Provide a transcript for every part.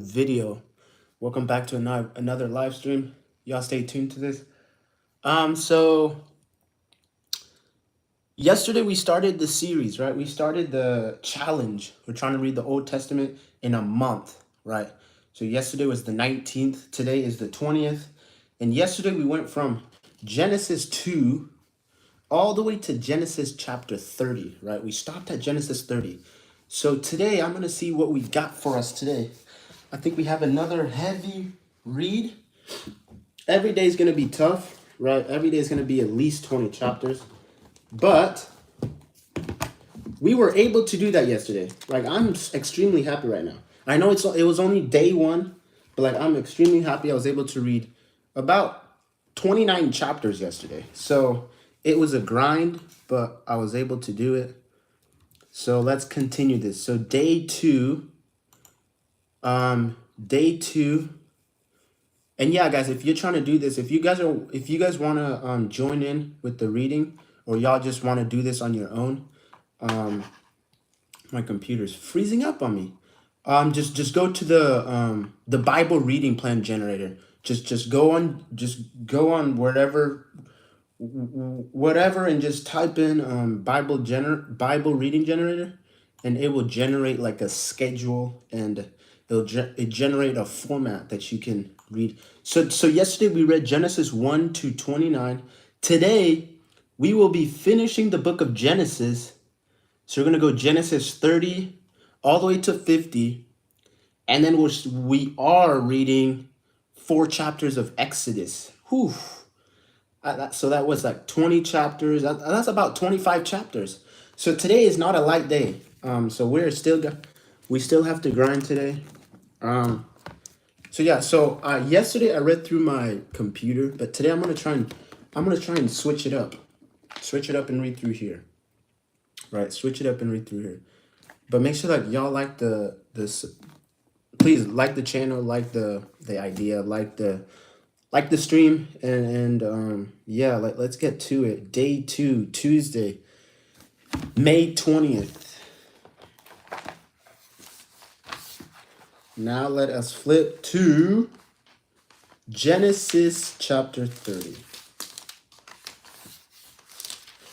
video. Welcome back to another live stream. Y'all stay tuned to this. So yesterday we started the series, right? We started the challenge. We're trying to read the Old Testament in a month, right? So yesterday was the 19th, today is the 20th. And yesterday we went from Genesis 2 all the way to Genesis chapter 30, right? We stopped at Genesis 30. So today I'm going to see what we got for us today. I think we have another heavy read. Every day is going to be tough, right? Every day is going to be at least 20 chapters. But we were able to do that yesterday. Like, I'm extremely happy right now. I know it was only day one, but like, I'm extremely happy I was able to read about 29 chapters yesterday. So it was a grind, but I was able to do it. So let's continue this. So day two, and yeah, guys, if you're trying to do this, if you guys want to join in with the reading, or y'all just want to do this on your own, my computer's freezing up on me. Just go to the Bible reading plan generator. Just go on whatever, and just type in Bible reading generator, and it will generate like a schedule, and it generate a format that you can read. So yesterday we read Genesis 1 to 29. Today we will be finishing the book of Genesis. So we're gonna go Genesis 30 all the way to 50, and then we are reading 4 chapters of Exodus. Whew. So that was like 20 chapters. That's about 25 chapters. So today is not a light day. So we still have to grind today. So yeah. So yesterday I read through my computer, but today I'm gonna try and switch it up, and read through here. Right, switch it up and read through here. But make sure that y'all like this. Please like the channel, like the idea, like the stream, and yeah, let's get to it. Day 2, Tuesday, May 20th. Now let us flip to Genesis chapter 30.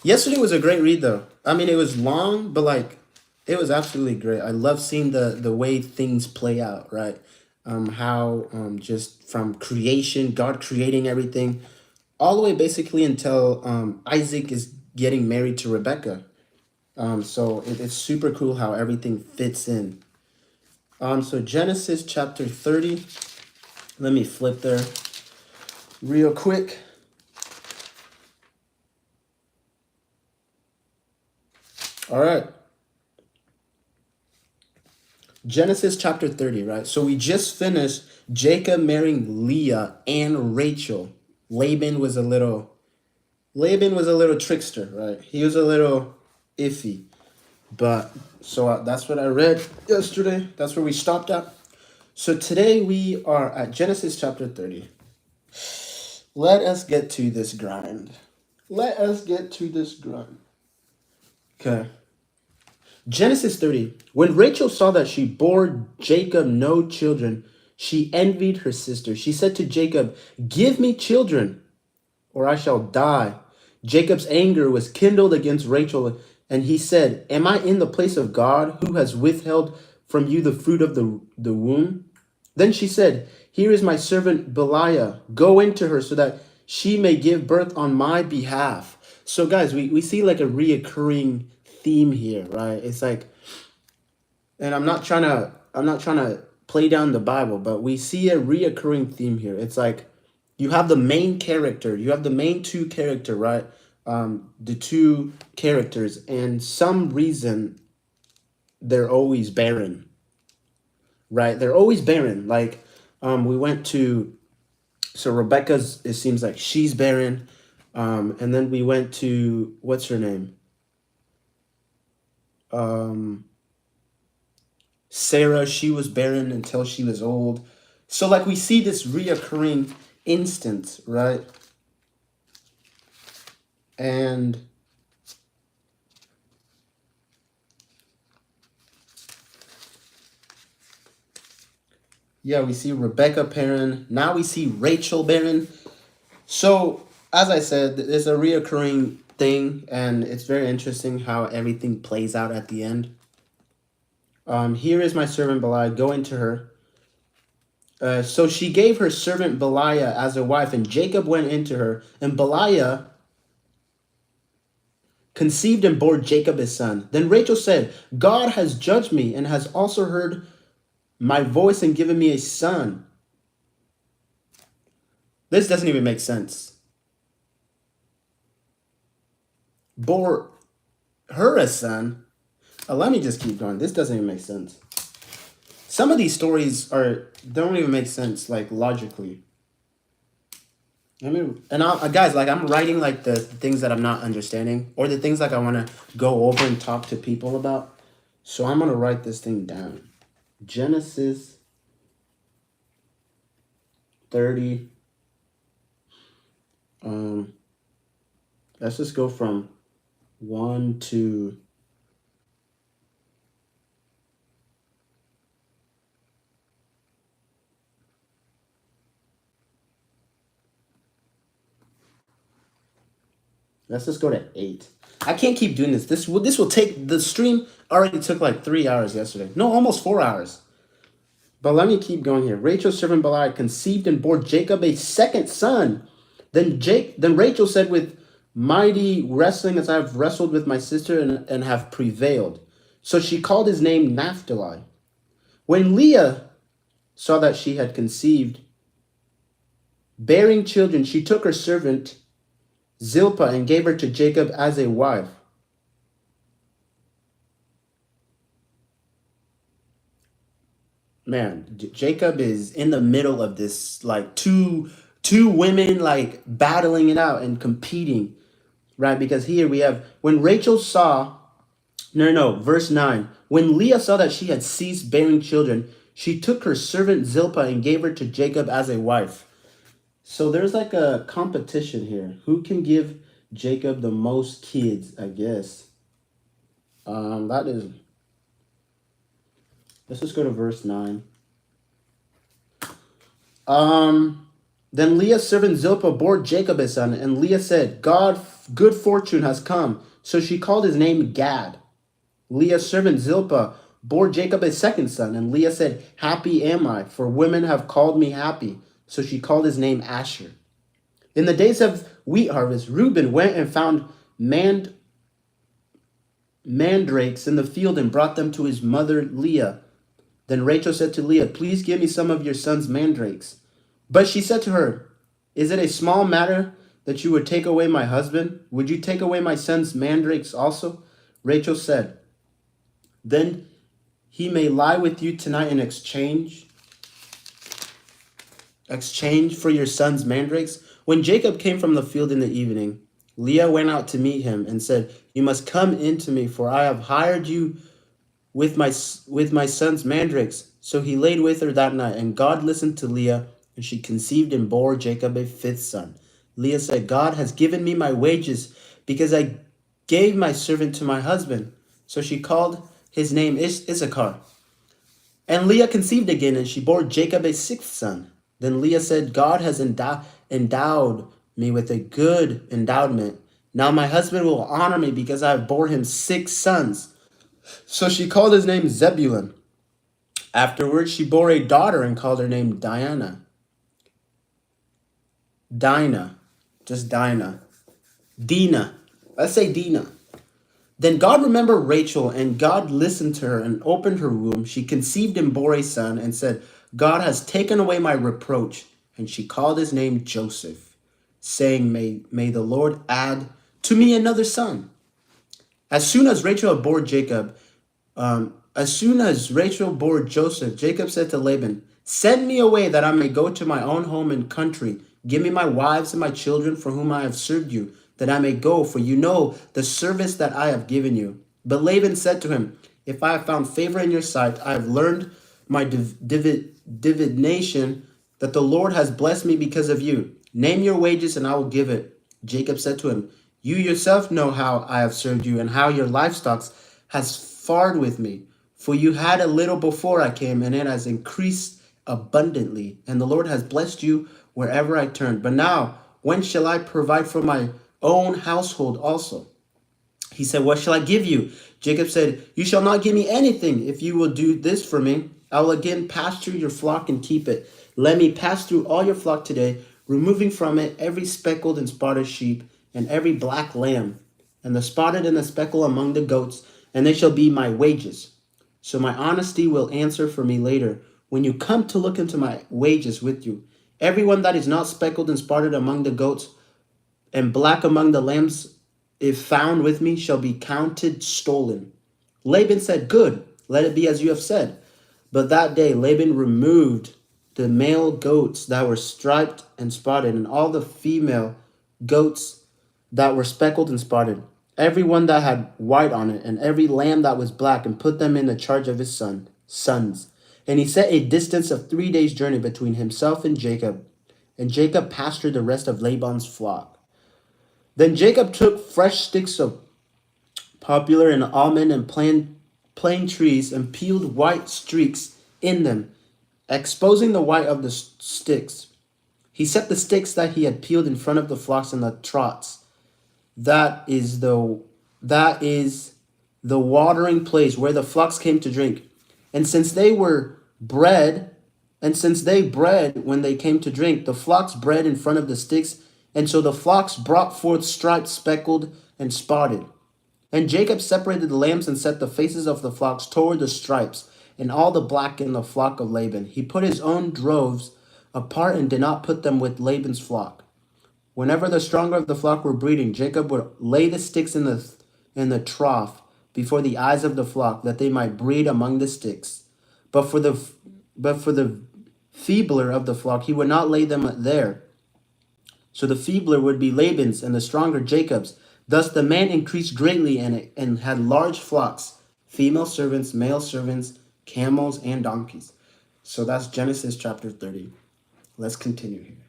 Yesterday was a great read though. I mean, it was long, but like it was absolutely great. I love seeing the way things play out, right? How just from creation, God creating everything, all the way basically until Isaac is getting married to Rebecca. So it's super cool how everything fits in. So Genesis chapter 30. Let me flip there real quick. All right. Genesis chapter 30, right? So we just finished Jacob marrying Leah and Rachel. Laban was a little trickster, right? He was a little iffy. But so that's what I read yesterday. That's where we stopped at. So today we are at Genesis chapter 30. Let us get to this grind. Okay. Genesis 30. When Rachel saw that she bore Jacob no children, she envied her sister. She said to Jacob, "Give me children, or I shall die." Jacob's anger was kindled against Rachel, and he said, "Am I in the place of God, who has withheld from you the fruit of the womb?" Then she said, "Here is my servant Belial. Go into her so that she may give birth on my behalf." So guys, we see like a reoccurring theme here, right? It's like, and I'm not trying to play down the Bible, but we see a reoccurring theme here. It's like you have the main character, you have the main two character, right? The two characters, and some reason they're always barren, right? They're always barren. Like we went to, so Rebecca's, it seems like she's barren. And then we went to, what's her name? Sarah, she was barren until she was old. So like we see this reoccurring instance, right? And Yeah, we see Rebecca barren. Now we see Rachel barren. So, as I said, it's a reoccurring thing, and it's very interesting how everything plays out at the end. Here is my servant Belial, go into her. So she gave her servant Belial as a wife, and Jacob went into her, and Belial conceived and bore Jacob his son. Then Rachel said, God has judged me and has also heard my voice and given me a son. This doesn't even make sense. Bore her a son. Let me just keep going. This doesn't even make sense. Some of these stories don't even make sense, like, logically. Guys, like, I'm writing like the things that I'm not understanding, or the things like I want to go over and talk to people about. So I'm gonna write this thing down. Genesis 30. Let's just go from 1 to. Let's just go to 8. I can't keep doing this. This will take, the stream already took like 3 hours yesterday. No, almost 4 hours. But let me keep going here. Rachel's servant Belial conceived and bore Jacob a second son. Then Rachel said, with mighty wrestling as I have wrestled with my sister and have prevailed. So she called his name Naphtali. When Leah saw that she had conceived, bearing children, she took her servant Zilpah and gave her to Jacob as a wife. Man, Jacob is in the middle of this, like, two women like battling it out and competing, right? Because here we have, when Rachel saw, no, verse 9. When Leah saw that she had ceased bearing children, she took her servant Zilpah and gave her to Jacob as a wife. So there's like a competition here. Who can give Jacob the most kids, I guess. That is, let's just go to verse 9. Then Leah's servant Zilpah bore Jacob his son, and Leah said, good fortune has come. So she called his name Gad. Leah's servant Zilpah bore Jacob a second son, and Leah said, happy am I, for women have called me happy. So she called his name Asher. In the days of wheat harvest, Reuben went and found mandrakes in the field and brought them to his mother Leah. Then Rachel said to Leah, please give me some of your son's mandrakes. But she said to her, is it a small matter that you would take away my husband? Would you take away my son's mandrakes also? Rachel said, then he may lie with you tonight in exchange for your son's mandrakes. When Jacob came from the field in the evening, Leah went out to meet him and said, you must come in to me, for I have hired you with my son's mandrakes. So he laid with her that night, and God listened to Leah, and she conceived and bore Jacob a fifth son. Leah said, God has given me my wages, because I gave my servant to my husband. So she called his name Issachar. And Leah conceived again, and she bore Jacob a sixth son. Then Leah said, God has endowed me with a good endowment. Now my husband will honor me because I have bore him 6 sons. So she called his name Zebulun. Afterwards, she bore a daughter and called her name Dinah. Just Dinah. Dinah. Let's say Dinah. Then God remembered Rachel, and God listened to her and opened her womb. She conceived and bore a son and said, God has taken away my reproach. And she called his name Joseph, saying, may the Lord add to me another son. As soon as Rachel bore Joseph, Jacob said to Laban, send me away that I may go to my own home and country. Give me my wives and my children for whom I have served you, that I may go, for you know the service that I have given you. But Laban said to him, if I have found favor in your sight, I have learned my divination that the Lord has blessed me because of you. Name your wages and I will give it. Jacob said to him, you yourself know how I have served you and how your livestock has fared with me. For you had a little before I came, and it has increased abundantly, and the Lord has blessed you wherever I turn. But now, when shall I provide for my own household also? He said, what shall I give you? Jacob said, you shall not give me anything if you will do this for me. I will again pasture your flock and keep it. Let me pass through all your flock today, removing from it every speckled and spotted sheep and every black lamb, and the spotted and the speckled among the goats, and they shall be my wages. So my honesty will answer for me later, when you come to look into my wages with you. Everyone that is not speckled and spotted among the goats and black among the lambs, if found with me, shall be counted stolen. Laban said, good, let it be as you have said. But that day Laban removed the male goats that were striped and spotted, and all the female goats that were speckled and spotted, every one that had white on it, and every lamb that was black, and put them in the charge of his sons. And he set a distance of 3 days' journey between himself and Jacob pastured the rest of Laban's flock. Then Jacob took fresh sticks of poplar and almond and plane trees and peeled white streaks in them, exposing the white of the sticks. He set the sticks that he had peeled in front of the flocks and the trots. That is the watering place where the flocks came to drink. And since they bred when they came to drink, the flocks bred in front of the sticks, and so the flocks brought forth striped, speckled, and spotted. And Jacob separated the lambs and set the faces of the flocks toward the stripes, and all the black in the flock of Laban. He put his own droves apart and did not put them with Laban's flock. Whenever the stronger of the flock were breeding, Jacob would lay the sticks in the trough before the eyes of the flock, that they might breed among the sticks. But for the feebler of the flock, he would not lay them there. So the feebler would be Laban's, and the stronger Jacob's. Thus the man increased greatly and had large flocks, female servants, male servants, camels, and donkeys. So that's Genesis chapter 30. Let's continue here.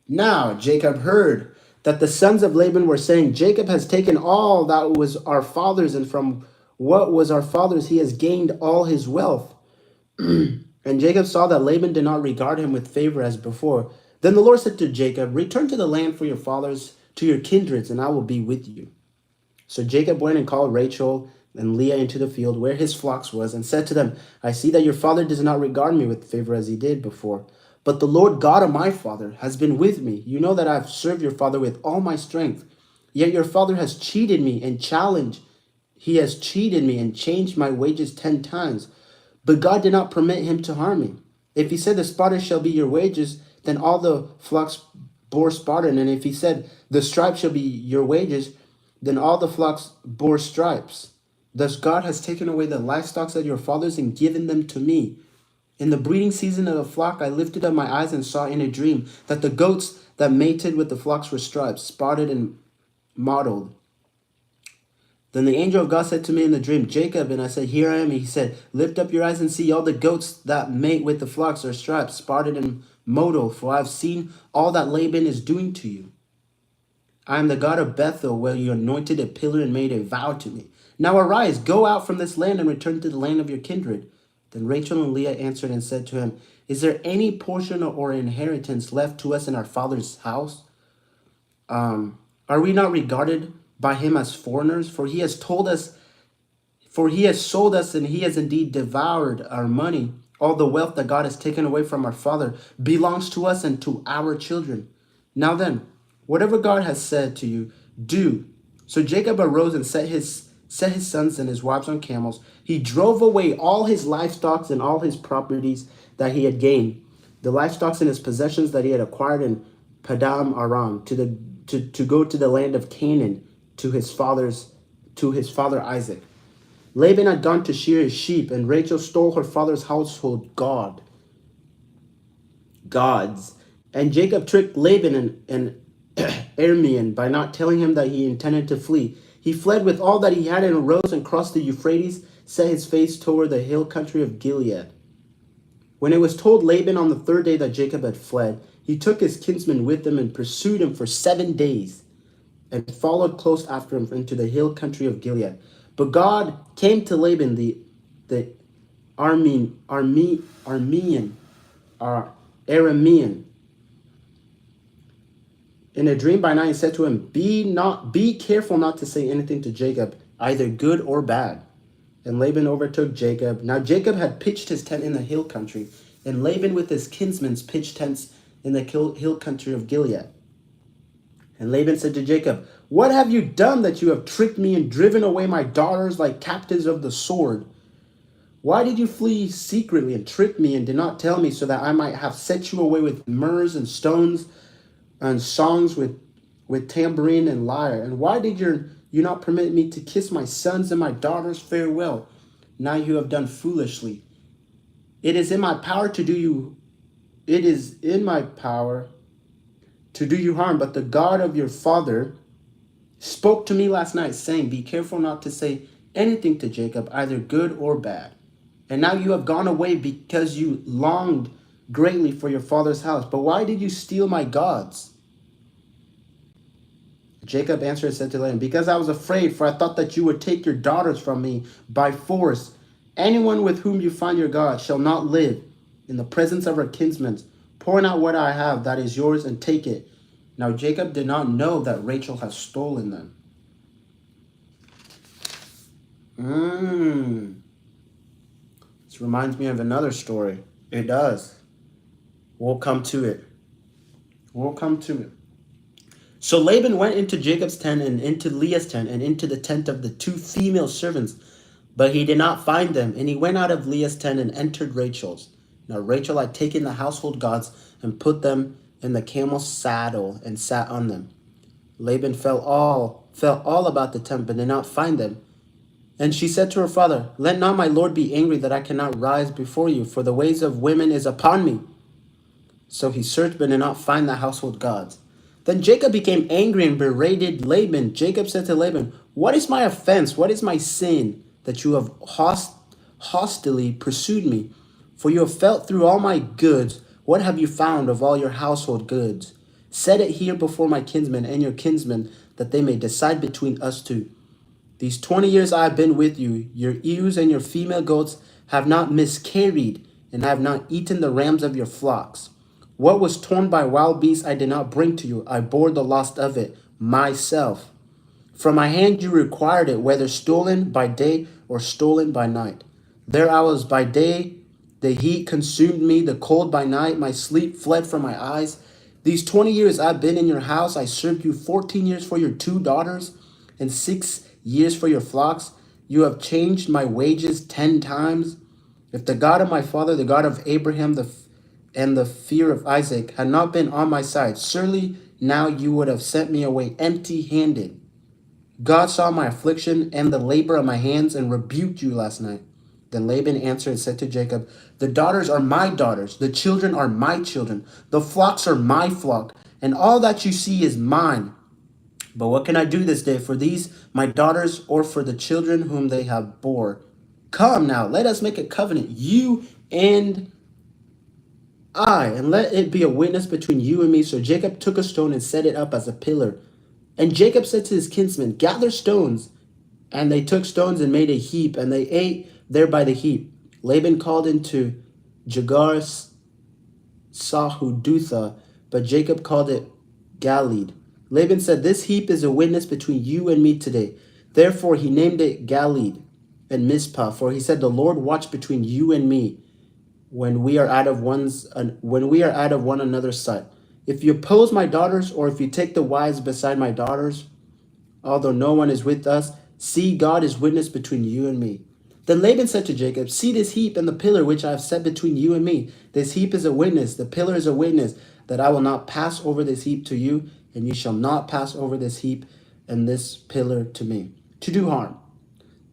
Now Jacob heard that the sons of Laban were saying, Jacob has taken all that was our father's, and from what was our father's he has gained all his wealth. And Jacob saw that Laban did not regard him with favor as before. Then the Lord said to Jacob, return to the land for your fathers, to your kindreds, and I will be with you. So Jacob went and called Rachel and Leah into the field where his flocks was, and said to them, I see that your father does not regard me with favor as he did before. But the Lord God of my father has been with me. You know that I have served your father with all my strength. Yet your father has cheated me and challenged. He has cheated me and changed my wages 10 times. But God did not permit him to harm me. If he said the spotted shall be your wages, then all the flocks bore spotted. And if he said the stripes shall be your wages, then all the flocks bore stripes. Thus God has taken away the livestock of your fathers and given them to me. In the breeding season of the flock, I lifted up my eyes and saw in a dream that the goats that mated with the flocks were striped, spotted, and mottled. Then the angel of God said to me in the dream, Jacob, and I said, here I am. And he said, lift up your eyes and see all the goats that mate with the flocks are striped, spotted, and mottled, for I have seen all that Laban is doing to you. I am the God of Bethel, where you anointed a pillar and made a vow to me. Now arise, go out from this land and return to the land of your kindred. Then Rachel and Leah answered and said to him, is there any portion or inheritance left to us in our father's house? Are we not regarded by him as foreigners? For he has sold us, and he has indeed devoured our money. All the wealth that God has taken away from our father belongs to us and to our children. Now then, whatever God has said to you, do. So Jacob arose and set his sons and his wives on camels. He drove away all his livestock and all his properties that he had gained, the livestock and his possessions that he had acquired in Padam Aram, to go to the land of Canaan, to his father Isaac. Laban had gone to shear his sheep, and Rachel stole her father's household gods. And Jacob tricked Laban and Aramean by not telling him that he intended to flee. He fled with all that he had and arose and crossed the Euphrates, set his face toward the hill country of Gilead. When it was told Laban on the third day that Jacob had fled, he took his kinsman with him and pursued him for 7 days and followed close after him into the hill country of Gilead. But God came to Laban the Aramean Aramean. In a dream by night, he said to him, Be careful not to say anything to Jacob, either good or bad. And Laban overtook Jacob. Now Jacob had pitched his tent in the hill country, and Laban with his kinsmen pitched tents in the hill country of Gilead. And Laban said to Jacob, What have you done that you have tricked me and driven away my daughters like captives of the sword? Why did you flee secretly and trick me and did not tell me so that I might have set you away with myrrhs and stones and songs with tambourine and lyre? And why did you not permit me to kiss my sons and my daughters farewell? Now you have done foolishly. It is in my power to do you harm, but the God of your father spoke to me last night, saying, Be careful not to say anything to Jacob, either good or bad. And now you have gone away because you longed greatly for your father's house. But why did you steal my gods? Jacob answered and said to Laban, Because I was afraid, for I thought that you would take your daughters from me by force. Anyone with whom you find your God shall not live in the presence of her kinsmen. Point out what I have that is yours and take it. Now Jacob did not know that Rachel had stolen them. This reminds me of another story. It does. We'll come to it. So Laban went into Jacob's tent and into Leah's tent and into the tent of the two female servants, but he did not find them. And he went out of Leah's tent and entered Rachel's. Now Rachel had taken the household gods and put them in the camel's saddle and sat on them. Laban felt all about the tent, but did not find them. And she said to her father, Let not my lord be angry that I cannot rise before you, for the ways of women is upon me. So he searched but did not find the household gods. Then Jacob became angry and berated Laban. Jacob said to Laban, What is my offense? What is my sin that you have hostilely pursued me? For you have felt through all my goods. What have you found of all your household goods? Set it here before my kinsmen and your kinsmen, that they may decide between us two. These 20 years I have been with you. Your ewes and your female goats have not miscarried, and I have not eaten the rams of your flocks. What was torn by wild beasts I did not bring to you. I bore the loss of it myself. From my hand you required it, whether stolen by day or stolen by night. There I was by day, the heat consumed me, the cold by night, my sleep fled from my eyes. These 20 years I've been in your house. I served you 14 years for your 2 daughters and 6 years for your flocks. You have changed my wages 10 times. If the God of my father, the God of Abraham, and the fear of Isaac had not been on my side, surely now you would have sent me away empty-handed. God saw my affliction and the labor of my hands and rebuked you last night. Then Laban answered and said to Jacob, The daughters are my daughters, the children are my children, the flocks are my flock, and all that you see is mine. But what can I do this day for these my daughters or for the children whom they have bore? Come now, let us make a covenant, you and I, and let it be a witness between you and me. So Jacob took a stone and set it up as a pillar. And Jacob said to his kinsmen, Gather stones. And they took stones and made a heap, and they ate there by the heap. Laban called into Jagar Sahudutha, but Jacob called it Galeed. Laban said, This heap is a witness between you and me today. Therefore he named it Galeed and Mizpah, for he said, The Lord watch between you and me when we are out of one another's sight. If you oppose my daughters, or if you take the wives beside my daughters, although no one is with us, see, God is witness between you and me. Then Laban said to Jacob, See this heap and the pillar which I have set between you and me. This heap is a witness, the pillar is a witness, that I will not pass over this heap to you, and you shall not pass over this heap and this pillar to me, to do harm.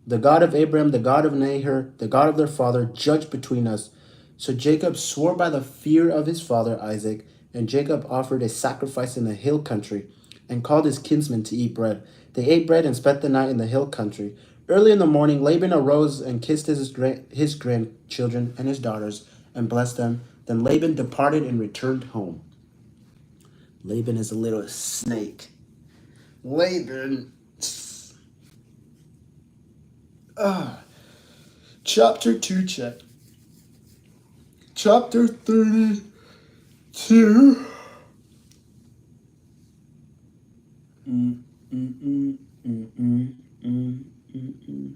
The God of Abraham, the God of Nahor, the God of their father, judge between us. So Jacob swore by the fear of his father Isaac, and Jacob offered a sacrifice in the hill country, and called his kinsmen to eat bread. They ate bread and spent the night in the hill country. Early in the morning, Laban arose and kissed his grandchildren and his daughters, and blessed them. Then Laban departed and returned home. Laban is a little snake. Laban. Chapter 2 check. chapter 32. Mm, mm, mm, mm, mm, mm, mm, mm,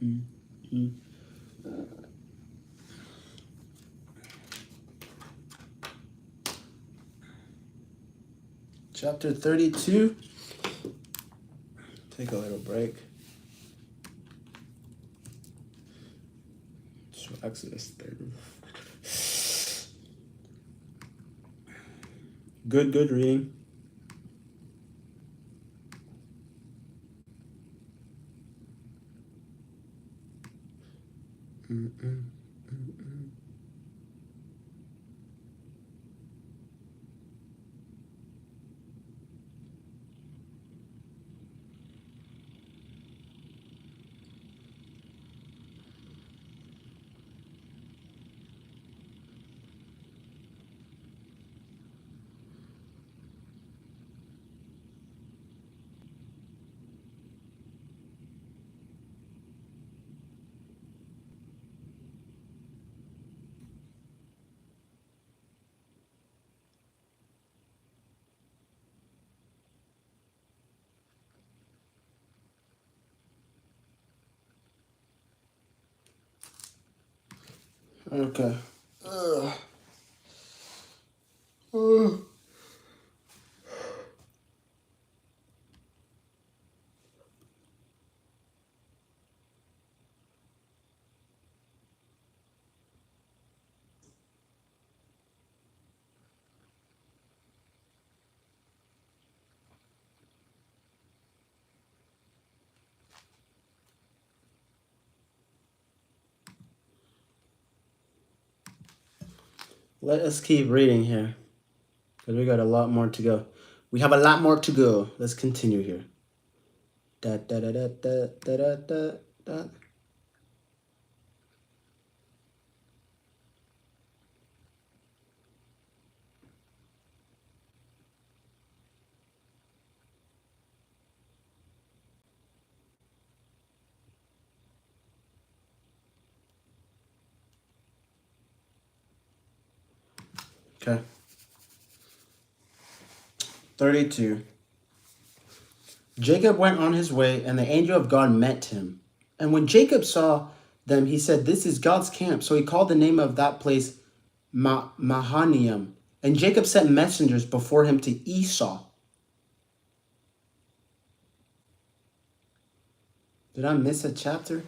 mm, mm. Chapter 32. Take a little break. So Exodus 30. Good reading. Mm-mm. Okay. Ugh. Ugh. Let us keep reading here, because we got a lot more to go. We have a lot more to go. Let's continue here. Da, da, da, da, da, da, da, da, da. Okay. 32. Jacob went on his way, and the angel of God met him. And when Jacob saw them, he said, "This is God's camp." So he called the name of that place Mahanaim. And Jacob sent messengers before him to Esau. Did I miss a chapter?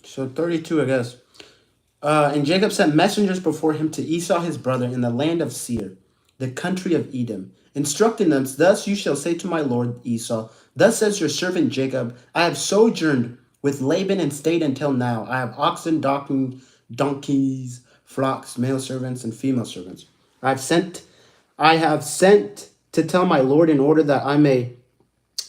So 32, I guess. And Jacob sent messengers before him to Esau his brother in the land of Seir, the country of Edom, instructing them, "Thus you shall say to my lord Esau, Thus says your servant Jacob, I have sojourned with Laban and stayed until now. I have oxen, donkeys, flocks, male servants, and female servants. I have sent to tell my lord in order that I may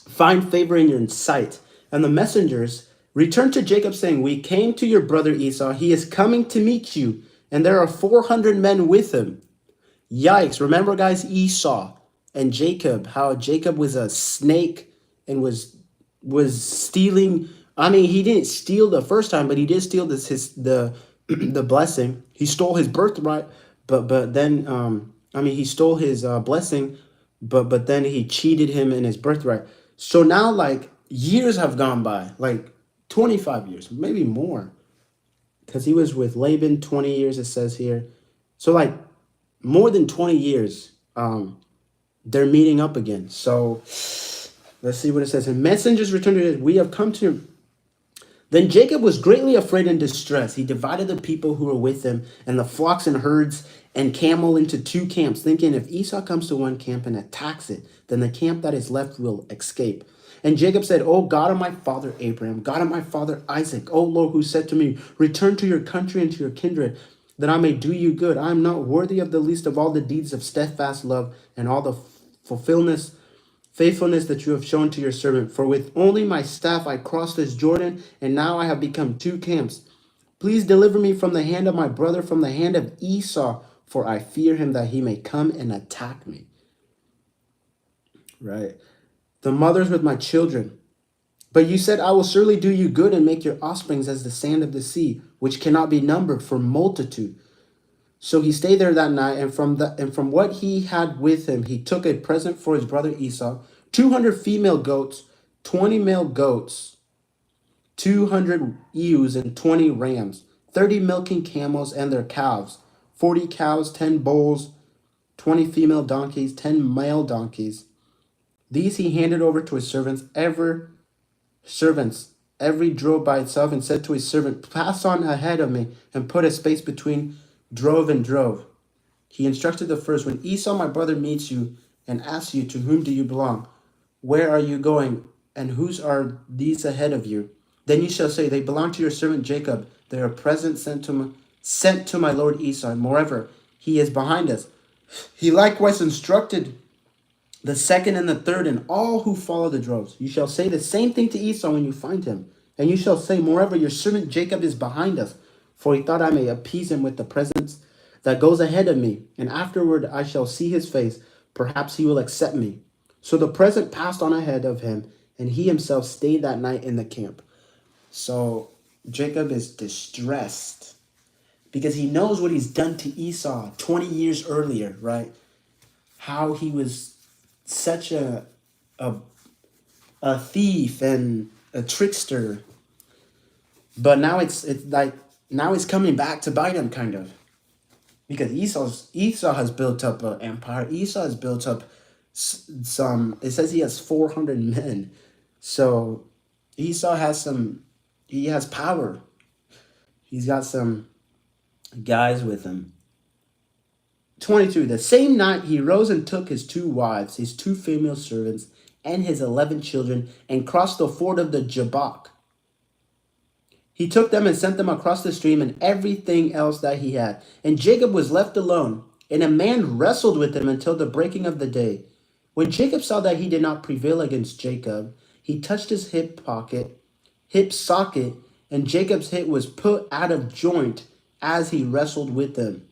find favor in your sight." And the messengers returned to Jacob, saying, "We came to your brother Esau. He is coming to meet you, and there are 400 men with him." Yikes. Remember, guys, Esau and Jacob, how Jacob was a snake and was stealing. I mean, he didn't steal the first time, but he did steal the the blessing. He stole his birthright, but then I mean he stole his blessing, but then he cheated him in his birthright. So now like years have gone by, like 25 years, maybe more, because he was with Laban 20 years, it says here. So like more than 20 years, they're meeting up again. So let's see what it says. And messengers returned to it. "We have come to." Then Jacob was greatly afraid and distressed. He divided the people who were with him and the flocks and herds and camel into two camps, thinking, "If Esau comes to one camp and attacks it, then the camp that is left will escape." And Jacob said, "O God of my father Abraham, God of my father Isaac, O Lord, who said to me, 'Return to your country and to your kindred, that I may do you good. I am not worthy of the least of all the deeds of steadfast love and all the faithfulness that you have shown to your servant. For with only my staff I crossed this Jordan, and now I have become two camps. Please deliver me from the hand of my brother, from the hand of Esau, for I fear him that he may come and attack me. Right? The mothers with my children. But you said, I will surely do you good and make your offsprings as the sand of the sea, which cannot be numbered for multitude. So he stayed there that night, and from what he had with him, he took a present for his brother Esau, 200 female goats, 20 male goats, 200 ewes and 20 rams, 30 milking camels and their calves, 40 cows, 10 bulls, 20 female donkeys, 10 male donkeys. These he handed over to his servants, every drove by itself, and said to his servant, pass on ahead of me and put a space between drove and drove. He instructed the first, when Esau, my brother, meets you and asks you, to whom do you belong? Where are you going? And whose are these ahead of you? Then you shall say, they belong to your servant Jacob. They are presents sent to my lord Esau. Moreover, he is behind us. He likewise instructed the second and the third, and all who follow the droves. You shall say the same thing to Esau when you find him. And you shall say, moreover, your servant Jacob is behind us, for he thought I may appease him with the presence that goes ahead of me, and afterward I shall see his face. Perhaps he will accept me. So the present passed on ahead of him, and he himself stayed that night in the camp. So Jacob is distressed because he knows what he's done to Esau 20 years earlier, right? How he was such a thief and a trickster, but now it's like now he's coming back to bite him, kind of, because Esau has built up an empire. Esau has built up some. It says he has 400 men, so Esau has some. He has power. He's got some guys with him. 22. The same night he rose and took his 2 wives, his 2 female servants, and his 11 children, and crossed the ford of the Jabbok. He took them and sent them across the stream and everything else that he had. And Jacob was left alone, and a man wrestled with him until the breaking of the day. When Jacob saw that he did not prevail against Jacob, he touched his hip socket, and Jacob's hip was put out of joint as he wrestled with him.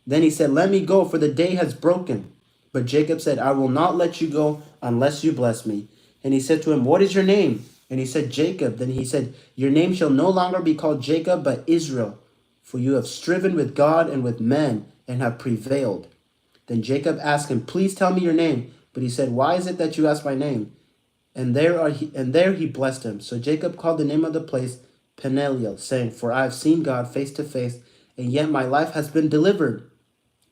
Then he said, let me go, for the day has broken. But Jacob said, I will not let you go unless you bless me. And he said to him, what is your name? And he said, Jacob. Then he said, your name shall no longer be called Jacob, but Israel, for you have striven with God and with men and have prevailed. Then Jacob asked him, please tell me your name. But he said, why is it that you ask my name? And there he blessed him. So Jacob called the name of the place Peniel, saying, for I have seen God face to face, and yet my life has been delivered.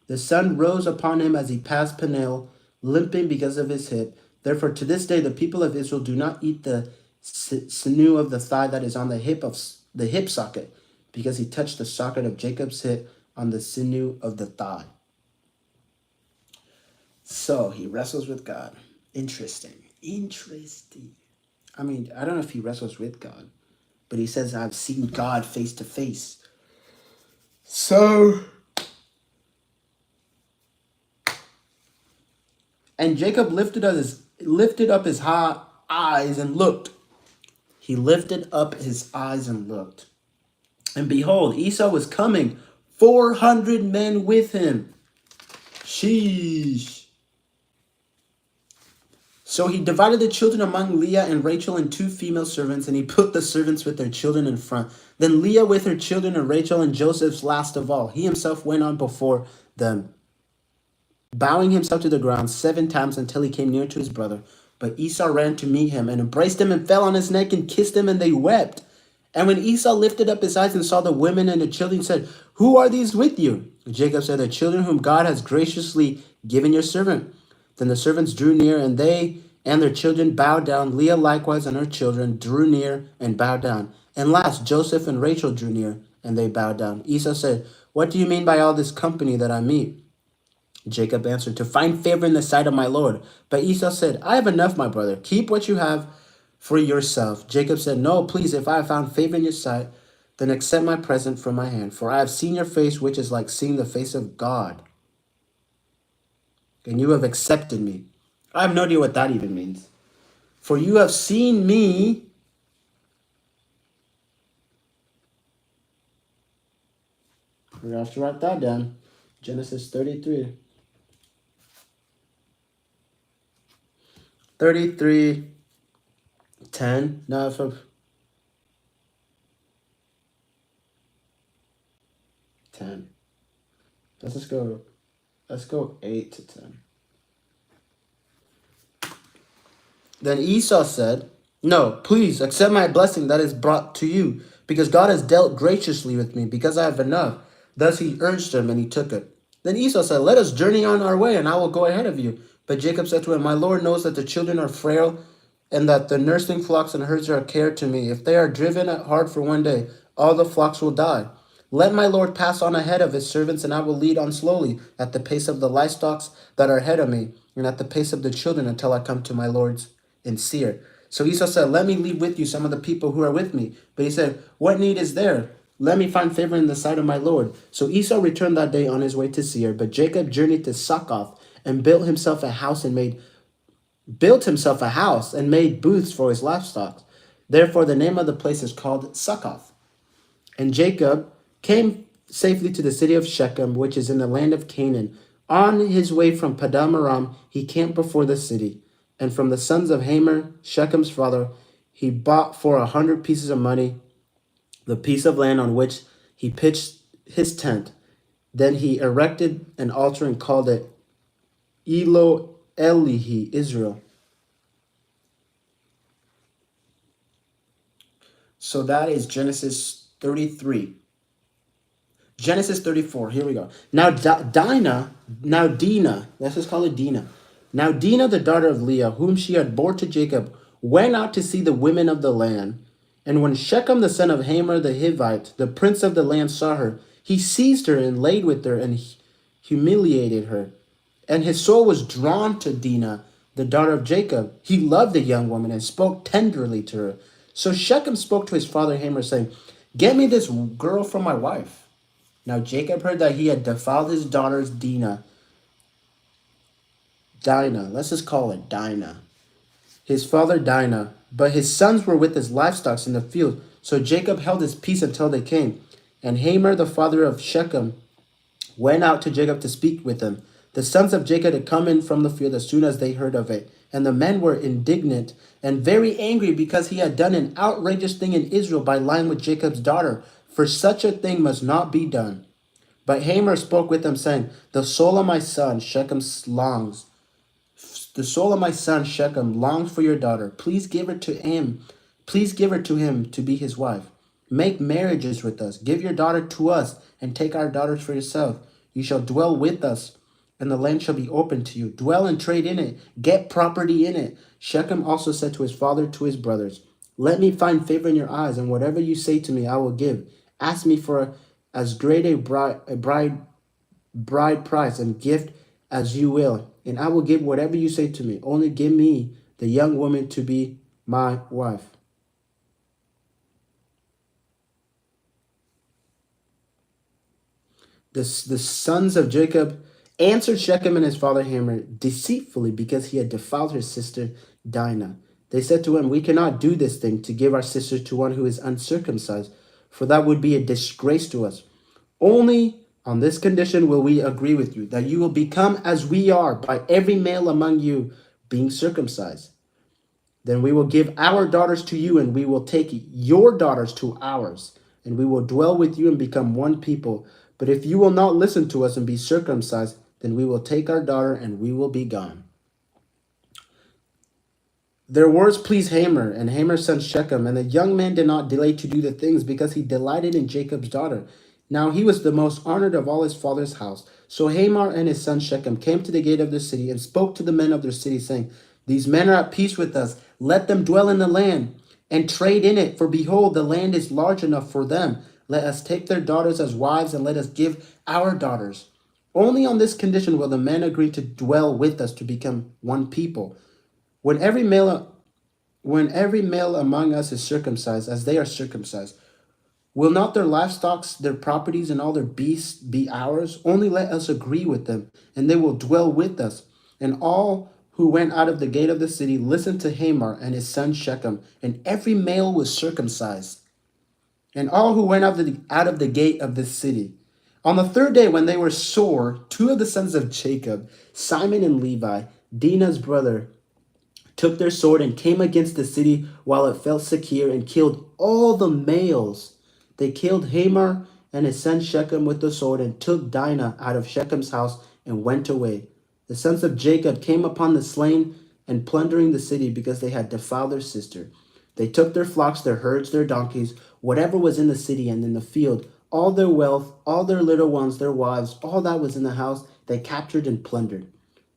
The sun rose upon him as he passed Peniel, limping because of his hip. Therefore, to this day, the people of Israel do not eat the sinew of the thigh that is on the hip socket, because he touched the socket of Jacob's hip on the sinew of the thigh. So he wrestles with God. Interesting. I mean, I don't know if he wrestles with God, but he says, I've seen God face to face. So, and Jacob lifted up his eyes and looked. He lifted up his eyes and looked. And behold, Esau was coming, 400 men with him. Sheesh. So he divided the children among Leah and Rachel and 2 female servants, and he put the servants with their children in front. Then Leah with her children, and Rachel and Joseph's last of all. He himself went on before them, bowing himself to the ground 7 times until he came near to his brother. But Esau ran to meet him and embraced him and fell on his neck and kissed him, and they wept. And when Esau lifted up his eyes and saw the women and the children, he said, who are these with you? And Jacob said, the children whom God has graciously given your servant. Then the servants drew near, and they and their children bowed down. Leah likewise and her children drew near and bowed down. And last, Joseph and Rachel drew near, and they bowed down. Esau said, what do you mean by all this company that I meet? Jacob answered, to find favor in the sight of my Lord. But Esau said, I have enough, my brother. Keep what you have for yourself. Jacob said, no, please, if I have found favor in your sight, then accept my present from my hand. For I have seen your face, which is like seeing the face of God. And you have accepted me. I have no idea what that even means. For you have seen me. We have to write that down. Genesis 33. 33, 10. No, from 10. Let's just go. Let's go 8 to 10. Then Esau said, "No, please accept my blessing that is brought to you, because God has dealt graciously with me, because I have enough." Thus he urged him, and he took it. Then Esau said, "Let us journey on our way, and I will go ahead of you." But Jacob said to him, "My Lord knows that the children are frail, and that the nursing flocks and herds are a care to me. If they are driven hard for one day, all the flocks will die. Let my Lord pass on ahead of his servants, and I will lead on slowly, at the pace of the livestock that are ahead of me, and at the pace of the children, until I come to my Lord's in Seir." So Esau said, "Let me leave with you some of the people who are with me." But he said, "What need is there? Let me find favor in the sight of my Lord." So Esau returned that day on his way to Seir, but Jacob journeyed to Succoth and built himself a house and made booths for his livestock. Therefore the name of the place is called Succoth. And Jacob came safely to the city of Shechem, which is in the land of Canaan. On his way from Padam Aram, he camped before the city. And from the sons of Hamor, Shechem's father, he bought for 100 pieces of money the piece of land on which he pitched his tent. Then he erected an altar and called it Elo Elihi, Israel. So that is Genesis 33. Genesis 34, here we go. Now Dinah, let's just call it Dinah. Now Dinah, the daughter of Leah, whom she had bore to Jacob, went out to see the women of the land. And when Shechem, the son of Hamor the Hivite, the prince of the land, saw her, he seized her and laid with her and humiliated her. And his soul was drawn to Dinah, the daughter of Jacob. He loved the young woman and spoke tenderly to her. So Shechem spoke to his father Hamor, saying, "Get me this girl for my wife." Now Jacob heard that he had defiled his daughter's Dinah. Let's just call it Dinah. His father Dinah, but his sons were with his livestock in the field. So Jacob held his peace until they came. And Hamor, the father of Shechem, went out to Jacob to speak with him. The sons of Jacob had come in from the field as soon as they heard of it. And the men were indignant and very angry because he had done an outrageous thing in Israel by lying with Jacob's daughter. For such a thing must not be done. But Hamor spoke with them, saying, The soul of my son Shechem longs for your daughter. Please give her to him. Please give her to him to be his wife. Make marriages with us. Give your daughter to us, and take our daughters for yourself. You shall dwell with us, and the land shall be open to you. Dwell and trade in it. Get property in it. Shechem also said to his father, to his brothers, Let me find favor in your eyes, and whatever you say to me, I will give. Ask me for as great a bride price and gift as you will, and I will give whatever you say to me. Only give me the young woman to be my wife. The sons of Jacob answered Shechem and his father Hamor deceitfully because he had defiled his sister Dinah. They said to him, We cannot do this thing to give our sister to one who is uncircumcised, for that would be a disgrace to us. Only on this condition will we agree with you, that you will become as we are by every male among you being circumcised. Then we will give our daughters to you, and we will take your daughters to ours, and we will dwell with you and become one people. But if you will not listen to us and be circumcised, then we will take our daughter and we will be gone. Their words pleased Hamor, and Hamor sent Shechem, and the young man did not delay to do the things because he delighted in Jacob's daughter. Now he was the most honored of all his father's house. So Hamor and his son Shechem came to the gate of the city and spoke to the men of their city, saying, These men are at peace with us. Let them dwell in the land and trade in it. For behold, the land is large enough for them. Let us take their daughters as wives, and let us give our daughters. Only on this condition will the men agree to dwell with us to become one people. When every male among us is circumcised, as they are circumcised, will not their livestock, their properties, and all their beasts be ours? Only let us agree with them, and they will dwell with us. And all who went out of the gate of the city listened to Hamor and his son Shechem, and every male was circumcised. And all who went out of the gate of the city On the third day, when they were sore, two of the sons of Jacob, Simon and Levi, Dinah's brother, took their sword and came against the city while it felt secure and killed all the males. They killed Hamor and his son Shechem with the sword and took Dinah out of Shechem's house and went away. The sons of Jacob came upon the slain and plundering the city because they had defiled their sister. They took their flocks, their herds, their donkeys, whatever was in the city and in the field, all their wealth, all their little ones, their wives, all that was in the house, they captured and plundered.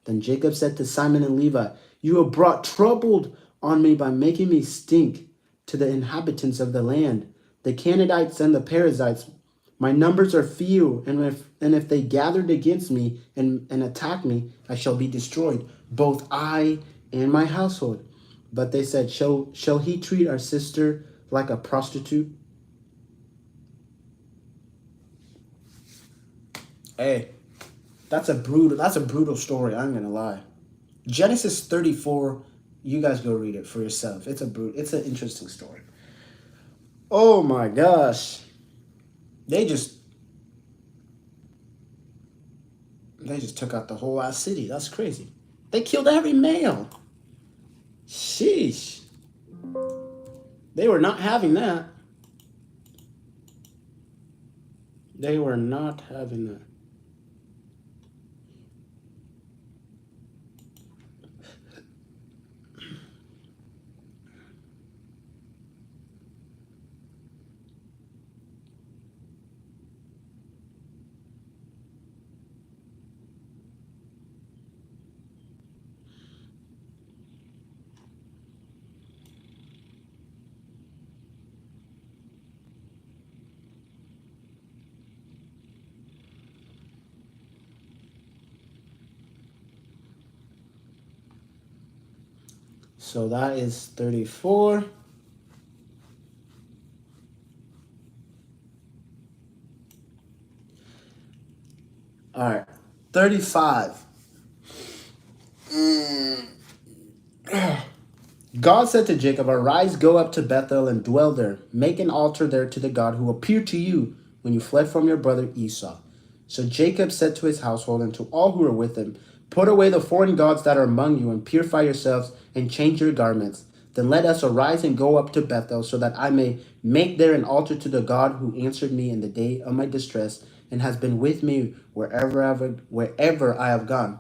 Then Jacob said to Simon and Levi, "You have brought trouble on me by making me stink to the inhabitants of the land, the Canaanites and the Perizzites. My numbers are few, and if they gathered against me and attack me, I shall be destroyed, both I and my household." But they said, shall he treat our sister like a prostitute? Hey, that's a brutal story, I'm gonna lie. Genesis 34, you guys go read it for yourself. It's an interesting story. Oh my gosh. They just took out the whole ass city. That's crazy. They killed every male. Sheesh. They were not having that. They were not having that. So that is 34. All right. 35. God said to Jacob, "Arise, go up to Bethel and dwell there. Make an altar there to the God who appeared to you when you fled from your brother Esau." So Jacob said to his household and to all who were with him, "Put away the foreign gods that are among you and purify yourselves and change your garments. Then let us arise and go up to Bethel so that I may make there an altar to the God who answered me in the day of my distress and has been with me wherever I have gone."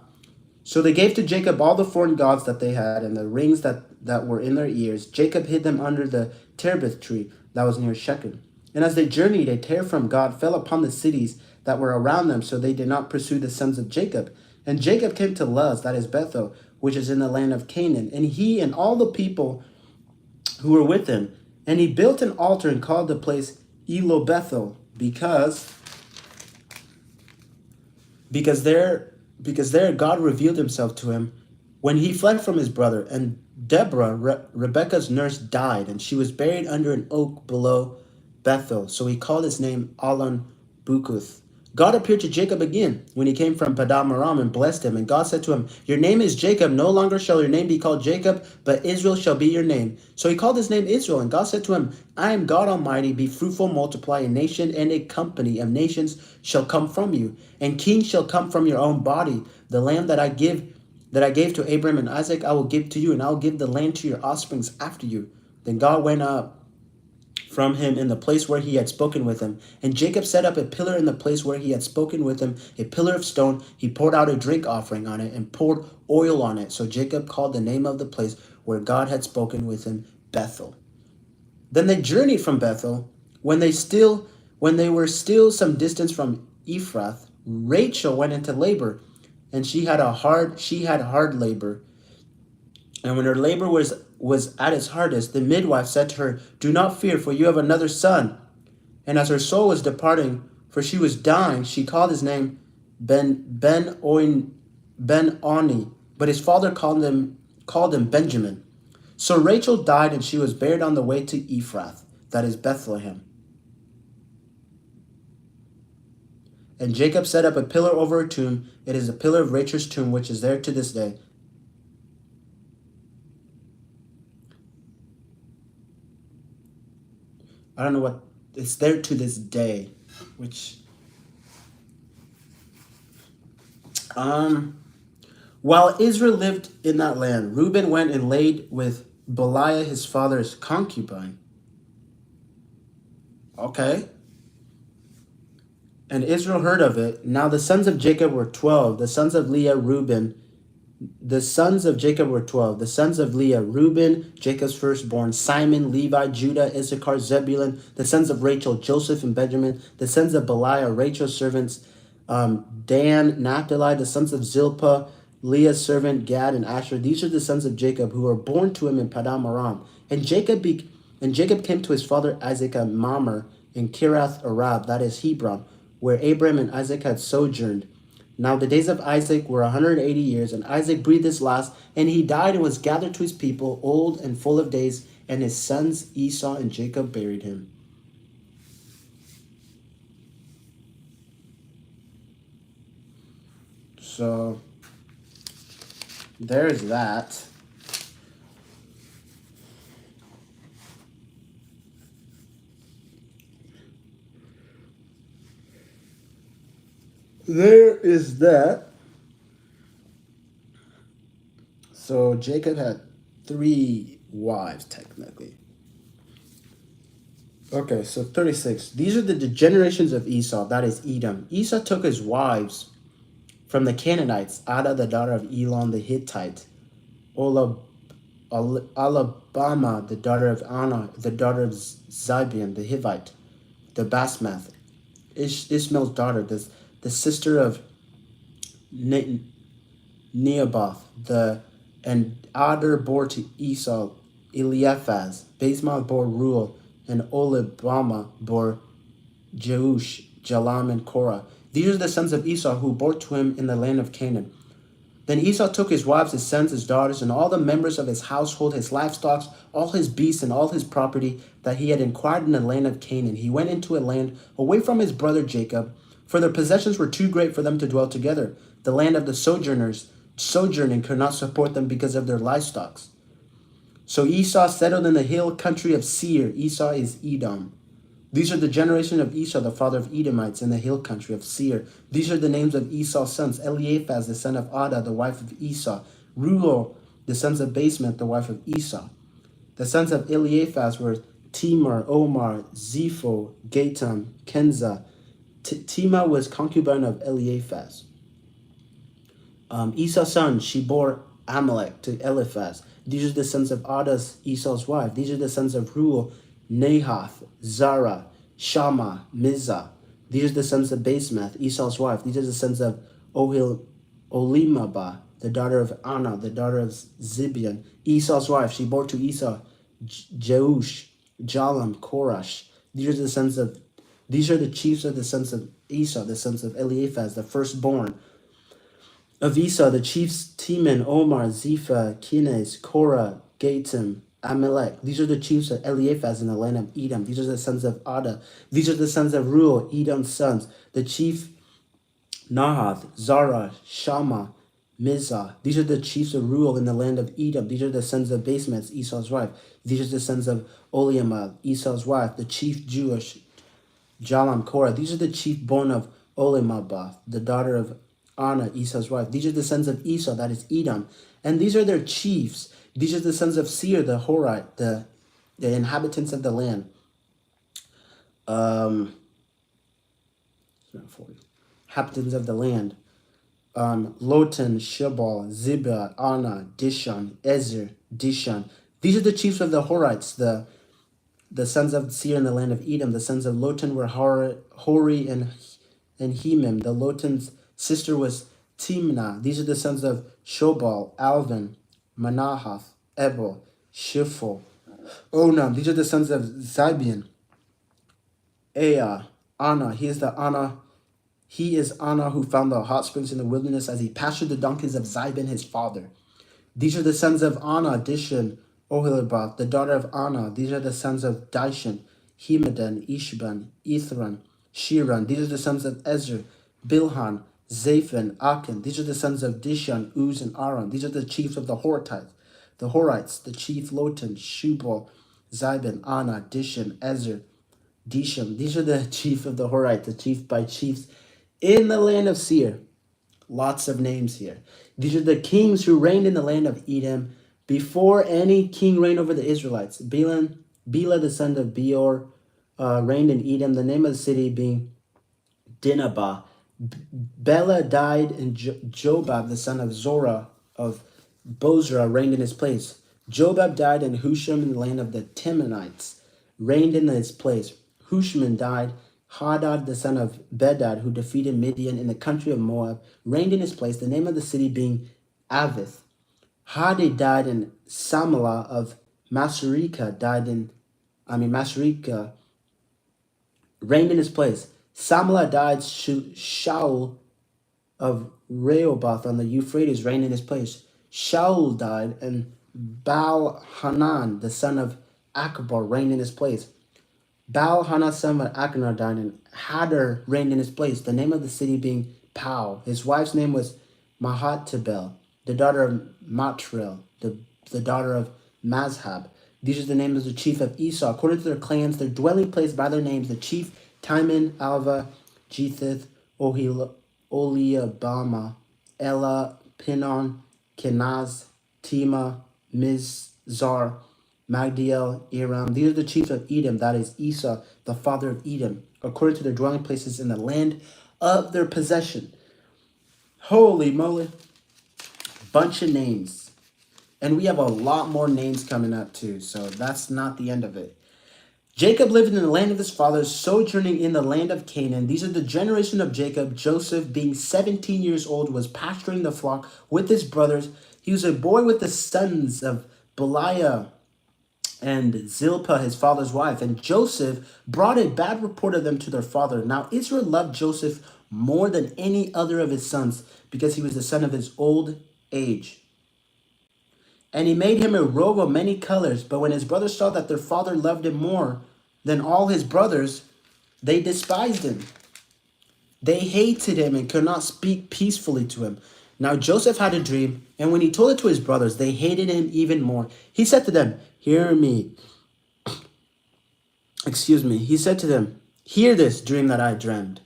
So they gave to Jacob all the foreign gods that they had and the rings that were in their ears. Jacob hid them under the terebinth tree that was near Shechem. And as they journeyed, a terror from God fell upon the cities that were around them, so they did not pursue the sons of Jacob. And Jacob came to Luz, that is Bethel, which is in the land of Canaan, and he and all the people who were with him. And he built an altar and called the place Elo Bethel, because there God revealed himself to him when he fled from his brother. And Deborah, Rebekah's nurse, died, and she was buried under an oak below Bethel. So he called his name Alon Bukuth. God appeared to Jacob again when he came from Padam Aram and blessed him. And God said to him, "Your name is Jacob. No longer shall your name be called Jacob, but Israel shall be your name." So he called his name Israel. And God said to him, "I am God Almighty. Be fruitful, multiply. A nation and a company of nations shall come from you, and kings shall come from your own body. The land that I gave to Abraham and Isaac, I will give to you, and I will give the land to your offsprings after you." Then God went up from him in the place where he had spoken with him. And Jacob set up a pillar in the place where he had spoken with him, a pillar of stone. He poured out a drink offering on it and poured oil on it. So Jacob called the name of the place where God had spoken with him Bethel. Then they journeyed from Bethel. When they were still some distance from Ephrath, Rachel went into labor, and she had hard labor. And when her labor was at its hardest, the midwife said to her, "Do not fear, for you have another son." And as her soul was departing, for she was dying, she called his name Ben Oni, but his father called him Benjamin. So Rachel died, and she was buried on the way to Ephrath, that is Bethlehem. And Jacob set up a pillar over her tomb. It is a pillar of Rachel's tomb, which is there to this day. I don't know what, it's there to this day, which Um, while Israel lived in that land, Reuben went and laid with Belial his father's concubine. Okay. And Israel heard of it. Now the sons of Jacob were 12. The sons of Leah, Reuben. The sons of Jacob were 12. The sons of Leah, Reuben, Jacob's firstborn, Simon, Levi, Judah, Issachar, Zebulun. The sons of Rachel, Joseph and Benjamin. The sons of Belial, Rachel's servants, Dan, Naphtali. The sons of Zilpah, Leah's servant, Gad and Asher. These are the sons of Jacob who were born to him in Padam Aram. And Jacob came to his father Isaac at Mamre in Kirath Arab, that is Hebron, where Abraham and Isaac had sojourned. Now the days of Isaac were 180 years, and Isaac breathed his last, and he died and was gathered to his people, old and full of days, and his sons Esau and Jacob buried him. So there's that. There is that. So Jacob had 3 wives, technically. Okay, so 36. These are the generations of Esau, that is Edom. Esau took his wives from the Canaanites, Ada, the daughter of Elon the Hittite, Alabama, the daughter of Anna, the daughter of Zibeon the Hivite, the Basmath, Ishmael's daughter, the sister of Neoboth, and Ader bore to Esau Eliphaz, Basemath bore Ruel, and Olibama bore Jeush, Jalam, and Korah. These are the sons of Esau who bore to him in the land of Canaan. Then Esau took his wives, his sons, his daughters, and all the members of his household, his livestock, all his beasts, and all his property that he had acquired in the land of Canaan. He went into a land away from his brother Jacob, for their possessions were too great for them to dwell together. The land of the sojourning could not support them because of their livestock. So Esau settled in the hill country of Seir. Esau is Edom. These are the generation of Esau, the father of Edomites, in the hill country of Seir. These are the names of Esau's sons: Eliphaz, the son of Ada, the wife of Esau; Ruel, the sons of Basemath, the wife of Esau. The sons of Eliphaz were Timar, Omar, Zepho, Gatam, Kenza. Timah was concubine of Eliphaz. Esau's son, she bore Amalek to Eliphaz. These are the sons of Ada's, Esau's wife. These are the sons of Ruel, Nahath, Zara, Shammah, Mizah. These are the sons of Basemath, Esau's wife. These are the sons of Olimabah, the daughter of Anna, the daughter of Zibeon, Esau's wife. She bore to Esau Jeush, Jalam, Korash. These are the chiefs of the sons of Esau, the sons of Eliphaz, the firstborn of Esau, the chiefs Teman, Omar, Zepha, Kines, Korah, Gatam, Amalek. These are the chiefs of Eliphaz in the land of Edom. These are the sons of Ada. These are the sons of Ruel, Edom's sons. The chief Nahath, Zara, Shammah, Mizah. These are the chiefs of Ruel in the land of Edom. These are the sons of Basemath, Esau's wife. These are the sons of Oliamah, Esau's wife. The chief Jewish Jalam, Korah. These are the chief born of Olimabah, the daughter of Anna, Esau's wife. These are the sons of Esau, that is Edom. And these are their chiefs. These are the sons of Seir, the Horite, the inhabitants of the land. Inhabitants of the land. Lotan, Shebal, Zibah, Anna, Dishon, Ezer, Dishon. These are the chiefs of the Horites, the sons of Seir in the land of Edom. The sons of Lotan were Hori and Hemim. The Lotan's sister was Timnah. These are the sons of Shobal, Alvin, Manahath, Ebal, Shifo, Onam. These are the sons of Zibeon, Ea, Anna. He is Anna who found the hot springs in the wilderness as he pastured the donkeys of Zibeon his father. These are the sons of Anna, Dishon, Oholibath, the daughter of Anna. These are the sons of Dishon, Hemadan, Ishban, Ithran, Shiran. These are the sons of Ezer, Bilhan, Zaphan, Akan. These are the sons of Dishon, Uz, and Aram. These are the chiefs of the Horites, the chief Lotan, Shubal, Ziban, Anna, Dishon, Ezer, Dishon. These are the chief of the Horites, the chief by chiefs in the land of Seir. Lots of names here. These are the kings who reigned in the land of Edom before any king reigned over the Israelites. Bela the son of Beor, reigned in Edom, the name of the city being Dinhabah. Bela died, and Jobab, the son of Zorah of Bozrah, reigned in his place. Jobab died, and Husham in the land of the Temanites reigned in his place. Husham died. Hadad, the son of Bedad, who defeated Midian in the country of Moab, reigned in his place, the name of the city being Avith. Hadad died, and Samalah of Masreka reigned in his place. Samalah died. Shaul of Rehoboth on the Euphrates reigned in his place. Shaul died, and Baal-Hanan, the son of Akbar, reigned in his place. Baal-Hanan, son of Akbar, died, and Hadar reigned in his place, the name of the city being Pau. His wife's name was Mahatabel, the daughter of Matril, the daughter of Mazhab. These are the names of the chief of Esau, according to their clans, their dwelling place by their names: the chief Timon, Alva, Jetheth, Oliabama, Ella, Pinon, Kenaz, Tema, Mizar, Magdiel, Aram. These are the chiefs of Edom, that is Esau, the father of Edom, according to their dwelling places in the land of their possession. Holy moly. Bunch of names. And we have a lot more names coming up too, so that's not the end of it. Jacob lived in the land of his fathers, sojourning in the land of Canaan. These are the generation of Jacob. Joseph, being 17 years old, was pasturing the flock with his brothers. He was a boy with the sons of Beliah and Zilpah, his father's wife. And Joseph brought a bad report of them to their father. Now Israel loved Joseph more than any other of his sons, because he was the son of his old age. And he made him a robe of many colors. But when his brothers saw that their father loved him more than all his brothers, they despised him. They hated him and could not speak peacefully to him. Now Joseph had a dream, and when he told it to his brothers, they hated him even more. He said to them, He said to them, hear this dream that I dreamed.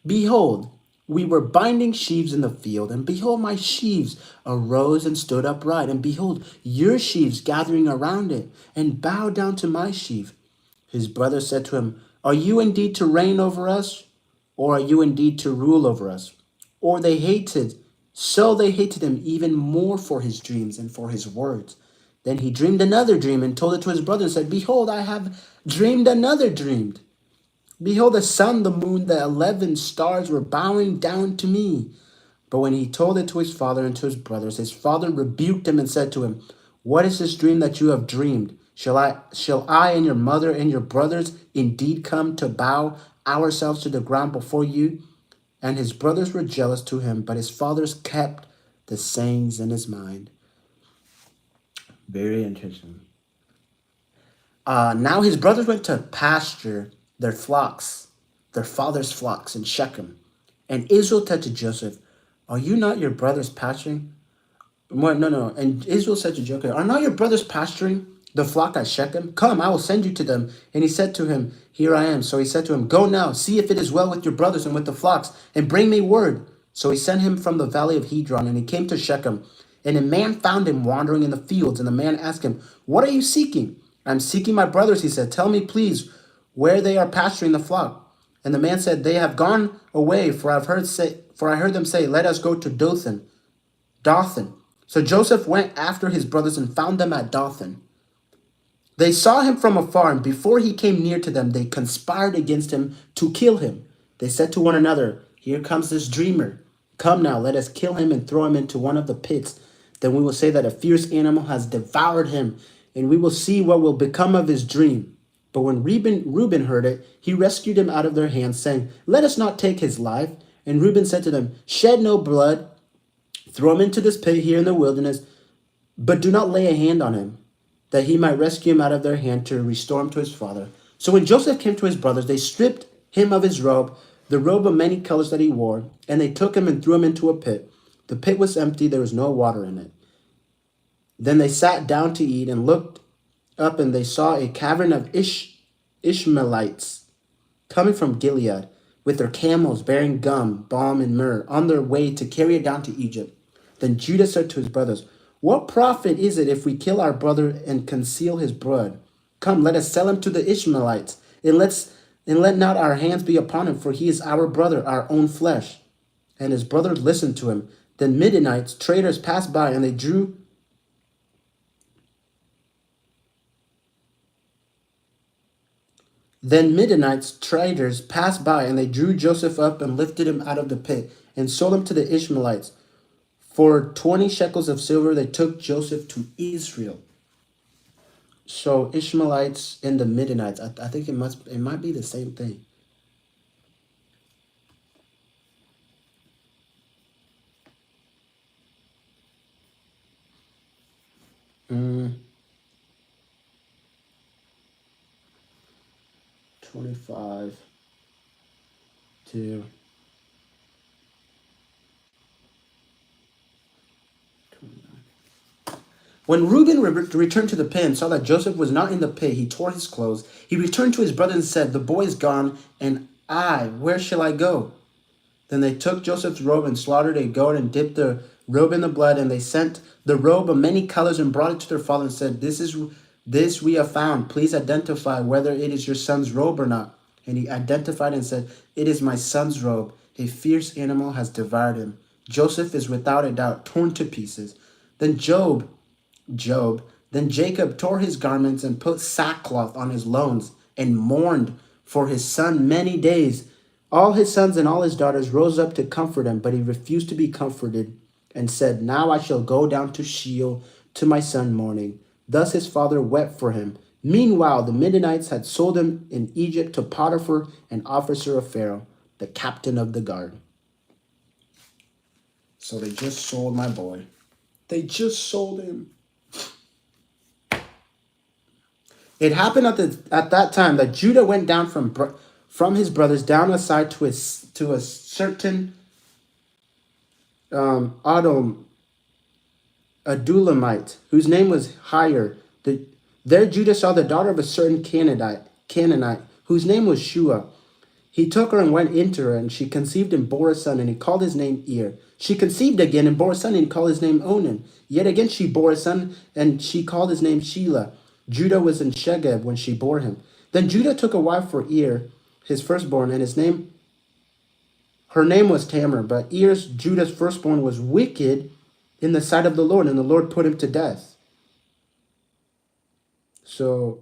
Behold, we were binding sheaves in the field, and behold, my sheaves arose and stood upright, and behold, your sheaves gathering around it, and bowed down to my sheaf. His brothers said to him, Are you indeed to reign over us, or are you indeed to rule over us? They hated him even more for his dreams and for his words. Then he dreamed another dream and told it to his brothers, and said, Behold, I have dreamed another dream. Behold, the sun, the moon, the 11 stars were bowing down to me. But when he told it to his father and to his brothers, his father rebuked him and said to him, What is this dream that you have dreamed? Shall I and your mother and your brothers indeed come to bow ourselves to the ground before you? And his brothers were jealous to him, but his fathers kept the sayings in his mind. Very interesting. Now his brothers went to pasture their flocks, their father's flocks in Shechem. And Israel said to Joseph, Are you not your brothers pasturing? No. And Israel said to Joseph, Are not your brothers pasturing the flock at Shechem? Come, I will send you to them. And he said to him, Here I am. So he said to him, Go now, see if it is well with your brothers and with the flocks, and bring me word. So he sent him from the valley of Hedron, and he came to Shechem. And a man found him wandering in the fields, and the man asked him, What are you seeking? I'm seeking my brothers, he said. Tell me, please, where they are pasturing the flock. And the man said, They have gone away, for I heard them say, Let us go to Dothan. So Joseph went after his brothers and found them at Dothan. They saw him from afar, and before he came near to them, they conspired against him to kill him. They said to one another, Here comes this dreamer. Come now, let us kill him and throw him into one of the pits. Then we will say that a fierce animal has devoured him, and we will see what will become of his dream. But when Reuben heard it, he rescued him out of their hands, saying, Let us not take his life. And Reuben said to them, Shed no blood, throw him into this pit here in the wilderness, but do not lay a hand on him, that he might rescue him out of their hand to restore him to his father. So when Joseph came to his brothers, they stripped him of his robe, the robe of many colors that he wore, and they took him and threw him into a pit. The pit was empty, there was no water in it. Then they sat down to eat and looked up, and they saw a cavern of Ishmaelites coming from Gilead. with their camels bearing gum, balm, and myrrh, on their way to carry it down to Egypt. Then Judah said to his brothers, "What profit is it if we kill our brother and conceal his blood? Come, let us sell him to the Ishmaelites, and let not our hands be upon him, for he is our brother, our own flesh." And his brothers listened to him. Then Midianites, traders, passed by, and they drew Then Midianites, traders, passed by, and they drew Joseph up and lifted him out of the pit, and sold him to the Ishmaelites. For 20 shekels of silver, they took Joseph to Israel. So Ishmaelites and the Midianites, I think it might be the same thing. 25 to 29. When Reuben returned to the pit and saw that Joseph was not in the pit, he tore his clothes. He returned to his brothers and said, "The boy is gone, and where shall I go?" Then they took Joseph's robe and slaughtered a goat and dipped the robe in the blood, and they sent the robe of many colors and brought it to their father and said, This we have found. Please identify whether it is your son's robe or not." And he identified and said, "It is my son's robe. A fierce animal has devoured him. Joseph is without a doubt torn to pieces." Then then Jacob tore his garments and put sackcloth on his loins and mourned for his son many days. All his sons and all his daughters rose up to comfort him, but he refused to be comforted and said, "Now I shall go down to Sheol to my son mourning." Thus his father wept for him. Meanwhile, the Midianites had sold him in Egypt to Potiphar, an officer of Pharaoh, the captain of the guard. So they just sold my boy. They just sold him. It happened at that time that Judah went down from his brothers down aside to a certain Adulamite, whose name was Hire. There Judah saw the daughter of a certain Canaanite, whose name was Shua. He took her and went into her, and she conceived and bore a son, and he called his name Ir. She conceived again and bore a son, and he called his name Onan. Yet again she bore a son, and she called his name Shelah. Judah was in Shegeb when she bore him. Then Judah took a wife for Ir, his firstborn, and her name was Tamar. But Judah's firstborn, was wicked in the sight of the Lord, and the Lord put him to death. So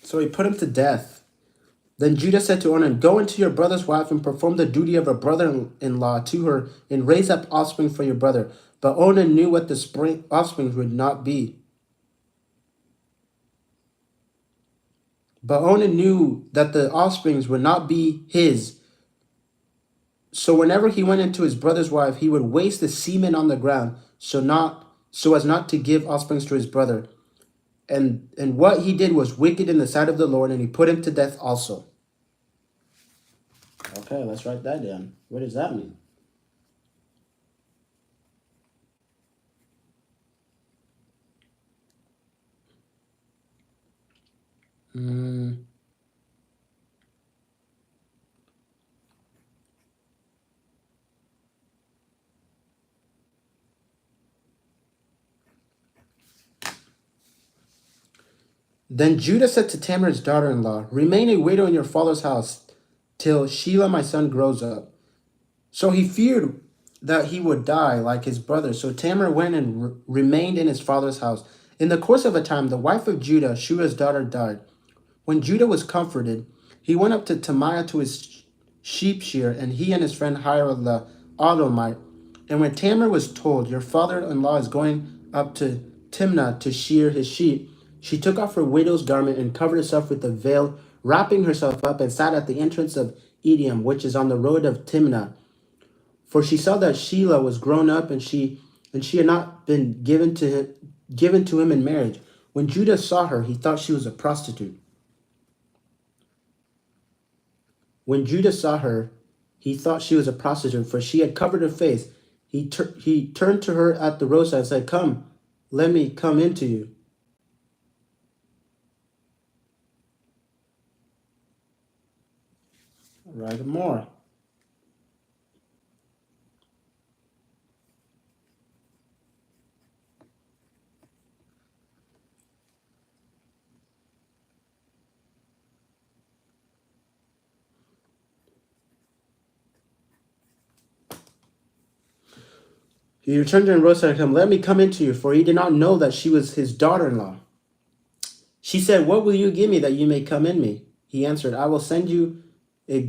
so he put him to death. Then Judah said to Onan, "Go into your brother's wife and perform the duty of a brother-in-law to her, and raise up offspring for your brother." But Onan knew what the offspring would not be. But Onan knew that the offsprings would not be his. So whenever he went into his brother's wife, he would waste the semen on the ground, so as not to give offsprings to his brother. And what he did was wicked in the sight of the Lord, and he put him to death also. Okay, let's write that down. What does that mean? Then Judah said to Tamar's daughter-in-law, "Remain a widow in your father's house till Shelah my son grows up." So he feared that he would die like his brother. So Tamar went and remained in his father's house. In the course of a time, the wife of Judah, Shua's daughter, died. When Judah was comforted, he went up to Tamiah to his sheep shear, and he and his friend Hira the Adullamite. And when Tamar was told, "Your father-in-law is going up to Timnah to shear his sheep," she took off her widow's garment and covered herself with a veil, wrapping herself up, and sat at the entrance of Edium, which is on the road of Timnah. For she saw that Sheila was grown up, and she had not been given to him in marriage. When Judah saw her, he thought she was a prostitute. When Judah saw her, he thought she was a prostitute, for she had covered her face. He turned to her at the roadside and said, "Come, let me come into you." Write more. He returned to her and roadside and said, "Let me come into you," for he did not know that she was his daughter-in-law. She said, "What will you give me that you may come in me?" He answered, "I will send you a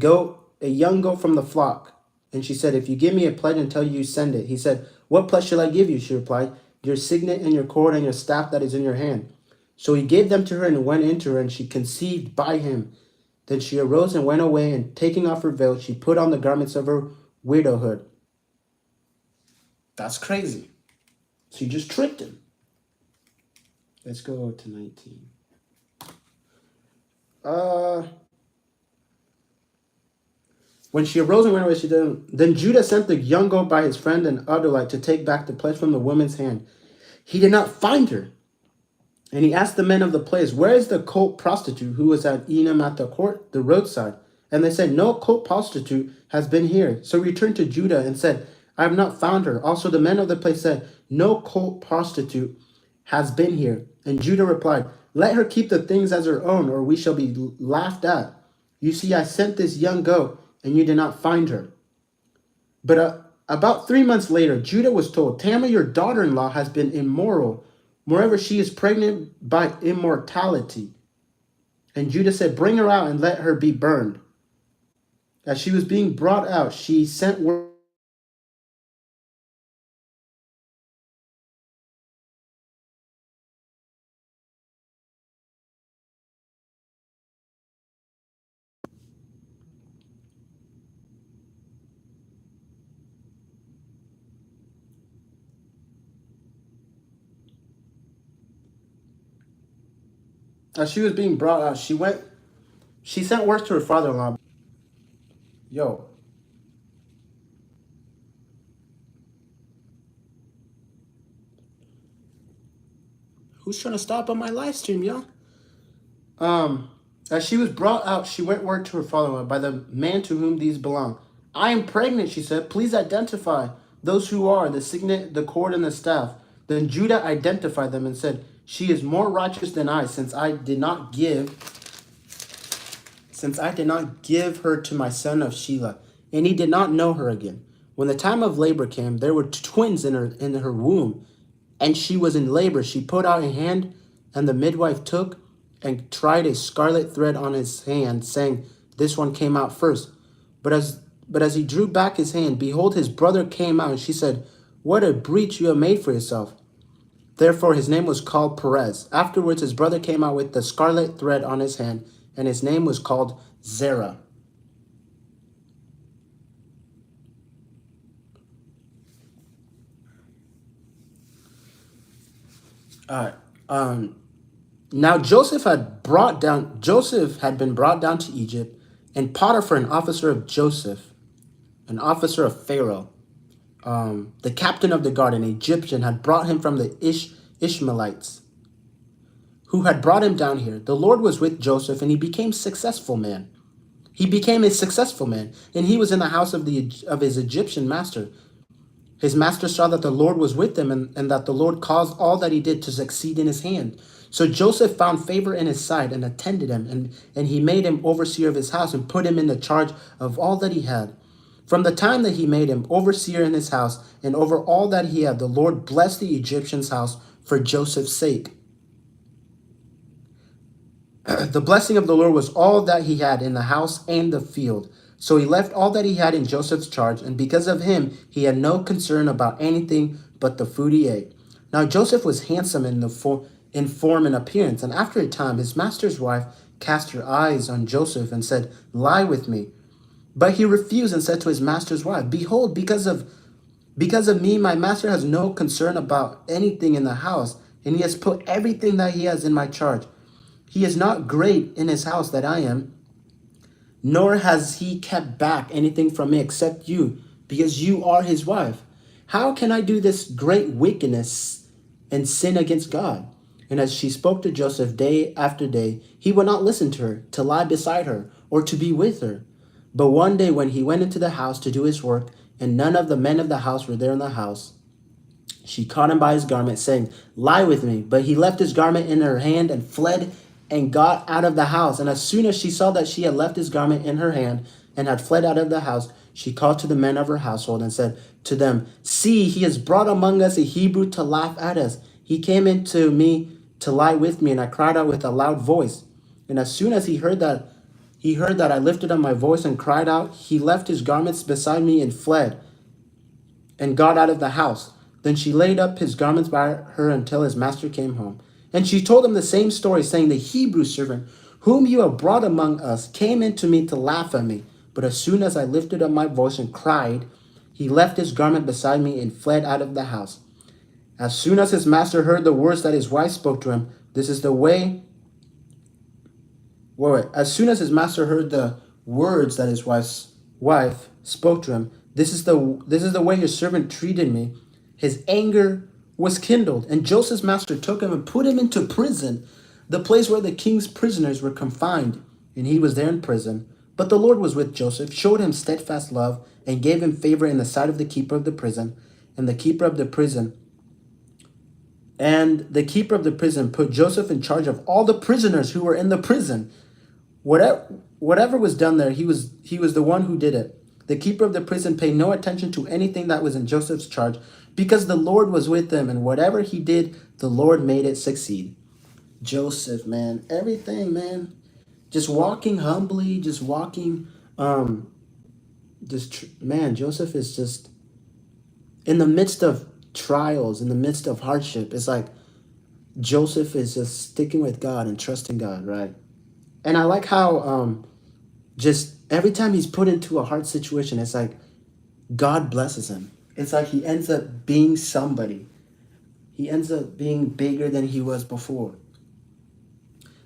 young goat from the flock." And she said, "If you give me a pledge until you send it." He said, "What pledge shall I give you?" She replied, "Your signet and your cord and your staff that is in your hand." So he gave them to her and went into her, and she conceived by him. Then she arose and went away, and taking off her veil, she put on the garments of her widowhood. That's crazy. She just tricked him. Let's go to 19. When she arose and went away, then Judah sent the young goat by his friend and Adulite to take back the pledge from the woman's hand. He did not find her. And he asked the men of the place, "Where is the cult prostitute who was at Enam at the roadside?" And they said, "No cult prostitute has been here." So he returned to Judah and said, "I have not found her." Also the men of the place said, "No cult prostitute has been here." And Judah replied, "Let her keep the things as her own, or we shall be laughed at. You see, I sent this young goat, and you did not find her." But about 3 months later, Judah was told, "Tamar, your daughter-in-law, has been immoral. Moreover, she is pregnant by immortality." And Judah said, "Bring her out and let her be burned." As she was being brought out, she sent word. As she was being brought out, she sent word to her father-in-law. Yo, who's trying to stop on my live stream, yo? As she was brought out, she went word to her father-in-law by the man to whom these belong. "I am pregnant," she said. "Please identify those who are the signet, the cord, and the staff." Then Judah identified them and said, "She is more righteous than I, since I did not give her to my son of Shelah." And he did not know her again. When the time of labor came, there were twins in her womb, and she was in labor. She put out a hand, and the midwife took and tried a scarlet thread on his hand, saying, "This one came out first." But as he drew back his hand, behold, his brother came out, and she said, "What a breach you have made for yourself." Therefore his name was called Perez. Afterwards his brother came out with the scarlet thread on his hand, and his name was called Zerah. All right. Now Joseph had been brought down to Egypt, and Potiphar, an officer of Pharaoh, the captain of the guard, an Egyptian, had brought him from the Ishmaelites, who had brought him down here. The Lord was with Joseph, and he became a successful man. And he was in the house of his Egyptian master. His master saw that the Lord was with him, and that the Lord caused all that he did to succeed in his hand. So Joseph found favor in his sight and attended him, and he made him overseer of his house and put him in the charge of all that he had. From the time that he made him overseer in his house and over all that he had, the Lord blessed the Egyptian's house for Joseph's sake. The blessing of the Lord was all that he had in the house and the field. So he left all that he had in Joseph's charge, and because of him, he had no concern about anything but the food he ate. Now Joseph was handsome in form and appearance, and after a time his master's wife cast her eyes on Joseph and said, "Lie with me." But he refused and said to his master's wife, behold, because of me, my master has no concern about anything in the house, and he has put everything that he has in my charge. He is not great in his house that I am, nor has he kept back anything from me except you, because you are his wife. How can I do this great wickedness and sin against God? And as she spoke to Joseph day after day, he would not listen to her, to lie beside her, or to be with her. But one day when he went into the house to do his work, and none of the men of the house were there in the house, she caught him by his garment, saying, lie with me. But he left his garment in her hand and fled and got out of the house. And as soon as she saw that she had left his garment in her hand and had fled out of the house, she called to the men of her household and said to them, see, he has brought among us a Hebrew to laugh at us. He came into me to lie with me, and I cried out with a loud voice. And as soon as he heard that I lifted up my voice and cried out, he left his garments beside me and fled and got out of the house. Then she laid up his garments by her until his master came home. And she told him the same story, saying, the Hebrew servant whom you have brought among us came in to me to laugh at me. But as soon as I lifted up my voice and cried, he left his garment beside me and fled out of the house. As soon as his master heard the words that his wife spoke to him, this is the way. As soon as his master heard the words that his wife's wife spoke to him, this is the way your servant treated me. His anger was kindled, and Joseph's master took him and put him into prison, the place where the king's prisoners were confined, and he was there in prison. But the Lord was with Joseph, showed him steadfast love, and gave him favor in the sight of the keeper of the prison. And the keeper of the prison put Joseph in charge of all the prisoners who were in the prison. Whatever was done there, he was the one who did it. The keeper of the prison paid no attention to anything that was in Joseph's charge, because the Lord was with him, and whatever he did, the Lord made it succeed. Joseph, man, everything, man. Just walking humbly, just walking, man, Joseph is just, in the midst of trials, in the midst of hardship, it's like Joseph is just sticking with God and trusting God, right? And I like how just every time he's put into a hard situation, it's like God blesses him. It's like he ends up being somebody. He ends up being bigger than he was before.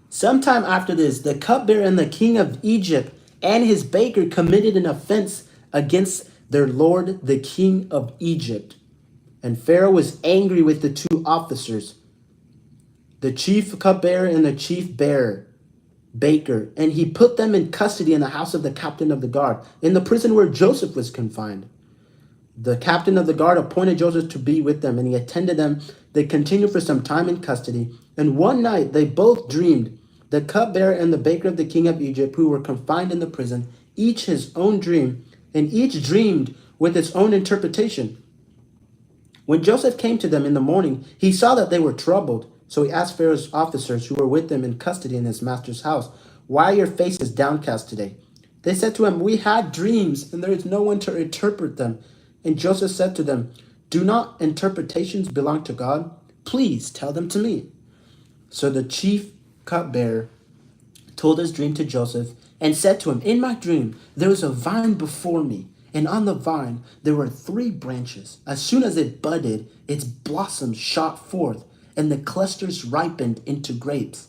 Sometime after this, the cupbearer and the king of Egypt and his baker committed an offense against their lord, the king of Egypt. And Pharaoh was angry with the two officers, the chief cupbearer and the chief baker, and he put them in custody in the house of the captain of the guard, in the prison where Joseph was confined. The captain of the guard appointed Joseph to be with them, and he attended them. They continued for some time in custody, and one night they both dreamed, the cupbearer and the baker of the king of Egypt, who were confined in the prison, each his own dream, and each dreamed with its own interpretation. When Joseph came to them in the morning, he saw that they were troubled. So he asked Pharaoh's officers who were with him in custody in his master's house, why are your faces downcast today? They said to him, we had dreams, and there is no one to interpret them. And Joseph said to them, do not interpretations belong to God? Please tell them to me. So the chief cupbearer told his dream to Joseph and said to him, in my dream, there was a vine before me, and on the vine there were 3 branches. As soon as it budded, its blossoms shot forth, and the clusters ripened into grapes.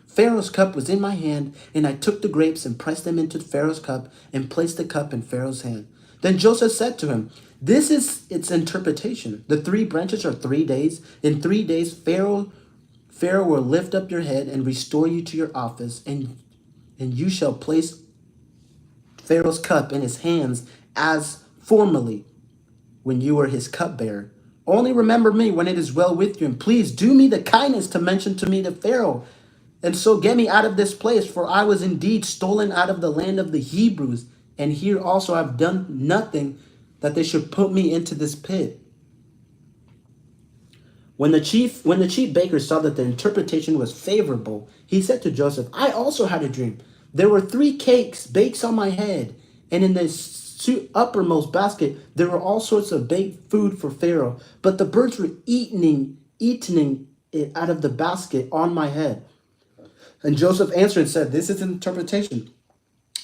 Pharaoh's cup was in my hand, and I took the grapes and pressed them into Pharaoh's cup and placed the cup in Pharaoh's hand. Then Joseph said to him, this is its interpretation. The 3 branches are 3 days. In 3 days, Pharaoh will lift up your head and restore you to your office, and you shall place Pharaoh's cup in his hands as formerly when you were his cupbearer. Only remember me when it is well with you, and please do me the kindness to mention to me the Pharaoh, and so get me out of this place, for I was indeed stolen out of the land of the Hebrews, and here also I've done nothing that they should put me into this pit. When the chief baker saw that the interpretation was favorable, he said to Joseph, I also had a dream. There were 3 cakes baked on my head, and in the uppermost basket there were all sorts of baked food for Pharaoh, but the birds were eating it out of the basket on my head. And Joseph answered and said, this is an interpretation.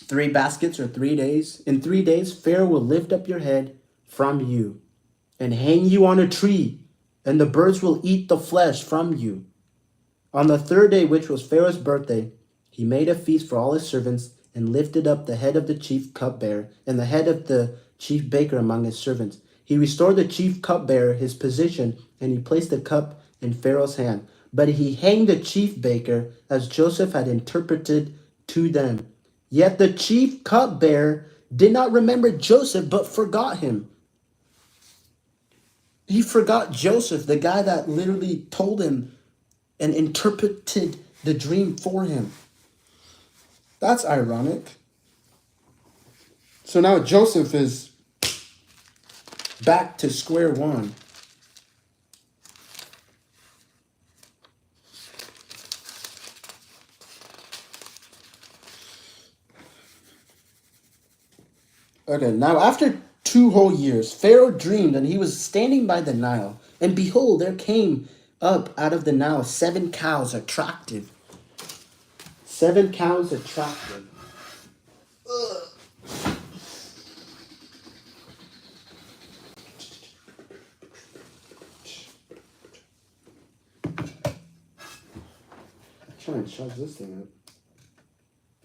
3 baskets or 3 days. In 3 days, Pharaoh will lift up your head from you and hang you on a tree, and the birds will eat the flesh from you. On the third day, which was Pharaoh's birthday, he made a feast for all his servants and lifted up the head of the chief cupbearer and the head of the chief baker among his servants. He restored the chief cupbearer his position, and he placed the cup in Pharaoh's hand. But he hanged the chief baker as Joseph had interpreted to them. Yet the chief cupbearer did not remember Joseph, but forgot him. He forgot Joseph, the guy that literally told him and interpreted the dream for him. That's ironic. So now Joseph is back to square one. Okay, now after 2 whole years, Pharaoh dreamed, and he was standing by the Nile. And behold, there came up out of the Nile 7 cows attractive. 7 cows attractive. Try and charge this thing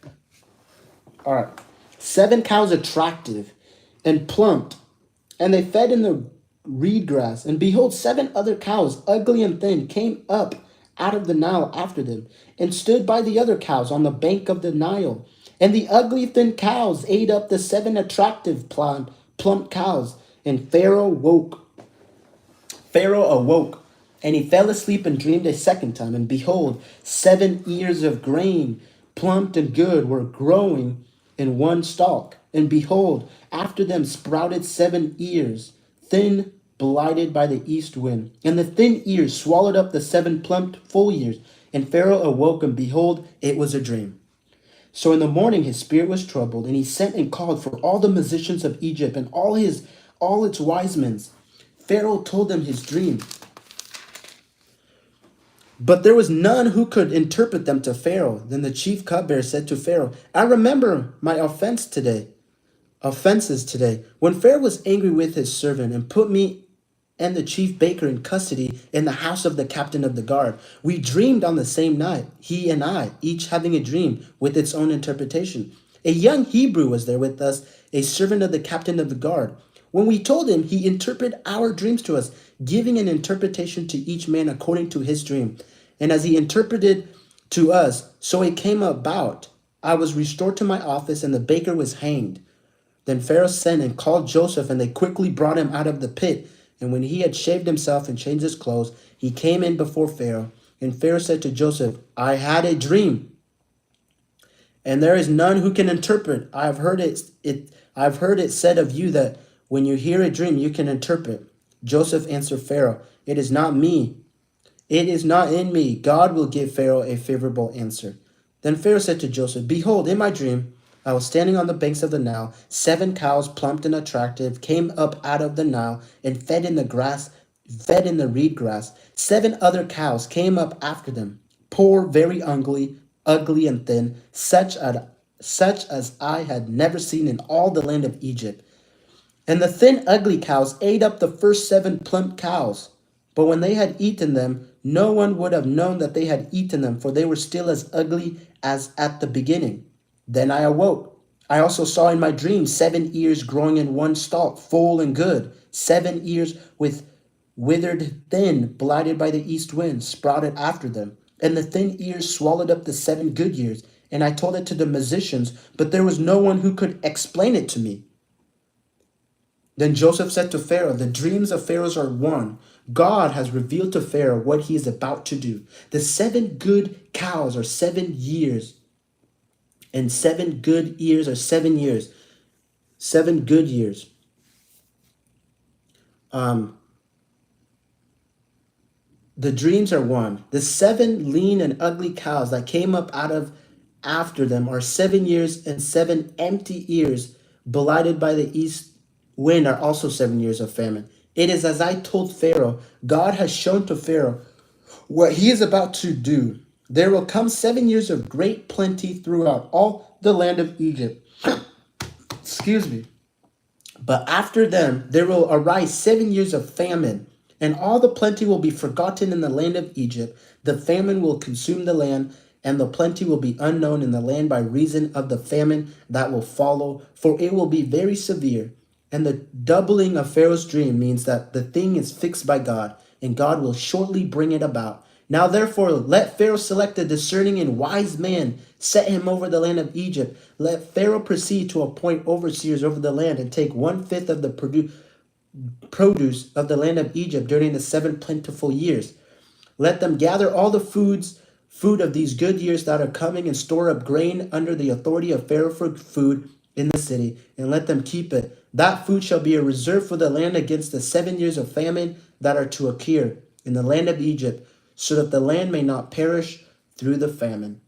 up. All right. 7 cows attractive and plump, and they fed in the reed grass. And behold, 7 other cows, ugly and thin, came up out of the Nile after them, and stood by the other cows on the bank of the Nile. And the ugly thin cows ate up the 7 attractive plump cows. And Pharaoh awoke, and he fell asleep and dreamed a second time. And behold, 7 ears of grain, plump and good, were growing in one stalk. And behold, after them sprouted 7 ears, thin, blighted by the east wind. And the thin ears swallowed up the 7 plump full ears. And Pharaoh awoke, and behold, it was a dream. So in the morning his spirit was troubled, and he sent and called for all the musicians of Egypt and all its wise men. Pharaoh told them his dream, but there was none who could interpret them to Pharaoh. Then the chief cupbearer said to Pharaoh, I remember my offenses today, when Pharaoh was angry with his servant and put me and the chief baker in custody in the house of the captain of the guard. We dreamed on the same night, he and I, each having a dream with its own interpretation. A young Hebrew was there with us, a servant of the captain of the guard. When we told him, he interpreted our dreams to us, giving an interpretation to each man according to his dream. And as he interpreted to us, so it came about. I was restored to my office, and the baker was hanged. Then Pharaoh sent and called Joseph, and they quickly brought him out of the pit. And when he had shaved himself and changed his clothes, he came in before Pharaoh. And Pharaoh said to Joseph, I had a dream, and there is none who can interpret. I've heard it said of you that when you hear a dream, you can interpret. Joseph answered Pharaoh, it is not me. It is not in me. God will give Pharaoh a favorable answer. Then Pharaoh said to Joseph, behold, in my dream, I was standing on the banks of the Nile. 7 cows, plump and attractive, came up out of the Nile and fed in the reed grass. 7 other cows came up after them, poor, very ugly and thin, such as I had never seen in all the land of Egypt. And the thin, ugly cows ate up the first 7 plump cows. But when they had eaten them, no one would have known that they had eaten them, for they were still as ugly as at the beginning. Then I awoke. I also saw in my dream 7 ears growing in one stalk, full and good. 7 ears with withered, thin, blighted by the east wind, sprouted after them. And the thin ears swallowed up the 7 good ears. And I told it to the musicians, but there was no one who could explain it to me. Then Joseph said to Pharaoh, the dreams of Pharaoh are one. God has revealed to Pharaoh what he is about to do. The 7 good cows are 7 years, and 7 good ears are 7 years. 7 good years. The dreams are one. The 7 lean and ugly cows that came up out of after them are 7 years, and 7 empty ears blighted by the east wind are also 7 years of famine. It is as I told Pharaoh. God has shown to Pharaoh what he is about to do. There will come 7 years of great plenty throughout all the land of Egypt. Excuse me. But after them there will arise 7 years of famine, and all the plenty will be forgotten in the land of Egypt. The famine will consume the land, and the plenty will be unknown in the land by reason of the famine that will follow, for it will be very severe. And the doubling of Pharaoh's dream means that the thing is fixed by God, and God will shortly bring it about. Now, therefore, let Pharaoh select a discerning and wise man, set him over the land of Egypt. Let Pharaoh proceed to appoint overseers over the land and take 1/5 of the produce of the land of Egypt during the 7 plentiful years. Let them gather all the food of these good years that are coming, and store up grain under the authority of Pharaoh for food in the city, and let them keep it. That food shall be a reserve for the land against the 7 years of famine that are to occur in the land of Egypt, so that the land may not perish through the famine.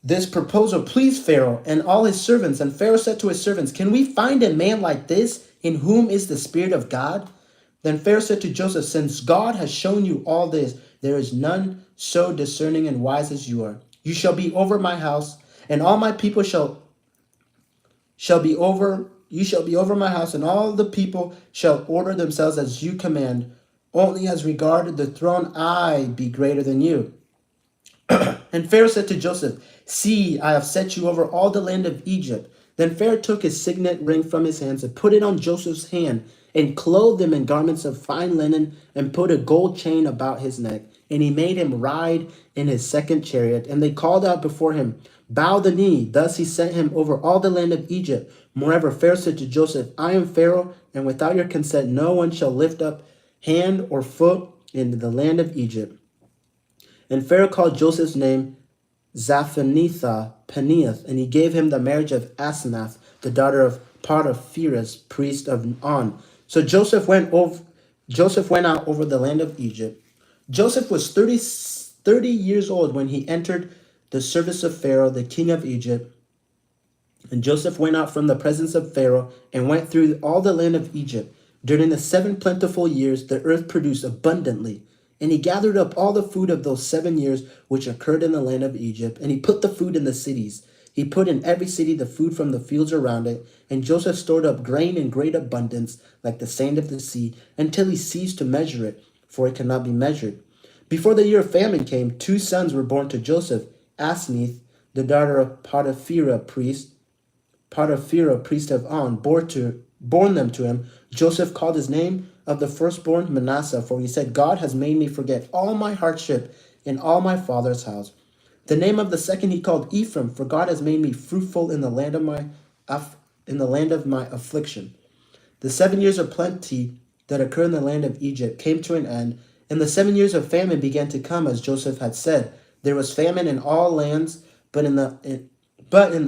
This proposal pleased Pharaoh and all his servants, and Pharaoh said to his servants, "Can we find a man like this, in whom is the Spirit of God?" Then Pharaoh said to Joseph, "Since God has shown you all this, there is none so discerning and wise as you are. You shall be over my house, and all my people shall be over you shall be over my house, and all the people shall order themselves as you command. Only as regarded the throne, I be greater than you." And Pharaoh said to Joseph, "See, I have set you over all the land of Egypt." Then Pharaoh took his signet ring from his hands and put it on Joseph's hand, and clothed him in garments of fine linen, and put a gold chain about his neck. And he made him ride in his second chariot. And they called out before him, "Bow the knee." Thus he set him over all the land of Egypt. Moreover, Pharaoh said to Joseph, "I am Pharaoh, and without your consent no one shall lift up hand or foot in the land of Egypt." And Pharaoh called Joseph's name Zaphanetha Paneath, and he gave him the marriage of Asenath, the daughter of Potipharah, priest of On. So Joseph went out over the land of Egypt. Joseph was 30 years old when he entered the service of Pharaoh, the king of Egypt. And Joseph went out from the presence of Pharaoh and went through all the land of Egypt. During the 7 plentiful years, the earth produced abundantly. And he gathered up all the food of those 7 years which occurred in the land of Egypt, and he put the food in the cities. He put in every city the food from the fields around it. And Joseph stored up grain in great abundance, like the sand of the sea, until he ceased to measure it, for it cannot be measured. Before the year of famine came, 2 sons were born to Joseph: Asnith, the daughter of Potipharah, priest of On, born them to him. Joseph called his name of the firstborn Manasseh, for he said, "God has made me forget all my hardship in all my father's house." The name of the second he called Ephraim, for God has made me fruitful in the land of my affliction. The 7 years of plenty that occurred in the land of Egypt came to an end, and the 7 years of famine began to come, as Joseph had said. There was famine in all lands, but in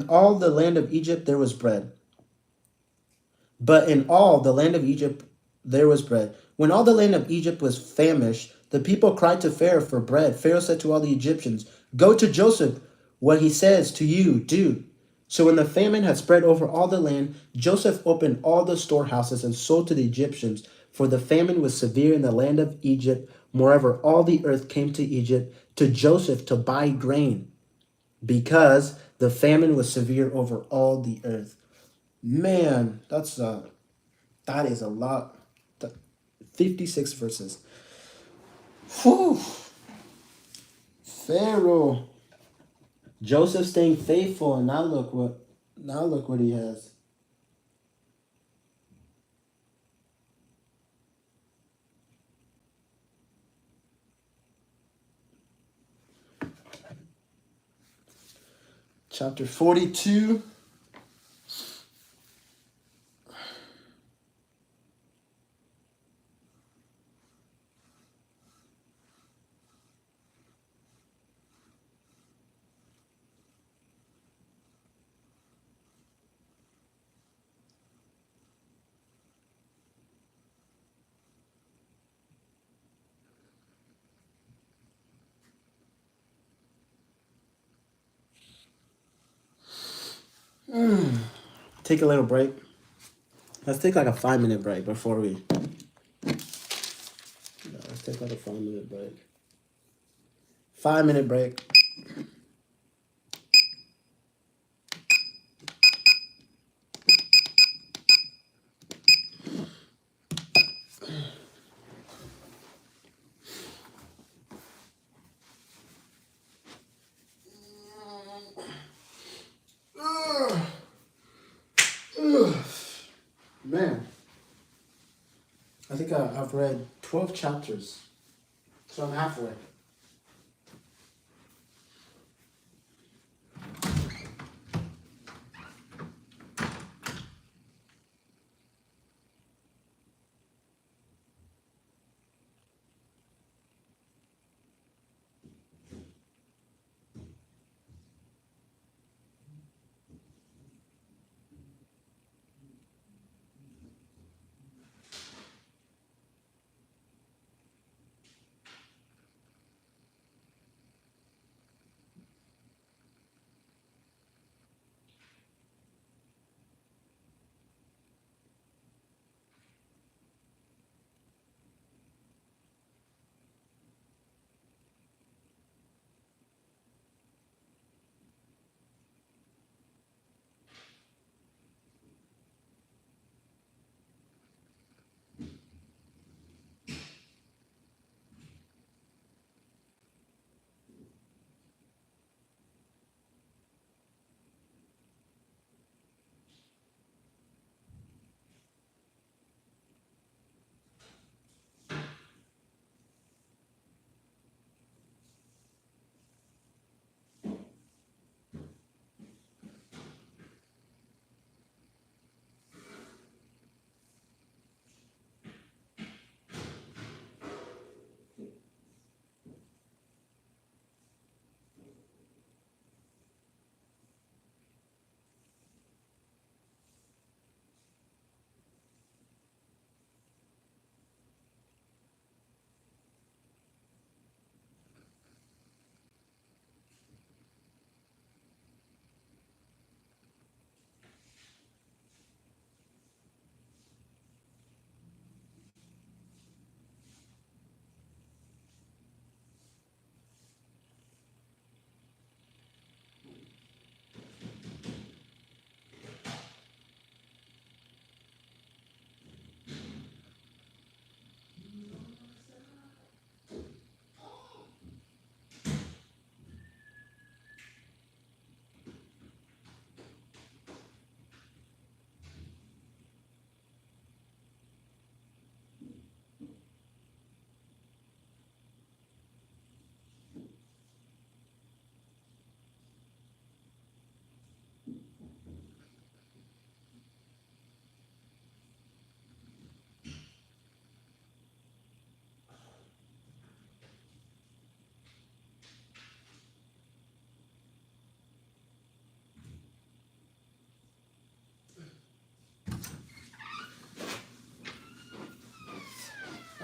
all the land of Egypt there was bread. But in all the land of Egypt there was bread. When all the land of Egypt was famished, the people cried to Pharaoh for bread. Pharaoh said to all the Egyptians, "Go to Joseph, what he says to you, do." So when the famine had spread over all the land, Joseph opened all the storehouses and sold to the Egyptians, for the famine was severe in the land of Egypt. Moreover, all the earth came to Egypt, to Joseph, to buy grain, because the famine was severe over all the earth. Man, that is a lot. 56 verses. Whew. Pharaoh. Joseph staying faithful, and now look what he has. Chapter 42. Take a little break. Let's take like a 5 minute break before we. Let's take like a 5 minute break. 5 minute break. I've read 12 chapters, so I'm halfway.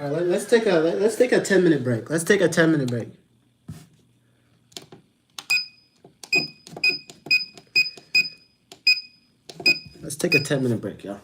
All right, let's take a 10-minute break. Let's take a 10-minute break. Let's take a 10-minute break, y'all.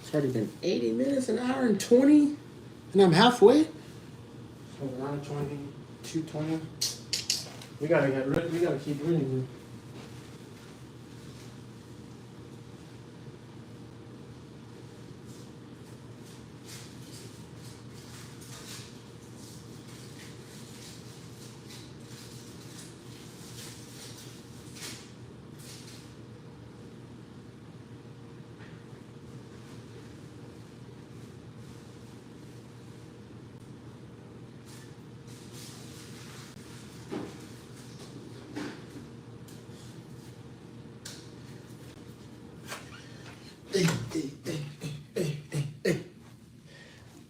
It's already been 80 minutes, an hour and 20, and I'm halfway. So 9:20, 2:20. We gotta keep reading.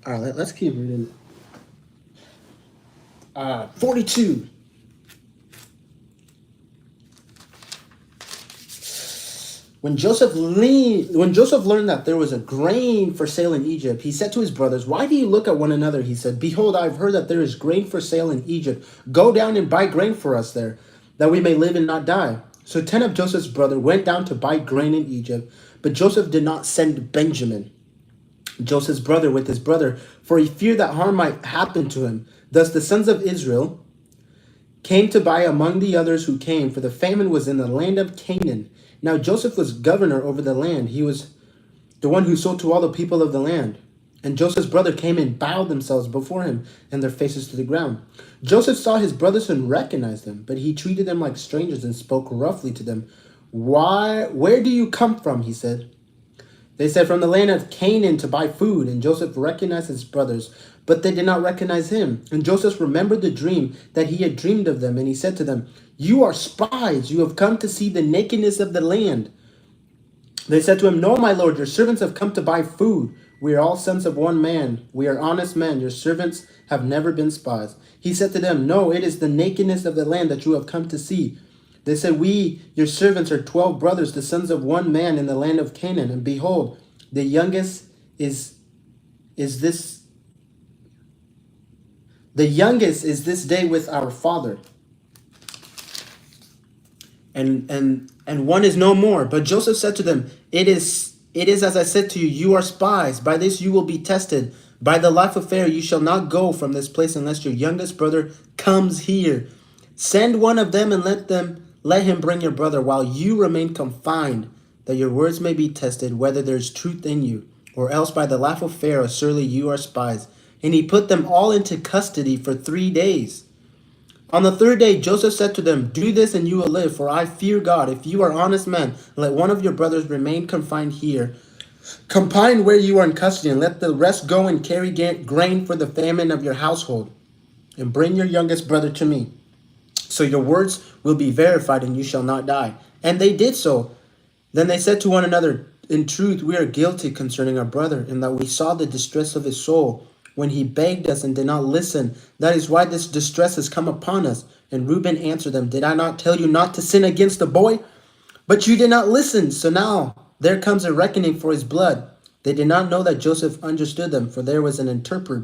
All right, let's keep reading. 42. When Joseph learned that there was a grain for sale in Egypt, he said to his brothers, "Why do you look at one another?" He said, "Behold, I have heard that there is grain for sale in Egypt. Go down and buy grain for us there, that we may live and not die." So 10 of Joseph's brothers went down to buy grain in Egypt, but Joseph did not send Benjamin, Joseph's brother, with his brother, for he feared that harm might happen to him. Thus the sons of Israel came to buy among the others who came, for the famine was in the land of Canaan. Now Joseph was governor over the land. He was the one who sold to all the people of the land. And Joseph's brother came and bowed themselves before him and their faces to the ground. Joseph saw his brothers and recognized them, but he treated them like strangers and spoke roughly to them. Where do you come from?" he said. They said, "From the land of Canaan to buy food." And Joseph recognized his brothers, but they did not recognize him. And Joseph remembered the dream that he had dreamed of them, and he said to them, "You are spies. You have come to see the nakedness of the land." They said to him, "No, my lord, your servants have come to buy food. We are all sons of one man. We are honest men. Your servants have never been spies." He said to them, "No, it is the nakedness of the land that you have come to see." They said, "We, your servants, are 12 brothers, the sons of one man in the land of Canaan. And behold, the youngest is this day with our father. And one is no more." But Joseph said to them, It is as I said to you, you are spies. By this you will be tested. By the life of Pharaoh you shall not go from this place unless your youngest brother comes here. Send one of them and let him bring your brother while you remain confined, that your words may be tested, whether there is truth in you. Or else by the life of Pharaoh, surely you are spies. And he put them all into custody for 3 days. On the third day, Joseph said to them, "Do this and you will live, for I fear God. If you are honest men, let one of your brothers remain confined here, Combine where you are in custody, and let the rest go and carry grain for the famine of your household, and bring your youngest brother to me. So your words will be verified, and you shall not die. And they did so. Then they said to one another, in truth, we are guilty concerning our brother, in that we saw the distress of his soul when he begged us and did not listen. That is why this distress has come upon us. And Reuben answered them, did I not tell you not to sin against the boy? But you did not listen. So now there comes a reckoning for his blood. They did not know that Joseph understood them, for there was an interpreter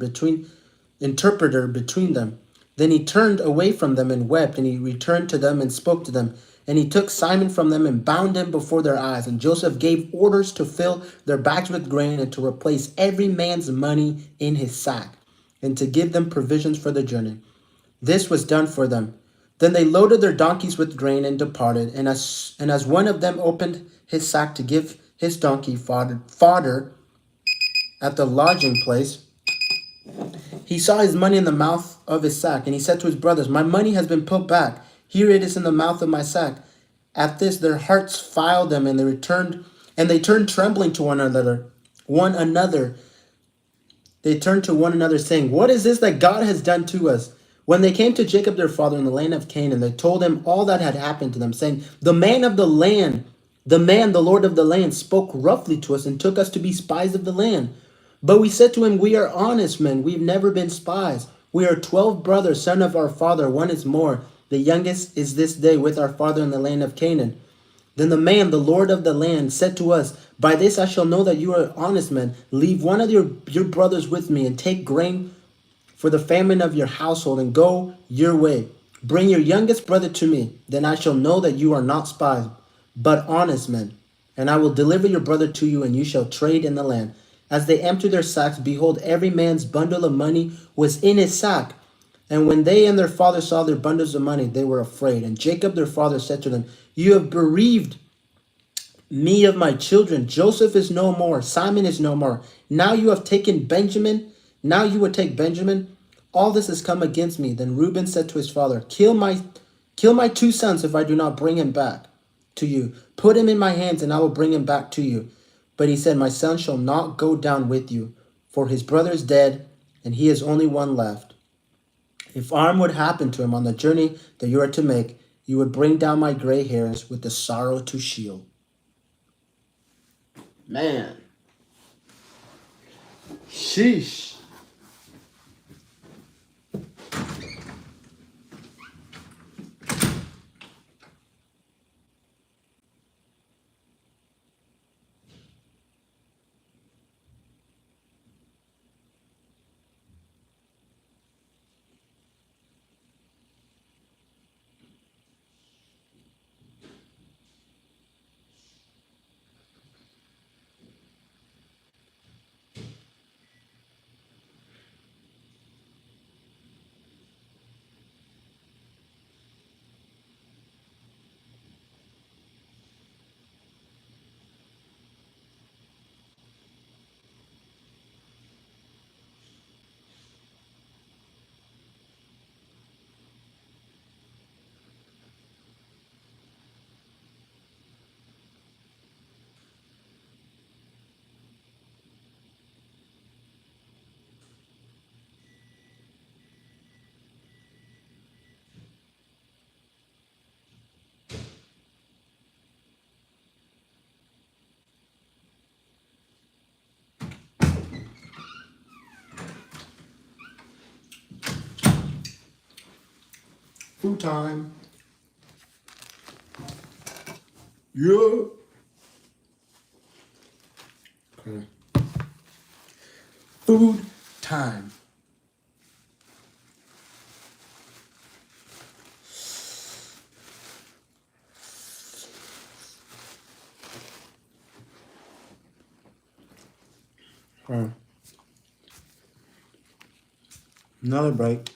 between them. Then he turned away from them and wept, and he returned to them and spoke to them. And he took Simon from them and bound him before their eyes. And Joseph gave orders to fill their bags with grain and to replace every man's money in his sack, and to give them provisions for the journey. This was done for them. Then they loaded their donkeys with grain and departed. And as one of them opened his sack to give his donkey fodder at the lodging place, he saw his money in the mouth of his sack, and he said to his brothers, my money has been put back. Here it is in the mouth of my sack. At this their hearts failed them, and they turned trembling to one another. They turned to one another, saying, what is this that God has done to us? When they came to Jacob their father in the land of Canaan, they told him all that had happened to them, saying, the man, the Lord of the land, spoke roughly to us and took us to be spies of the land. But we said to him, we are honest men. We've never been spies. We are 12 brothers, son of our father. One is more. The youngest is this day with our father in the land of Canaan. Then the man, the Lord of the land, said to us, by this I shall know that you are honest men. Leave one of your brothers with me, and take grain for the famine of your household, and go your way. Bring your youngest brother to me. Then I shall know that you are not spies, but honest men. And I will deliver your brother to you, and you shall trade in the land. As they emptied their sacks, behold, every man's bundle of money was in his sack. And when they and their father saw their bundles of money, they were afraid. And Jacob their father said to them, you have bereaved me of my children. Joseph is no more. Simon is no more. Now you have taken Benjamin. Now you would take Benjamin. All this has come against me. Then Reuben said to his father, kill my 2 sons if I do not bring him back to you. Put him in my hands, and I will bring him back to you. But he said, my son shall not go down with you, for his brother is dead, and he is only one left. If harm would happen to him on the journey that you are to make, you would bring down my gray hairs with the sorrow to Sheol. Man. Sheesh. Food time. Yeah. Okay. Food time. Another break.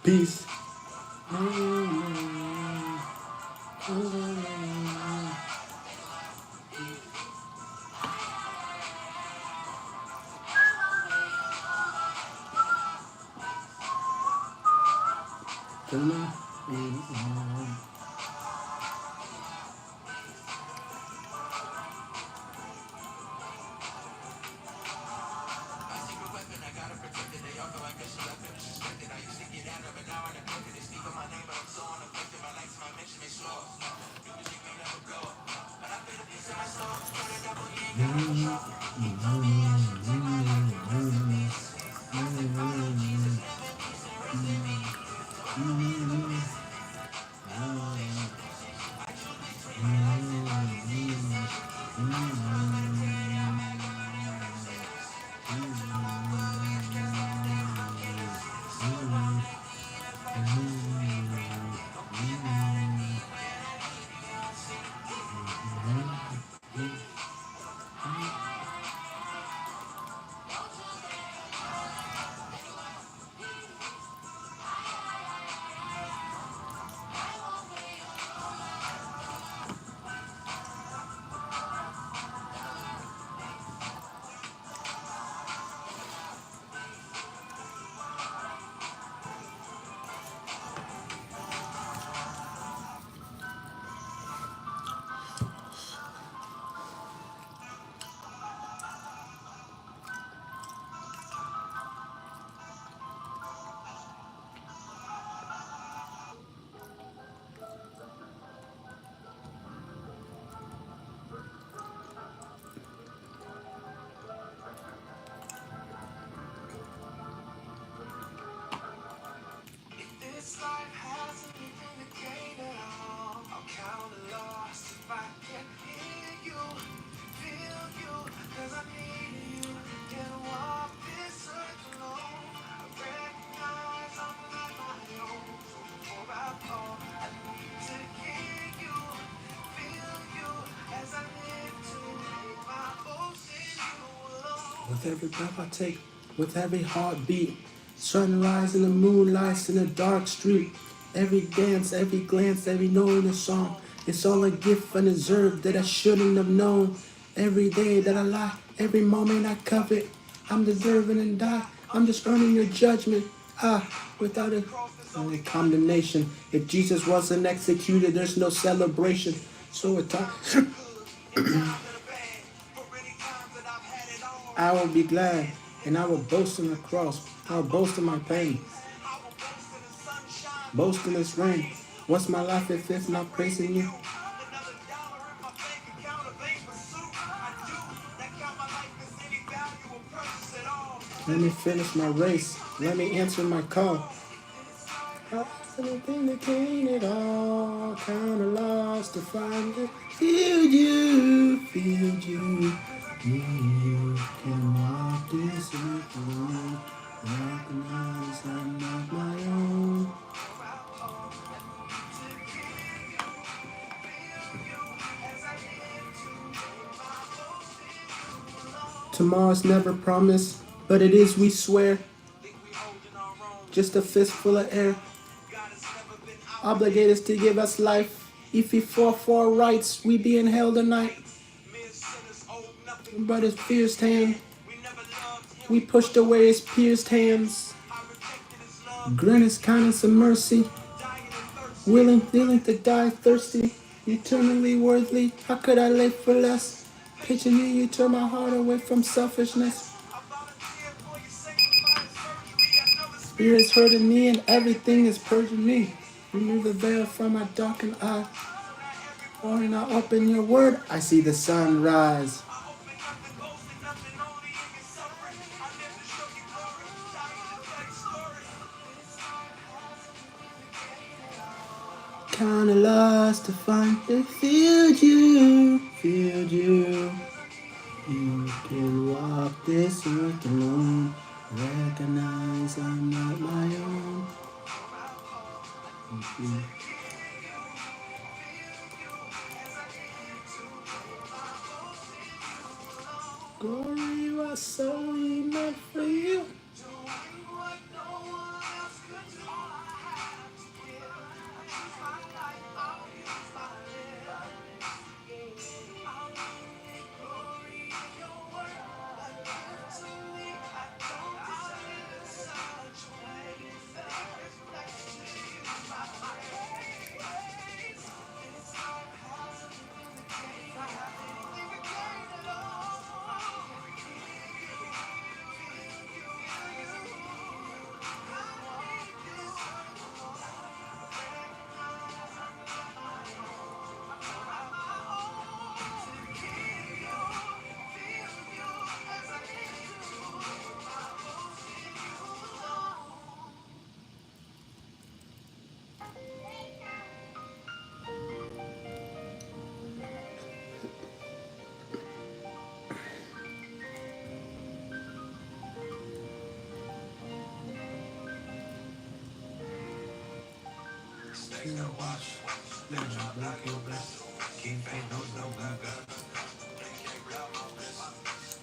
Peace. With every breath I take, with every heartbeat, sunrise in the moonlight in a dark street. Every dance, every glance, every note in a song. It's all a gift undeserved that I shouldn't have known. Every day that I lie, every moment I covet. I'm deserving and die. I'm just earning your judgment. Without a only condemnation. If Jesus wasn't executed, there's no celebration. So it I will be glad, and I will boast in the cross. I will boast in my pain, boast in this rain. What's my life if it's not praising you? Let me finish my race. Let me answer my call. I wasn't vindicated all, kinda lost to find it. Feel you, feel you. You can walk this earth alone. Recognize I'm not my own. Tomorrow's never promised, but it is, we swear. Just a fistful of air. Obligated to give us life. If we fought for our rights, we be in hell tonight. But his pierced hand, we pushed away his pierced hands. Grant his kindness and mercy. Willing to die thirsty. Eternally worthy. How could I live for less? Pitching you turn my heart away from selfishness. Spirit's hurting me and everything is purging me. Remove the veil from my darkened eye. When I open your word, I see the sun rise. Kinda lost to find it. Feel you, feel you. You can walk this earth alone. Recognize I'm not my own. Glory was solely meant for you.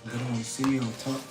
They don't see me on top.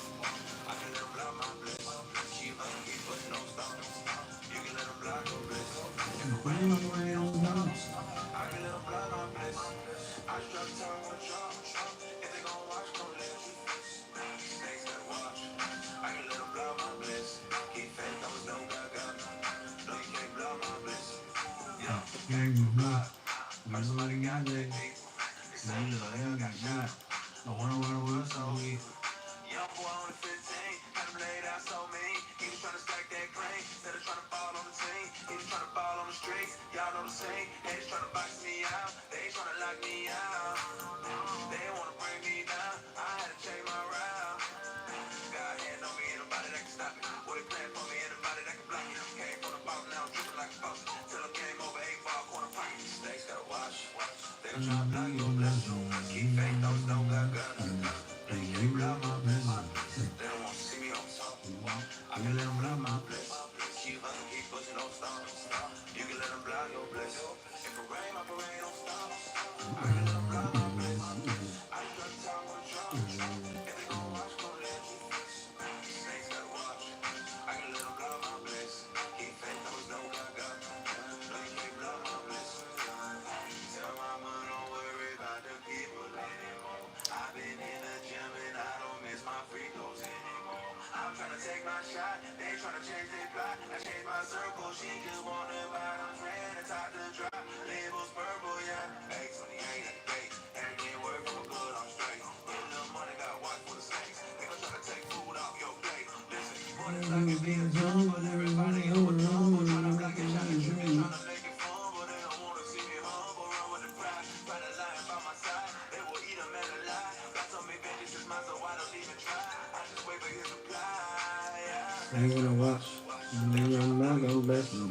I'm gonna watch. I'm not gonna bless you.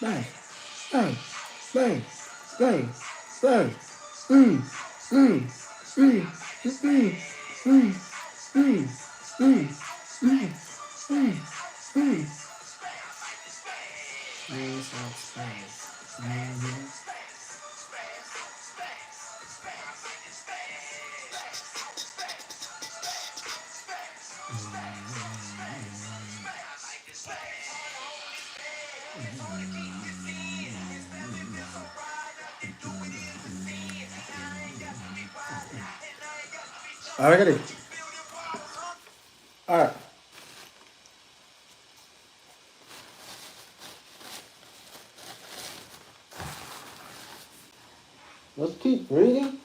Bang, bang, bang, bang, bang. Mm, mm, mm, mm, mm, mm, mm, mm, mm, mm. Yes, I'm space. All right, I got it. All right. Let's keep reading.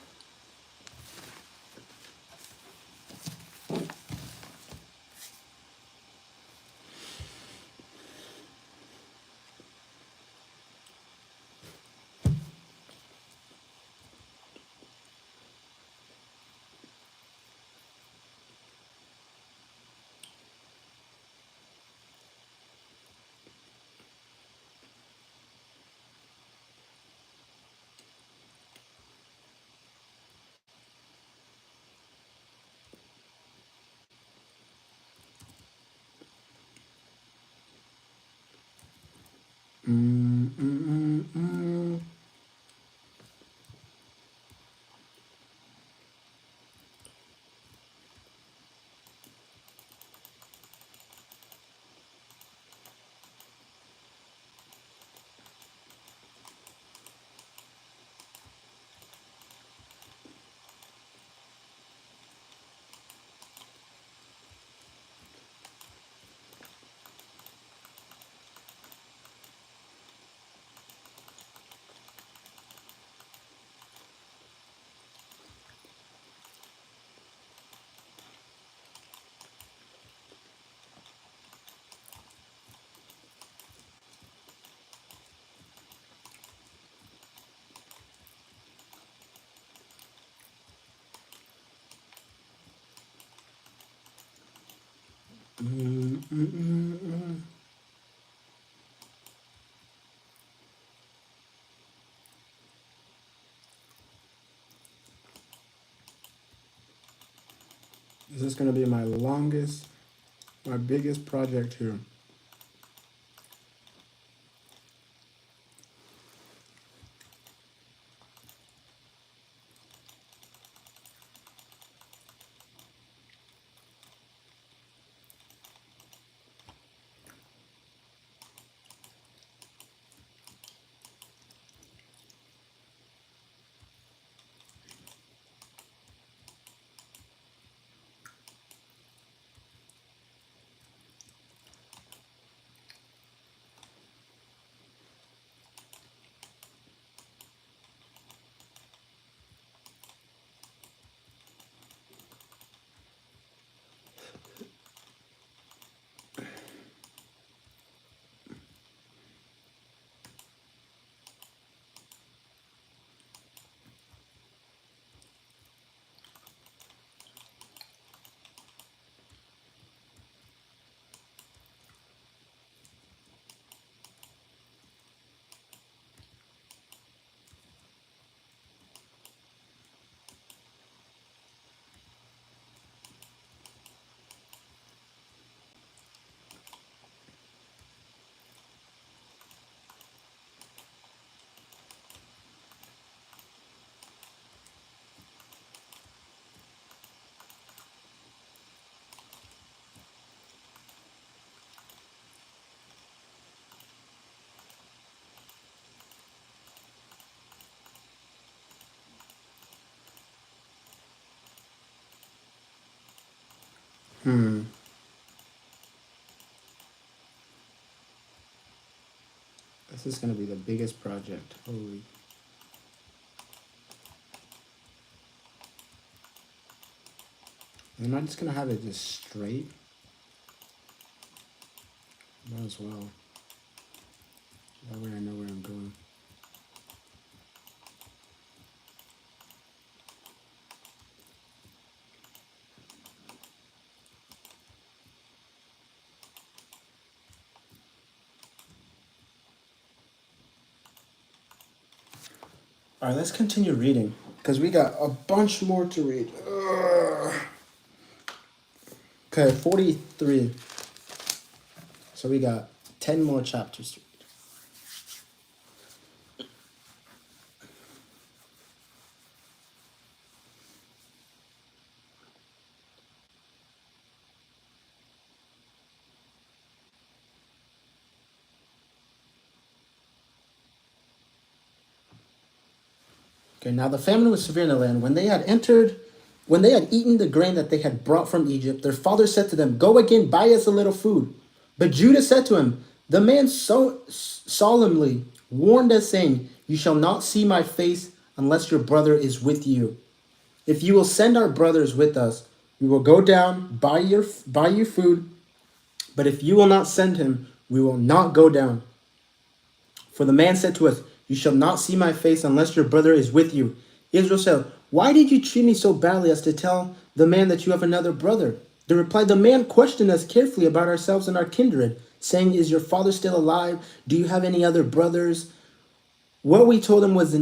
Mm, mm, mm, mm. Mm, mm, mm, mm. This is going to be my biggest project here. This is going to be the biggest project. Holy. Am I just going to have it just straight? Might as well. That way I know where I'm going. All right, let's continue reading because we got a bunch more to read. Ugh. Okay, 43. So we got 10 more chapters to read. Okay, now the famine was severe in the land. When they had eaten the grain that they had brought from Egypt, their father said to them, "Go again, buy us a little food." But Judah said to him, "The man so solemnly warned us, saying, 'You shall not see my face unless your brother is with you.' If you will send our brothers with us, we will go down, buy you food. But if you will not send him, we will not go down. For the man said to us, 'You shall not see my face unless your brother is with you.' Israel said, 'Why did you treat me so badly as to tell the man that you have another brother?' They replied, 'The man questioned us carefully about ourselves and our kindred, saying, 'Is your father still alive? Do you have any other brothers?' What we told him was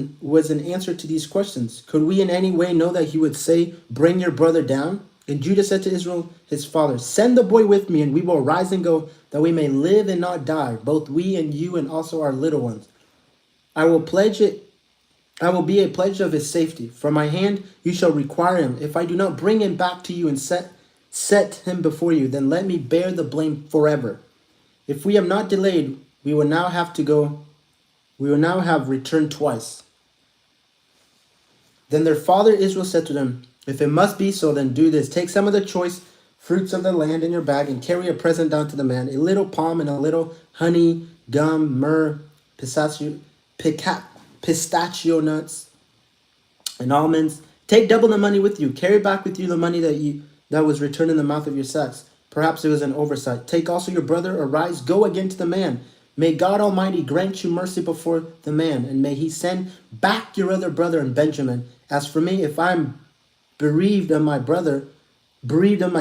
an answer to these questions. Could we in any way know that he would say, 'Bring your brother down'?" And Judah said to Israel, his father, "Send the boy with me, and we will rise and go, that we may live and not die, both we and you and also our little ones. I will be a pledge of his safety. From my hand you shall require him. If I do not bring him back to you and set him before you, then let me bear the blame forever. If we have not delayed, we will now have returned twice." Then their father Israel said to them, "If it must be so, then do this. Take some of the choice fruits of the land in your bag and carry a present down to the man, a little palm and a little honey, gum, myrrh, pistachio nuts, and almonds. Take double the money with you. Carry back with you the money that was returned in the mouth of your sacks. Perhaps it was an oversight. Take also your brother. Arise, go again to the man. May God Almighty grant you mercy before the man, and may he send back your other brother and Benjamin. As for me, if I am bereaved of my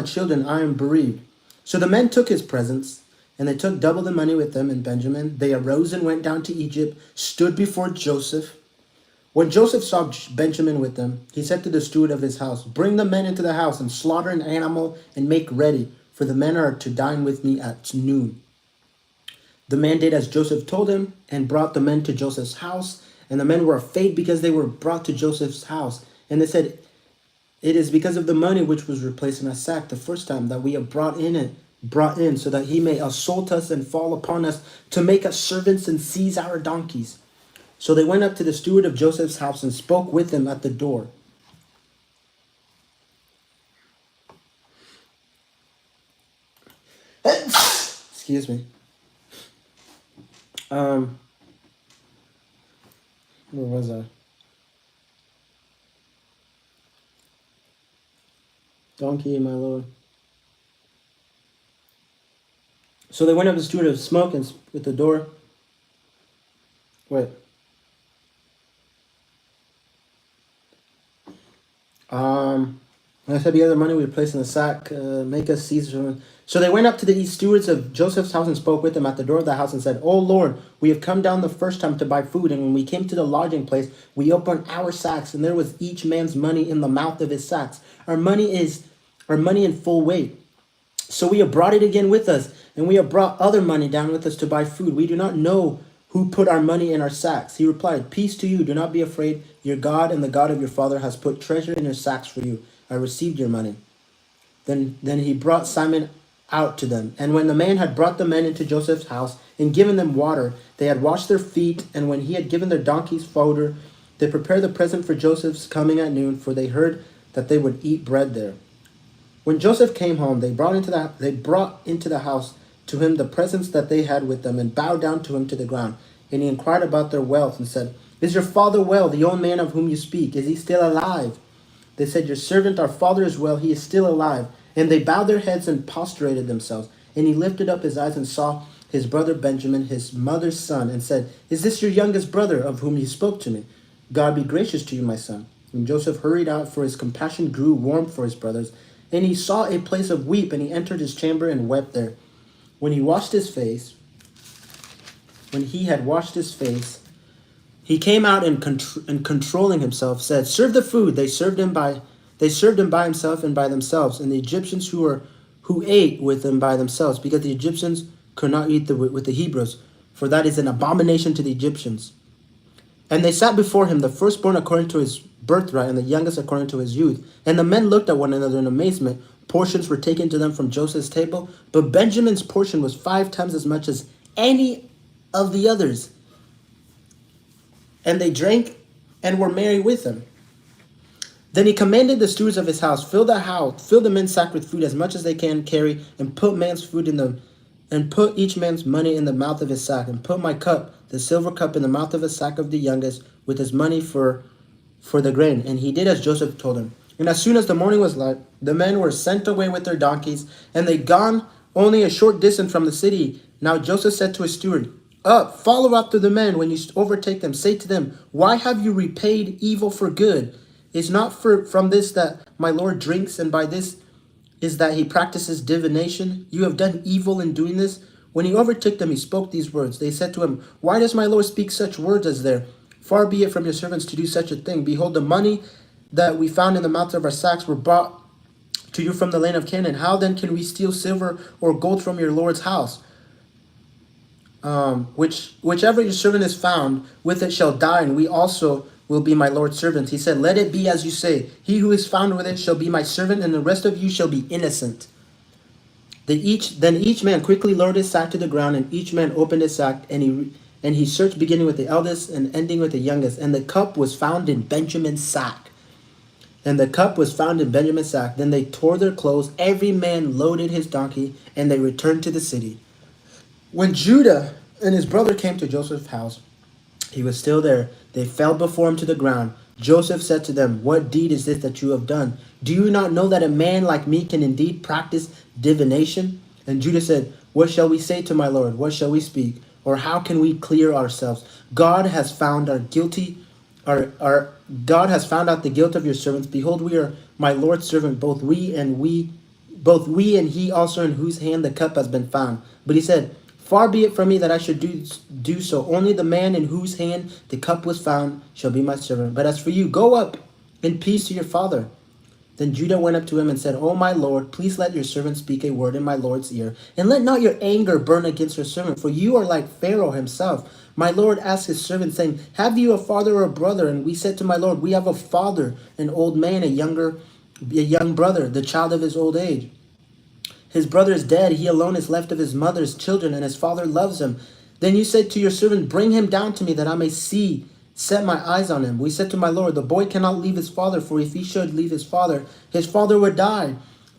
children, I am bereaved." So the men took his presents, and they took double the money with them and Benjamin. They arose and went down to Egypt, stood before Joseph. When Joseph saw Benjamin with them, he said to the steward of his house, "Bring the men into the house and slaughter an animal and make ready, for the men are to dine with me at noon." The man did as Joseph told him and brought the men to Joseph's house. And the men were afraid because they were brought to Joseph's house. And they said, "It is because of the money which was replaced in a sack the first time that we have brought in, so that he may assault us and fall upon us, to make us servants and seize our donkeys." So they went up to the steward of Joseph's house and spoke with him at the door. Excuse me. Where was I? Donkey, my lord. So they went up to the steward of smoke and with the door. Wait. When I said the other money we placed in the sack, make us Caesar. So they went up to the stewards of Joseph's house and spoke with them at the door of the house and said, "O Lord, we have come down the first time to buy food, and when we came to the lodging place, we opened our sacks, and there was each man's money in the mouth of his sacks. Our money in full weight. So we have brought it again with us, and we have brought other money down with us to buy food. We do not know who put our money in our sacks." He replied, "Peace to you. Do not be afraid. Your God and the God of your father has put treasure in your sacks for you. I received your money." Then he brought Simon out to them. And when the man had brought the men into Joseph's house and given them water, they had washed their feet. And when he had given their donkeys fodder, they prepared the present for Joseph's coming at noon, for they heard that they would eat bread there. When Joseph came home, they brought into the house to him the presents that they had with them, and bowed down to him to the ground. And he inquired about their wealth and said, "Is your father well, the old man of whom you speak? Is he still alive?" They said, "Your servant, our father, is well. He is still alive." And they bowed their heads and prostrated themselves. And he lifted up his eyes and saw his brother Benjamin, his mother's son, and said, "Is this your youngest brother of whom you spoke to me? God be gracious to you, my son." And Joseph hurried out, for his compassion grew warm for his brothers. And he saw a place of weep, and he entered his chamber and wept there. When he had washed his face, he came out and controlling himself said, "Serve the food." They served him by himself and by themselves, and the Egyptians who ate with them by themselves, because the Egyptians could not eat with the Hebrews, for that is an abomination to the Egyptians. And they sat before him, the firstborn according to his birthright, and the youngest according to his youth. And the men looked at one another in amazement. Portions were taken to them from Joseph's table, but Benjamin's portion was 5 times as much as any of the others. And they drank and were merry with him. Then he commanded the stewards of his house, fill the men's sack with food as much as they can carry, and put each man's money in the mouth of his sack, and put my cup, the silver cup, in the mouth of the sack of the youngest, with his money for the grain. And he did as Joseph told him. And as soon as the morning was light, the men were sent away with their donkeys, and they gone only a short distance from the city. Now Joseph said to his steward, "Up, follow after the men. When you overtake them, say to them, 'Why have you repaid evil for good? Is not from this that my Lord drinks, and by this is that he practices divination? You have done evil in doing this.'" When he overtook them, he spoke these words. They said to him, "Why does my Lord speak such words as there? Far be it from your servants to do such a thing. Behold, the money that we found in the mouths of our sacks were brought to you from the land of Canaan. How then can we steal silver or gold from your Lord's house? Whichever your servant is found, with it shall die, and we also will be my Lord's servants." He said, "Let it be as you say. He who is found with it shall be my servant, and the rest of you shall be innocent." Then each man quickly lowered his sack to the ground, and each man opened his sack, and he searched, beginning with the eldest and ending with the youngest. And the cup was found in Benjamin's sack. Then they tore their clothes. Every man loaded his donkey, and they returned to the city. When Judah and his brother came to Joseph's house, he was still there. They fell before him to the ground. Joseph said to them, "What deed is this that you have done? Do you not know that a man like me can indeed practice divination?" And Judah said, "What shall we say to my Lord? What shall we speak? Or how can we clear ourselves? God has found God has found out the guilt of your servants. Behold, we are my Lord's servant, both we and he also, in whose hand the cup has been found." But he said, Far be it from me that I should do so. Only the man in whose hand the cup was found shall be my servant. But as for you, go up in peace to your father. Then Judah went up to him and said, O my Lord, please let your servant speak a word in my Lord's ear, and let not your anger burn against your servant, for you are like Pharaoh himself. My Lord asked his servant, saying, Have you a father or a brother? And we said to my Lord, We have a father, an old man, a young brother, the child of his old age. His brother is dead, he alone is left of his mother's children, and his father loves him. Then you said to your servant, Bring him down to me, that I may set my eyes on him. We said to my Lord, The boy cannot leave his father, for if he should leave his father would die.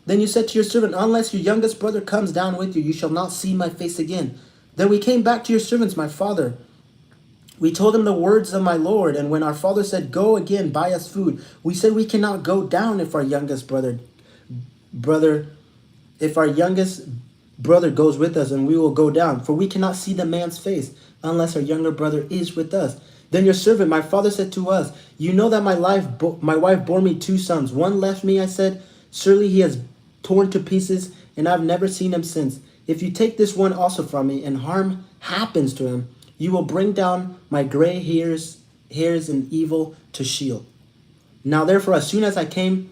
Then you said to your servant, Unless your youngest brother comes down with you, you shall not see my face again. Then we came back to your servants, my father. We told him the words of my Lord, and when our father said, Go again, buy us food, we said, We cannot go down if our youngest brother if our youngest brother goes with us, and we will go down, for we cannot see the man's face unless our younger brother is with us. Then your servant, my father, said to us, You know that my wife bore me 2 sons. One left me, I said, Surely he has torn to pieces, and I've never seen him since. If you take this one also from me, and harm happens to him, you will bring down my gray hairs and evil to Sheol. Now therefore, as soon as I come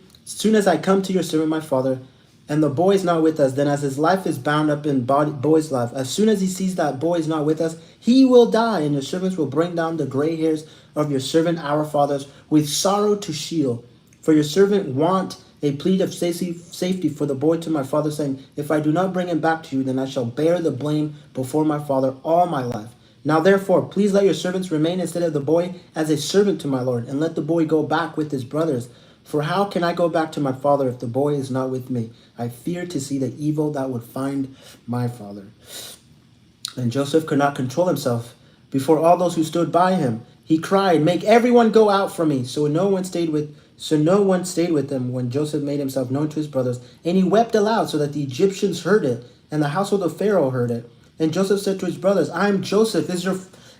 to your servant my father, and the boy is not with us, then as his life is bound up in boy's life, as soon as he sees that boy is not with us, he will die, and your servants will bring down the gray hairs of your servant our fathers with sorrow to Sheol. For your servant want a plea of safety for the boy to my father, saying, If I do not bring him back to you, then I shall bear the blame before my father all my life. Now therefore, please let your servants remain instead of the boy as a servant to my Lord, and let the boy go back with his brothers. For how can I go back to my father if the boy is not with me? I fear to see the evil that would find my father. And Joseph could not control himself before all those who stood by him. He cried, Make everyone go out from me. So no one stayed with him when Joseph made himself known to his brothers. And he wept aloud so that the Egyptians heard it, and the household of Pharaoh heard it. And Joseph said to his brothers, I am Joseph.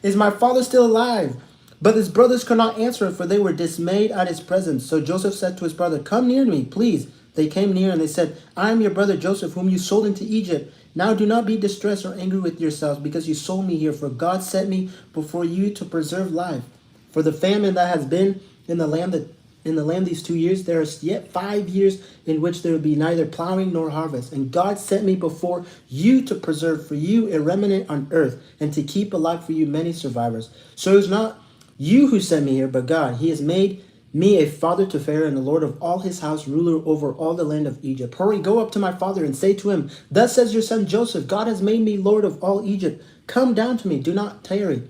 Is my father still alive? But his brothers could not answer, for they were dismayed at his presence. So Joseph said to his brother, Come near to me, please. They came near, and they said, I am your brother Joseph, whom you sold into Egypt. Now do not be distressed or angry with yourselves, because you sold me here, for God sent me before you to preserve life. For the famine that has been in the land these 2 years, there are yet 5 years in which there will be neither plowing nor harvest. And God sent me before you to preserve for you a remnant on earth, and to keep alive for you many survivors. So it was not you who sent me here, but God. He has made me a father to Pharaoh, and the Lord of all his house, ruler over all the land of Egypt. Hurry, go up to my father and say to him, Thus says your son Joseph, God has made me Lord of all Egypt. Come down to me, do not tarry.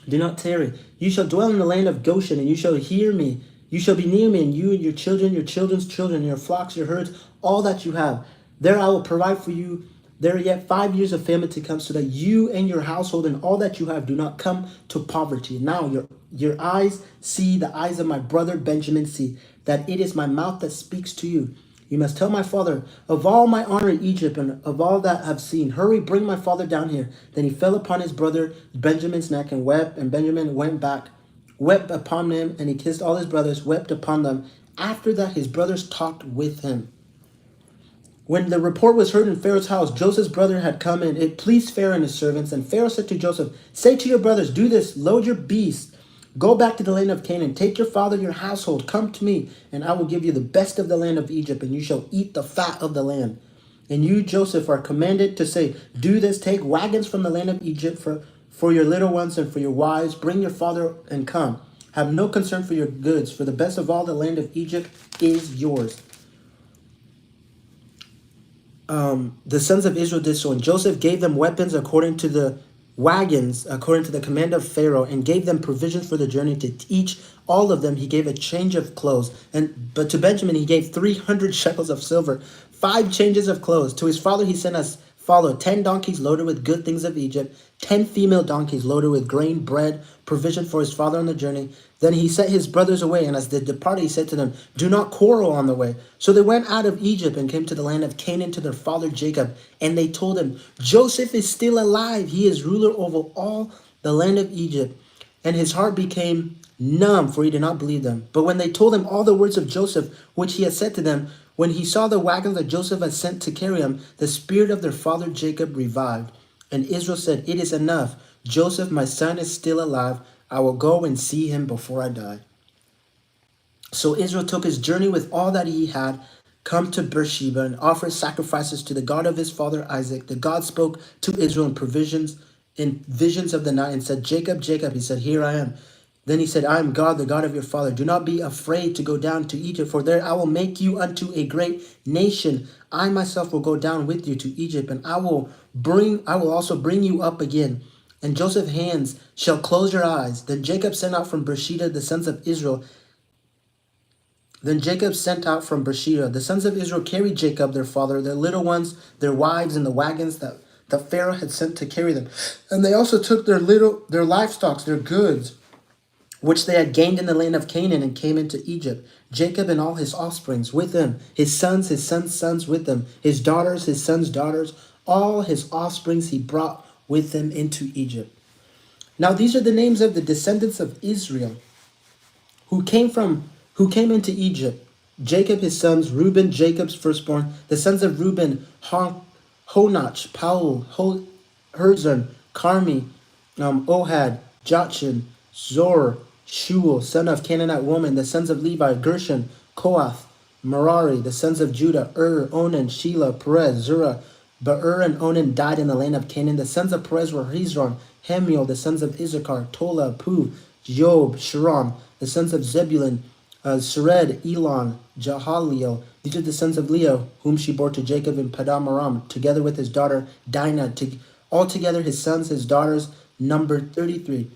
Do not tarry. You shall dwell in the land of Goshen, and you shall hear me. You shall be near me, and you and your children, your children's children, your flocks, your herds, all that you have. There I will provide for you. There are yet 5 years of famine to come, so that you and your household and all that you have do not come to poverty. Now your eyes see, the eyes of my brother Benjamin see, that it is my mouth that speaks to you. You must tell my father of all my honor in Egypt and of all that I've seen. Hurry, bring my father down here. Then he fell upon his brother Benjamin's neck and wept, and Benjamin went back, wept upon him, and he kissed all his brothers, wept upon them. After that his brothers talked with him. When the report was heard in Pharaoh's house, Joseph's brother had come in. It pleased Pharaoh and his servants. And Pharaoh said to Joseph, Say to your brothers, Do this, load your beasts. Go back to the land of Canaan. Take your father, your household. Come to me, and I will give you the best of the land of Egypt, and you shall eat the fat of the land. And you, Joseph, are commanded to say, Do this, take wagons from the land of Egypt for your little ones and for your wives. Bring your father and come. Have no concern for your goods, for the best of all the land of Egypt is yours. The sons of Israel did so, and Joseph gave them weapons according to the wagons, according to the command of Pharaoh, and gave them provisions for the journey. To each, all of them, he gave a change of clothes. But to Benjamin he gave 300 shekels of silver, 5 changes of clothes. To his father he sent as follow: 10 donkeys loaded with good things of Egypt, 10 female donkeys loaded with grain, bread, provision for his father on the journey. Then he sent his brothers away, and as they departed, he said to them, Do not quarrel on the way. So they went out of Egypt and came to the land of Canaan to their father Jacob. And they told him, Joseph is still alive. He is ruler over all the land of Egypt. And his heart became numb, for he did not believe them. But when they told him all the words of Joseph, which he had said to them, when he saw the wagons that Joseph had sent to carry him, the spirit of their father Jacob revived. And Israel said, "It is enough. Joseph, my son, is still alive. I will go and see him before I die." So Israel took his journey with all that he had come to Beersheba and offered sacrifices to the God of his father Isaac. The God spoke to Israel in visions of the night, and said, "Jacob, Jacob." He said, "Here I am." Then he said, "I am God, the God of your father. Do not be afraid to go down to Egypt, for there I will make you unto a great nation. I myself will go down with you to Egypt, and I will also bring you up again. And Joseph's hands shall close your eyes." Then Jacob sent out from Beersheba the sons of Israel. Then Jacob sent out from Beersheba. The sons of Israel carried Jacob, their father, their little ones, their wives, and the wagons that the Pharaoh had sent to carry them. And they also took their livestock, their goods, which they had gained in the land of Canaan, and came into Egypt. Jacob and all his offsprings with him, his sons' sons with them, his daughters, his sons' daughters, all his offsprings he brought with him into Egypt. Now these are the names of the descendants of Israel who came into Egypt. Jacob his sons, Reuben Jacob's firstborn, the sons of Reuben, Honach, Paul, Herzon, Carmi, Ohad, Jachin, Zor, Shuel, son of Canaanite woman, the sons of Levi, Gershon, Kohath, Merari, the sons of Judah, Onan, Shelah, Perez, Zerah. Be'er and Onan died in the land of Canaan. The sons of Perez were Hezron, Hemiel, the sons of Issachar, Tola, Pu, Job, Sharon, the sons of Zebulun, Sered, Elon, Jahaliel. These are the sons of Leah, whom she bore to Jacob in Padam Aram, together with his daughter Dinah. Altogether his sons, his daughters, numbered 33.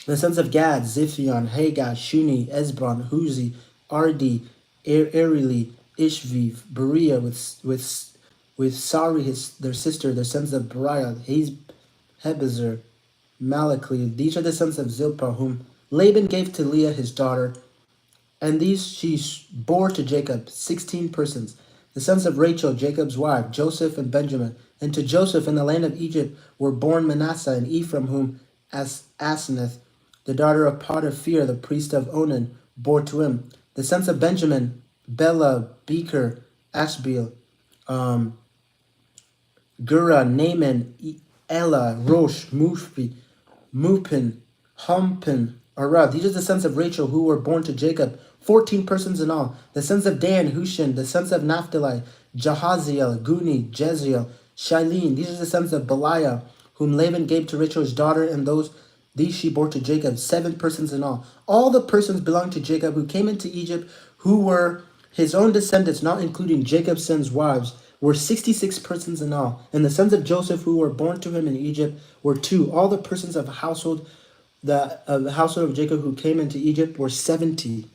The sons of Gad, Ziphion, Hagar, Shuni, Ezbron, Huzi, Ardi, Erili, Ishviv, Berea with Sari, their sister, the sons of Beriah, Hebezer, Malachli. These are the sons of Zilpah, whom Laban gave to Leah his daughter, and these she bore to Jacob, 16 persons. The sons of Rachel, Jacob's wife, Joseph and Benjamin. And to Joseph in the land of Egypt were born Manasseh and Ephraim, whom Asenath, the daughter of Potiphar, the priest of Onan, bore to him. The sons of Benjamin, Bela, Becher, Ashbel, Gura, Naaman, Ella, Rosh, Mupin, Humpin, Arad. These are the sons of Rachel who were born to Jacob, 14 persons in all. The sons of Dan, Hushin. The sons of Naphtali, Jahaziel, Guni, Jeziel, Shailin. These are the sons of Beliah, whom Laban gave to Rachel his daughter, and these she bore to Jacob, 7 persons in all. All the persons belonged to Jacob who came into Egypt, who were his own descendants, not including Jacob's sons' wives, were 66 persons in all. And the sons of Joseph who were born to him in Egypt were 2. All the persons of the household of Jacob who came into Egypt were 70.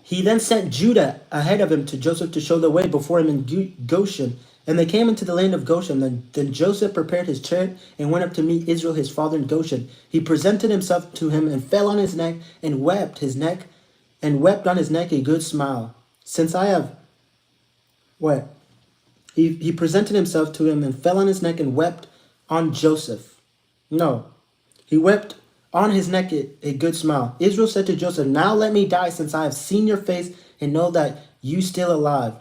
He then sent Judah ahead of him to Joseph to show the way before him in Goshen. And they came into the land of Goshen. Then Joseph prepared his chariot and went up to meet Israel his father in Goshen. He presented himself to him and fell on his neck and wept on his neck a good smile. Since I have what? He presented himself to him and fell on his neck and wept on Joseph. No, he wept on his neck a good smile. Israel said to Joseph, "Now let me die, since I have seen your face and know that you are still alive.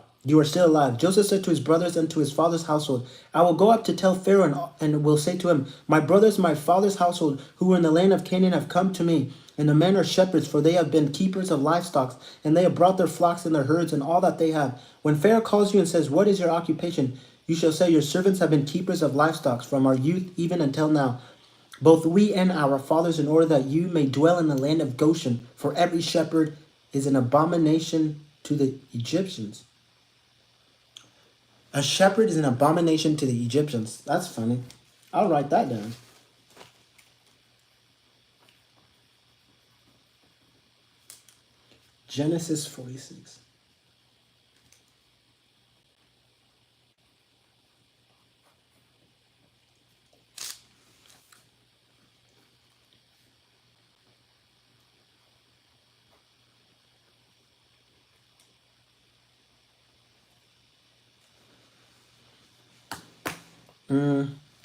Joseph said to his brothers and to his father's household, "I will go up to tell Pharaoh and will say to him, my brothers, my father's household, who were in the land of Canaan, have come to me. And the men are shepherds, for they have been keepers of livestock, and they have brought their flocks and their herds and all that they have. When Pharaoh calls you and says, 'What is your occupation?' you shall say, 'Your servants have been keepers of livestock from our youth even until now, both we and our fathers, in order that you may dwell in the land of Goshen. For every shepherd is an abomination to the Egyptians.'" A shepherd is an abomination to the Egyptians. That's funny. I'll write that down. Genesis 46.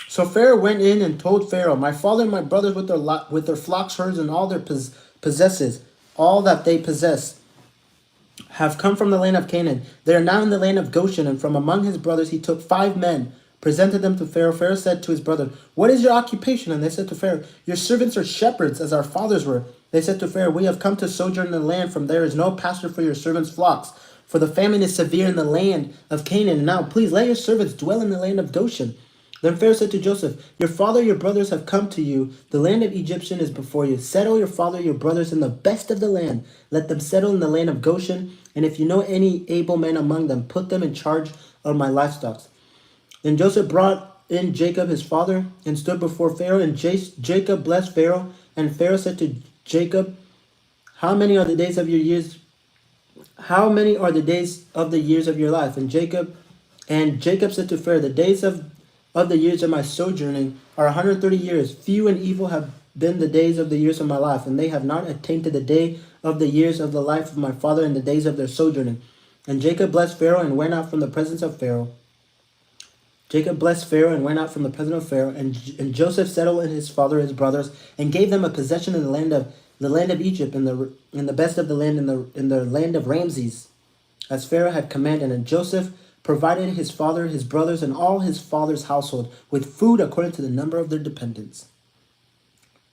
So Pharaoh went in and told Pharaoh, "My father and my brothers with their flocks, herds, and all their possesses, all that they possess, have come from the land of Canaan. They are now in the land of Goshen." And from among his brothers he took 5 men, presented them to Pharaoh. Pharaoh said to his brother, "What is your occupation?" And they said to Pharaoh, "Your servants are shepherds, as our fathers were." They said to Pharaoh, "We have come to sojourn in the land, from there is no pasture for your servants' flocks. For the famine is severe in the land of Canaan. And now, please, let your servants dwell in the land of Goshen." Then Pharaoh said to Joseph, "Your father, your brothers have come to you. The land of Egyptian is before you. Settle your father, your brothers in the best of the land. Let them settle in the land of Goshen. And if you know any able men among them, put them in charge of my livestock." Then Joseph brought in Jacob his father and stood before Pharaoh. And Jacob blessed Pharaoh. And Pharaoh said to Jacob, "How many are the days of your years? How many are the days of the years of your life?" And Jacob said to Pharaoh, "The days of the years of my sojourning are 130 years. Few and evil have been the days of the years of my life, and they have not attained to the day of the years of the life of my father in the days of their sojourning." And Jacob blessed Pharaoh and went out from the presence of Pharaoh. Jacob blessed Pharaoh and went out from the presence of Pharaoh, and Joseph settled in his father, his brothers, and gave them a possession in the land of Egypt, in the best of the land, in the land of Ramses, as Pharaoh had commanded. And Joseph provided his father, his brothers, and all his father's household with food according to the number of their dependents.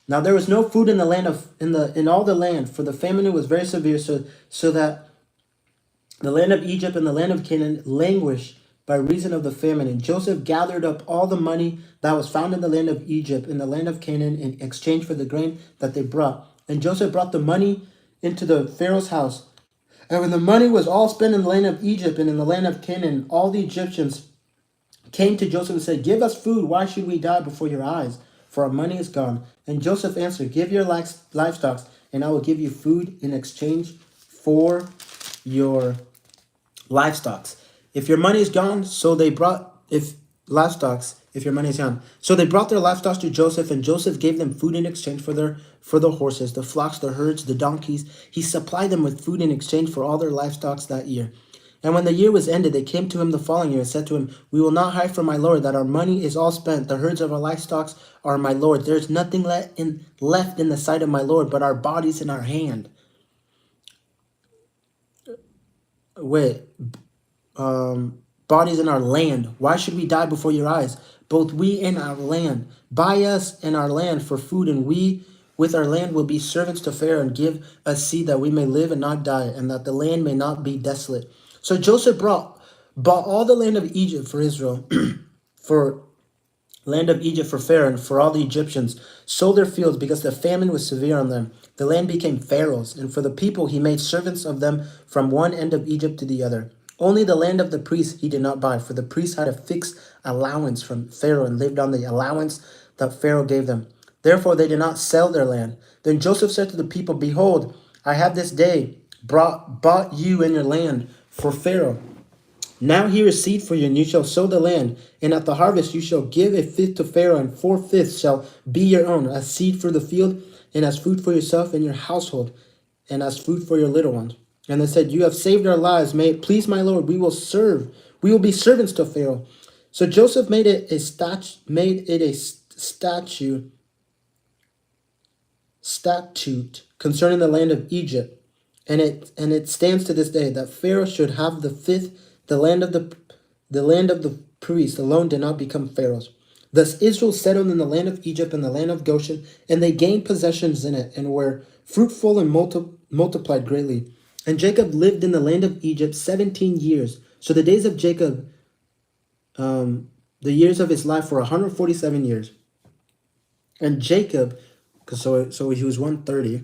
Now there was no food in the land in all the land, for the famine was very severe, so that the land of Egypt and the land of Canaan languished by reason of the famine. And Joseph gathered up all the money that was found in the land of Egypt and the land of Canaan in exchange for the grain that they brought. And Joseph brought the money into the Pharaoh's house. And when the money was all spent in the land of Egypt and in the land of Canaan, all the Egyptians came to Joseph and said, "Give us food. Why should we die before your eyes? For our money is gone." And Joseph answered, "Give your livestock, and I will give you food in exchange for your livestock. If your money is gone, so they brought if your money is gone. So they brought their livestock to Joseph, and Joseph gave them food in exchange for the horses, the flocks, the herds, the donkeys. He supplied them with food in exchange for all their livestock that year. And when the year was ended, they came to him the following year and said to him, "We will not hide from my lord that our money is all spent. The herds of our livestock are my lord. There is nothing left in the sight of my lord, but our bodies in our hand." Wait, bodies in our land. Why should we die before your eyes? Both we and our land. Buy us and our land for food, and we with our land will be servants to Pharaoh, and give us seed that we may live and not die, and that the land may not be desolate. So Joseph bought all the land of Egypt for Israel, for land of Egypt for Pharaoh, and for all the Egyptians sold their fields because the famine was severe on them. The land became Pharaoh's, and for the people he made servants of them from one end of Egypt to the other. Only the land of the priests he did not buy, for the priests had a fixed allowance from Pharaoh and lived on the allowance that Pharaoh gave them. Therefore they did not sell their land. Then Joseph said to the people, "Behold, I have this day bought you and your land for Pharaoh. Now here is seed for you, and you shall sow the land. And at the harvest you shall give a fifth to Pharaoh, and 4/5 shall be your own, as seed for the field, and as food for yourself and your household, and as food for your little ones." And they said, "You have saved our lives. May it please my Lord, we will serve. We will be servants to Pharaoh." So Joseph made it a statute concerning the land of Egypt, and it stands to this day that Pharaoh should have the fifth. The land of the priests alone did not become Pharaoh's. Thus Israel settled in the land of Egypt and the land of Goshen, and they gained possessions in it, and were fruitful and multiplied greatly. And Jacob lived in the land of Egypt 17 years. So the days of Jacob, the years of his life were 147 years. And Jacob, so he was 130.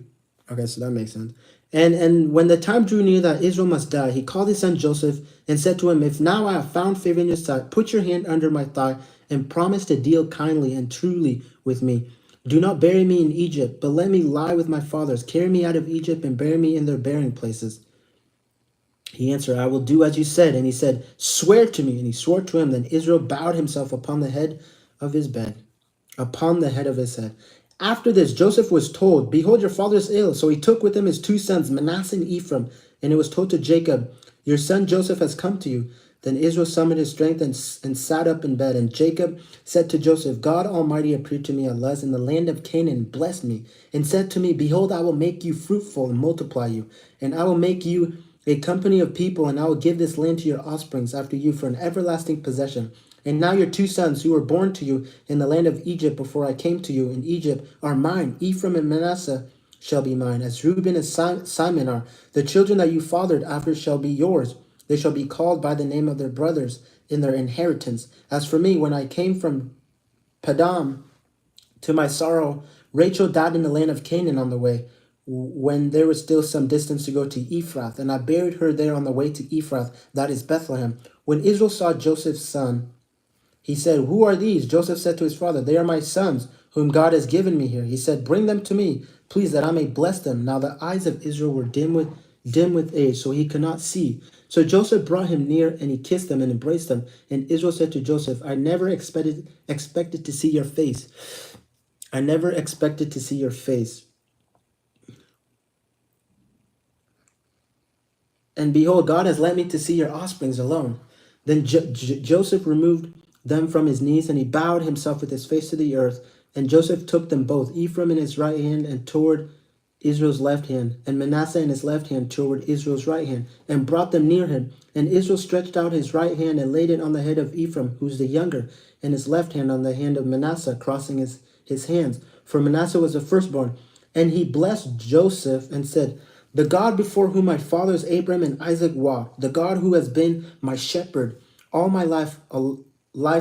Okay, so that makes sense. And when the time drew near that Israel must die, he called his son Joseph and said to him, "If now I have found favor in your sight, put your hand under my thigh and promise to deal kindly and truly with me. Do not bury me in Egypt, but let me lie with my fathers. Carry me out of Egypt and bury me in their burying places." He answered, "I will do as you said." And he said, "Swear to me." And he swore to him. Then Israel bowed himself upon the head of his head. After this, Joseph was told, "Behold, your father is ill." So he took with him his two sons, Manasseh and Ephraim. And it was told to Jacob, "Your son Joseph has come to you." Then Israel summoned his strength and sat up in bed. And Jacob said to Joseph, "God Almighty appeared to me at Luz in the land of Canaan, blessed me, and said to me, 'Behold, I will make you fruitful and multiply you, and I will make you a company of people, and I will give this land to your offsprings after you for an everlasting possession.' And now your two sons who were born to you in the land of Egypt before I came to you in Egypt are mine. Ephraim and Manasseh shall be mine, as Reuben and Simon are. The children that you fathered after shall be yours. They shall be called by the name of their brothers in their inheritance. As for me, when I came from Padam, to my sorrow, Rachel died in the land of Canaan on the way, when there was still some distance to go to Ephrath, and I buried her there on the way to Ephrath, that is Bethlehem. When Israel saw Joseph's son, he said, Who are these? Joseph said to his father, They are my sons, whom God has given me here. He said, Bring them to me, please, that I may bless them. Now the eyes of Israel were dim with age, so he could not see. So Joseph brought him near, and he kissed them and embraced them. And Israel said to Joseph, I never expected to see your face. I never expected to see your face. And behold, God has let me to see your offsprings alone. Then Joseph removed them from his knees, and he bowed himself with his face to the earth. And Joseph took them both, Ephraim in his right hand and toward Israel's left hand, and Manasseh in his left hand toward Israel's right hand, and brought them near him. And Israel stretched out his right hand and laid it on the head of Ephraim, who's the younger, and his left hand on the hand of Manasseh, crossing his hands. For Manasseh was the firstborn. And he blessed Joseph and said, The God before whom my fathers Abraham and Isaac walked, the God who has been my shepherd all my life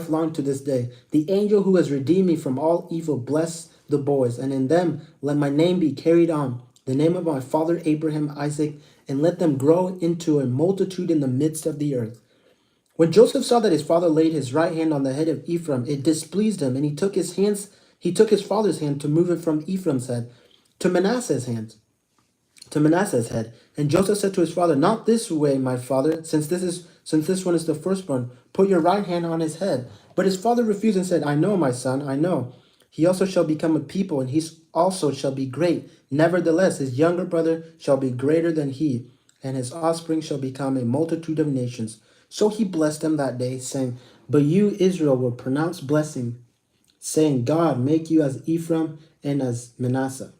long to this day, the angel who has redeemed me from all evil, bless the boys, and in them let my name be carried on, the name of my father Abraham, Isaac, and let them grow into a multitude in the midst of the earth. When Joseph saw that his father laid his right hand on the head of Ephraim, it displeased him, and he took his father's hand to move it from Ephraim's head to Manasseh's hand, to Manasseh's head. And Joseph said to his father, Not this way, my father, since this one is the firstborn. Put your right hand on his head. But his father refused and said, I know, my son, I know. He also shall become a people, and he also shall be great. Nevertheless, his younger brother shall be greater than he, and his offspring shall become a multitude of nations. So he blessed them that day, saying, But you, Israel, will pronounce blessing, saying, God make you as Ephraim and as Manasseh.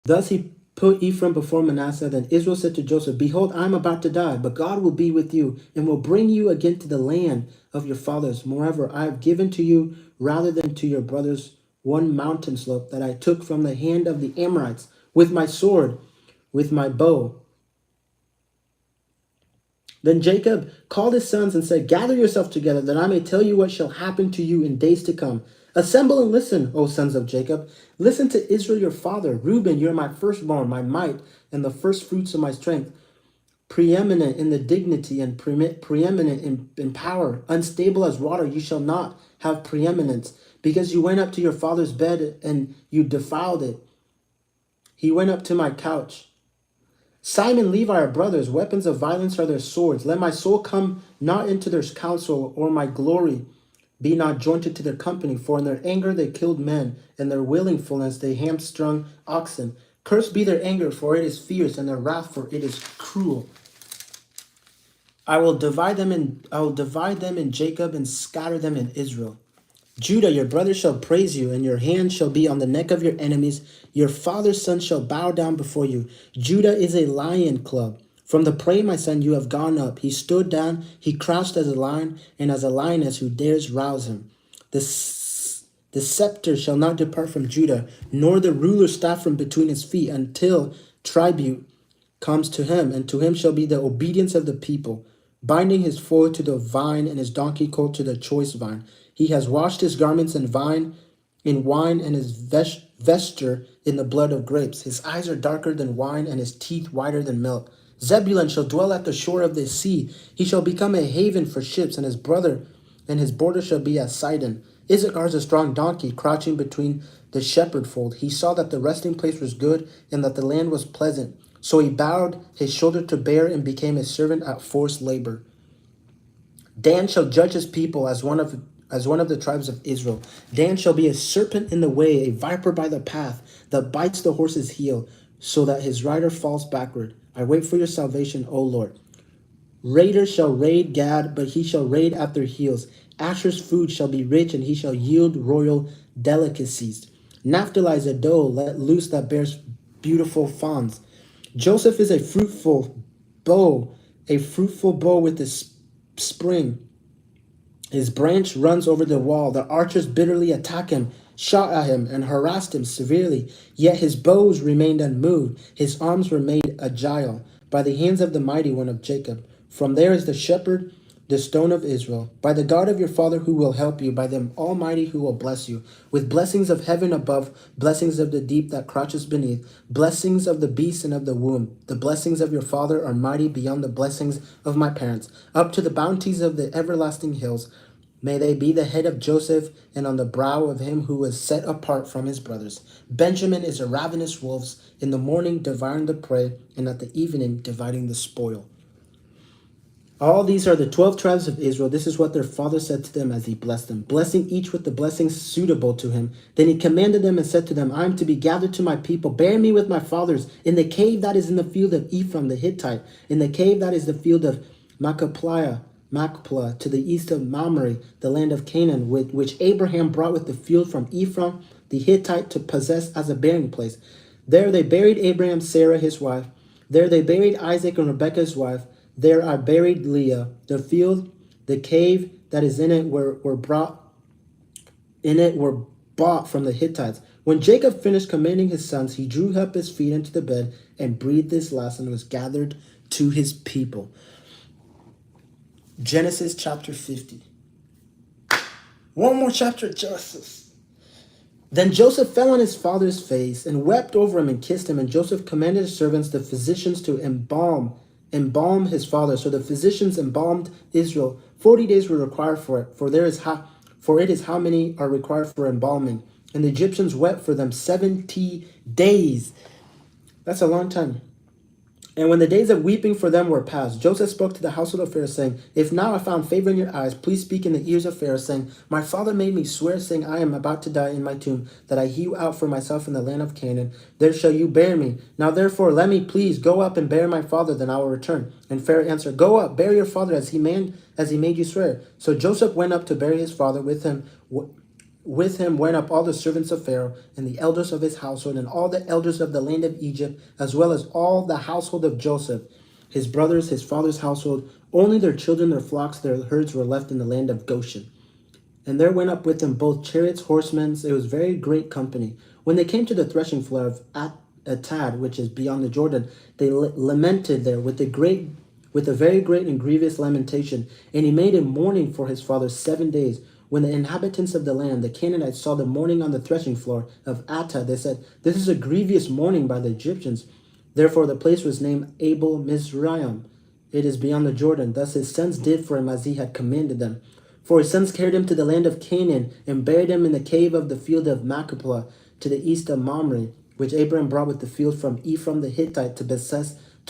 Thus he put Ephraim before Manasseh. Then Israel said to Joseph, Behold, I am about to die, but God will be with you, and will bring you again to the land of your fathers. Moreover, I have given to you, rather than to your brothers, one mountain slope that I took from the hand of the Amorites, with my sword, with my bow. Then Jacob called his sons and said, Gather yourself together, that I may tell you what shall happen to you in days to come. Assemble and listen, O sons of Jacob. Listen to Israel your father. Reuben, you are my firstborn, my might, and the first fruits of my strength. Preeminent in the dignity and preeminent in power. Unstable as water, you shall not have preeminence, because you went up to your father's bed and you defiled it. He went up to my couch. Simon, Levi are brothers. Weapons of violence are their swords. Let my soul come not into their counsel, or my glory be not jointed to their company. For in their anger they killed men, in their willingfulness they hamstrung oxen. Cursed be their anger, for it is fierce, and their wrath, for it is cruel. I will divide them in Jacob and scatter them in Israel. Judah, your brothers shall praise you, and your hand shall be on the neck of your enemies. Your father's son shall bow down before you. Judah is a lion club. From the prey, my son, you have gone up. He stood down, he crouched as a lion, and as a lioness who dares rouse him. The scepter shall not depart from Judah, nor the ruler's staff from between his feet, until tribute comes to him, and to him shall be the obedience of the people, binding his foal to the vine and his donkey colt to the choice vine. He has washed his garments in wine, and his vesture in the blood of grapes. His eyes are darker than wine, and his teeth whiter than milk. Zebulun shall dwell at the shore of the sea. He shall become a haven for ships, and his border shall be as Sidon. Issachar is a strong donkey, crouching between the shepherd fold. He saw that the resting place was good, and that the land was pleasant. So he bowed his shoulder to bear, and became a servant at forced labor. Dan shall judge his people as one of the tribes of Israel. Dan shall be a serpent in the way, a viper by the path, that bites the horse's heel, so that his rider falls backward. I wait for your salvation, O Lord. Raiders shall raid Gad, but he shall raid at their heels. Asher's food shall be rich, and he shall yield royal delicacies. Naphtali is a doe let loose that bears beautiful fawns. Joseph is a fruitful bow with the spring. His branch runs over the wall. The archers bitterly attack him, shot at him, and harassed him severely. Yet his bows remained unmoved. His arms were made agile by the hands of the mighty one of Jacob. From there is the shepherd, the stone of Israel. By the God of your father who will help you, by the Almighty who will bless you, with blessings of heaven above, blessings of the deep that crouches beneath, blessings of the beast and of the womb. The blessings of your father are mighty beyond the blessings of my parents, up to the bounties of the everlasting hills. May they be the head of Joseph and on the brow of him who was set apart from his brothers. Benjamin is a ravenous wolf, in the morning devouring the prey, and at the evening dividing the spoil. All these are the 12 tribes of Israel. This is what their father said to them as he blessed them, blessing each with the blessing suitable to him. Then he commanded them and said to them, I am to be gathered to my people. Bear me with my fathers in the cave that is in the field of Ephraim the Hittite, in the cave that is the field of Machpelah, to the east of Mamre, the land of Canaan, which Abraham brought with the field from Ephraim the Hittite to possess as a burying place. There they buried Abraham, Sarah his wife. There they buried Isaac and Rebekah his wife. There I buried Leah. The field, the cave that is in it were bought from the Hittites. When Jacob finished commanding his sons, he drew up his feet into the bed and breathed his last and was gathered to his people. Genesis chapter 50. One more chapter, Joseph. Then Joseph fell on his father's face and wept over him and kissed him. And Joseph commanded his servants, the physicians, to embalm his father. So the physicians embalmed Israel. 40 days were required for it, for it is how many are required for embalming. And the Egyptians wept for them 70 days. That's a long time. And when the days of weeping for them were past, Joseph spoke to the household of Pharaoh, saying, If now I found favor in your eyes, please speak in the ears of Pharaoh, saying, My father made me swear, saying, I am about to die in my tomb, that I hew out for myself in the land of Canaan. There shall you bear me. Now therefore let me please go up and bear my father, then I will return. And Pharaoh answered, Go up, bear your father as he made you swear. So Joseph went up to bury his father. With him went up all the servants of Pharaoh, and the elders of his household, and all the elders of the land of Egypt, as well as all the household of Joseph, his brothers, his father's household. Only their children, their flocks, their herds were left in the land of Goshen. And there went up with them both chariots, horsemen. It was very great company. When they came to the threshing floor of Atad, which is beyond the Jordan, they lamented there with a very great and grievous lamentation. And he made a mourning for his father 7 days. When the inhabitants of the land, the Canaanites, saw the mourning on the threshing floor of Atad, they said, This is a grievous mourning by the Egyptians. Therefore the place was named Abel Mizraim. It is beyond the Jordan. Thus his sons did for him as he had commanded them. For his sons carried him to the land of Canaan, and buried him in the cave of the field of Machpelah, to the east of Mamre, which Abraham brought with the field from Ephraim the Hittite to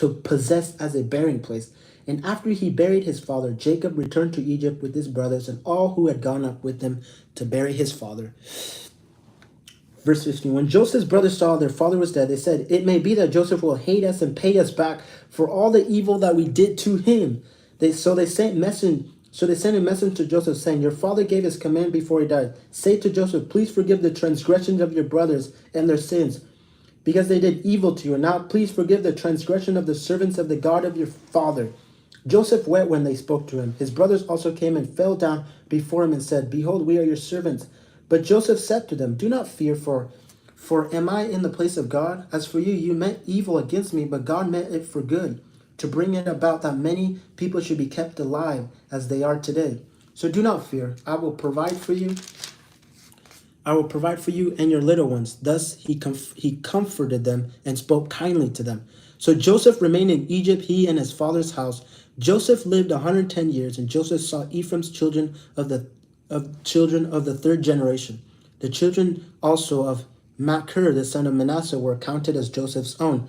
possess as a burying place. And after he buried his father, Jacob returned to Egypt with his brothers and all who had gone up with him to bury his father. Verse 15, when Joseph's brothers saw their father was dead, they said, It may be that Joseph will hate us and pay us back for all the evil that we did to him. So they sent a message to Joseph, saying, Your father gave his command before he died. Say to Joseph, Please forgive the transgressions of your brothers and their sins, because they did evil to you. And now please forgive the transgression of the servants of the God of your father. Joseph wept when they spoke to him. His brothers also came and fell down before him and said, Behold, we are your servants. But Joseph said to them, Do not fear, for am I in the place of God? As for you, you meant evil against me, but God meant it for good, to bring it about that many people should be kept alive as they are today. So do not fear. I will provide for you. I will provide for you and your little ones. Thus he comforted them and spoke kindly to them. So Joseph remained in Egypt, he and his father's house. Joseph lived 110 years, and Joseph saw Ephraim's children of the third generation. The children also of Machir, the son of Manasseh, were counted as Joseph's own.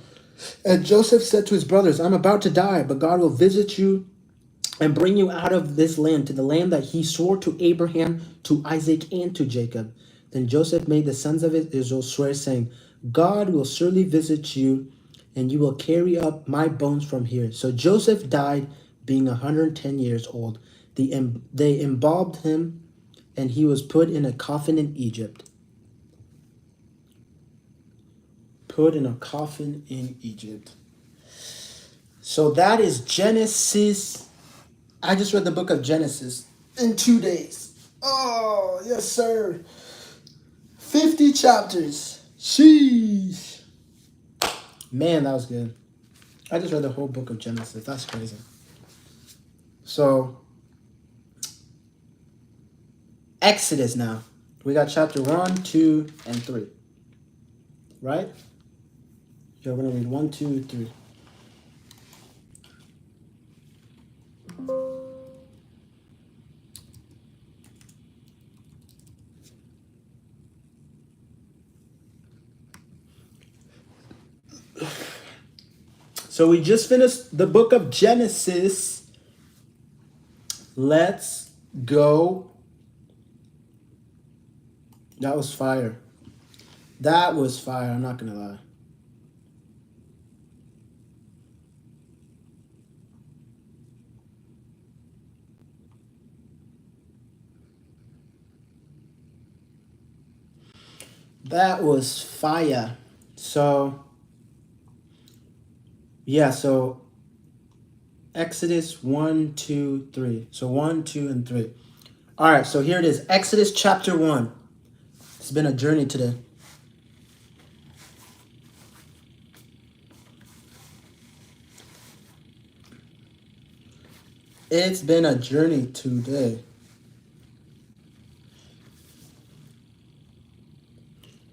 And Joseph said to his brothers, I'm about to die, but God will visit you and bring you out of this land to the land that he swore to Abraham, to Isaac, and to Jacob. Then Joseph made the sons of Israel swear, saying, God will surely visit you, and you will carry up my bones from here. So Joseph died, being 110 years old. They embalmed him, and he was put in a coffin in Egypt. Put in a coffin in Egypt. So that is Genesis. I just read the book of Genesis. in 2 days. Oh, yes, sir. 50 chapters. Sheesh. Man, that was good. I just read the whole book of Genesis. That's crazy. So, Exodus now. We got chapter 1, 2, and 3. Right? You're going to read 1, 2, 3. So we just finished the book of Genesis. Let's go. That was fire. That was fire. I'm not going to lie. That was fire. So, yeah, so Exodus 1, 2, 3. So 1, 2, and 3. All right, so here it is. Exodus chapter 1. It's been a journey today. It's been a journey today.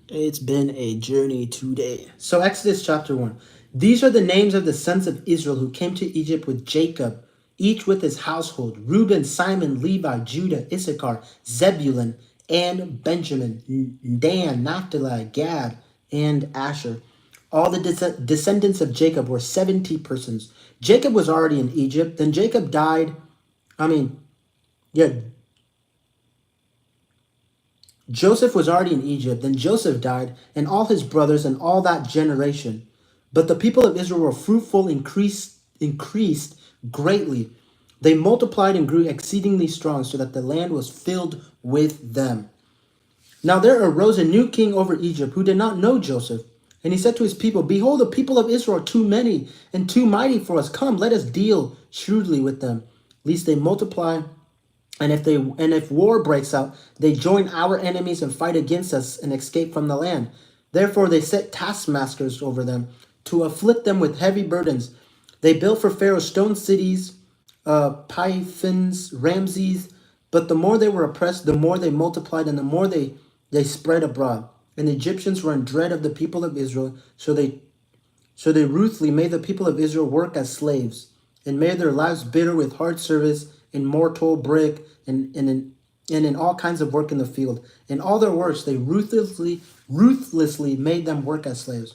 It's been a journey today. So Exodus chapter 1. These are the names of the sons of Israel who came to Egypt with Jacob, each with his household: Reuben, Simon, Levi, Judah, Issachar, Zebulun, and Benjamin, Dan, Naphtali, Gad, and Asher. All the descendants of Jacob were 70 persons. Jacob was already in Egypt. Then Jacob died. Yeah, Joseph was already in Egypt. Then Joseph died, and all his brothers and all that generation. But the people of Israel were fruitful, increased greatly. They multiplied and grew exceedingly strong, so that the land was filled with them. Now there arose a new king over Egypt who did not know Joseph. And he said to his people, "Behold, the people of Israel are too many and too mighty for us. Come, let us deal shrewdly with them, lest they multiply. And if war breaks out, they join our enemies and fight against us and escape from the land." Therefore they set taskmasters over them to afflict them with heavy burdens. They built for Pharaoh stone cities, Pythons, Ramses. But the more they were oppressed, the more they multiplied, and the more they spread abroad. And the Egyptians were in dread of the people of Israel, so they ruthlessly made the people of Israel work as slaves, and made their lives bitter with hard service in mortar, brick, and in all kinds of work in the field. In all their works they ruthlessly made them work as slaves.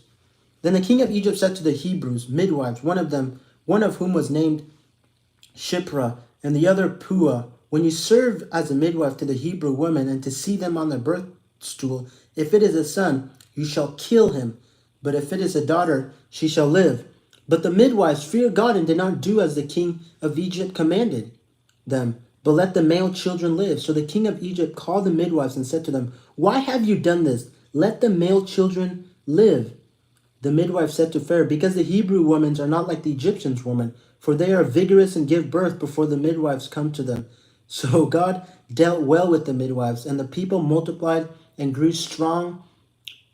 Then the king of Egypt said to the Hebrews midwives, one of whom was named Shipra, and the other Pua, "When you serve as a midwife to the Hebrew women and to see them on their birth stool, if it is a son, you shall kill him. But if it is a daughter, she shall live." But the midwives feared God and did not do as the king of Egypt commanded them, but let the male children live. So the king of Egypt called the midwives and said to them, "Why have you done this? Let the male children live." The midwife said to Pharaoh, "Because the Hebrew women are not like the Egyptians women, for they are vigorous and give birth before the midwives come to them." So God dealt well with the midwives, and the people multiplied and grew strong.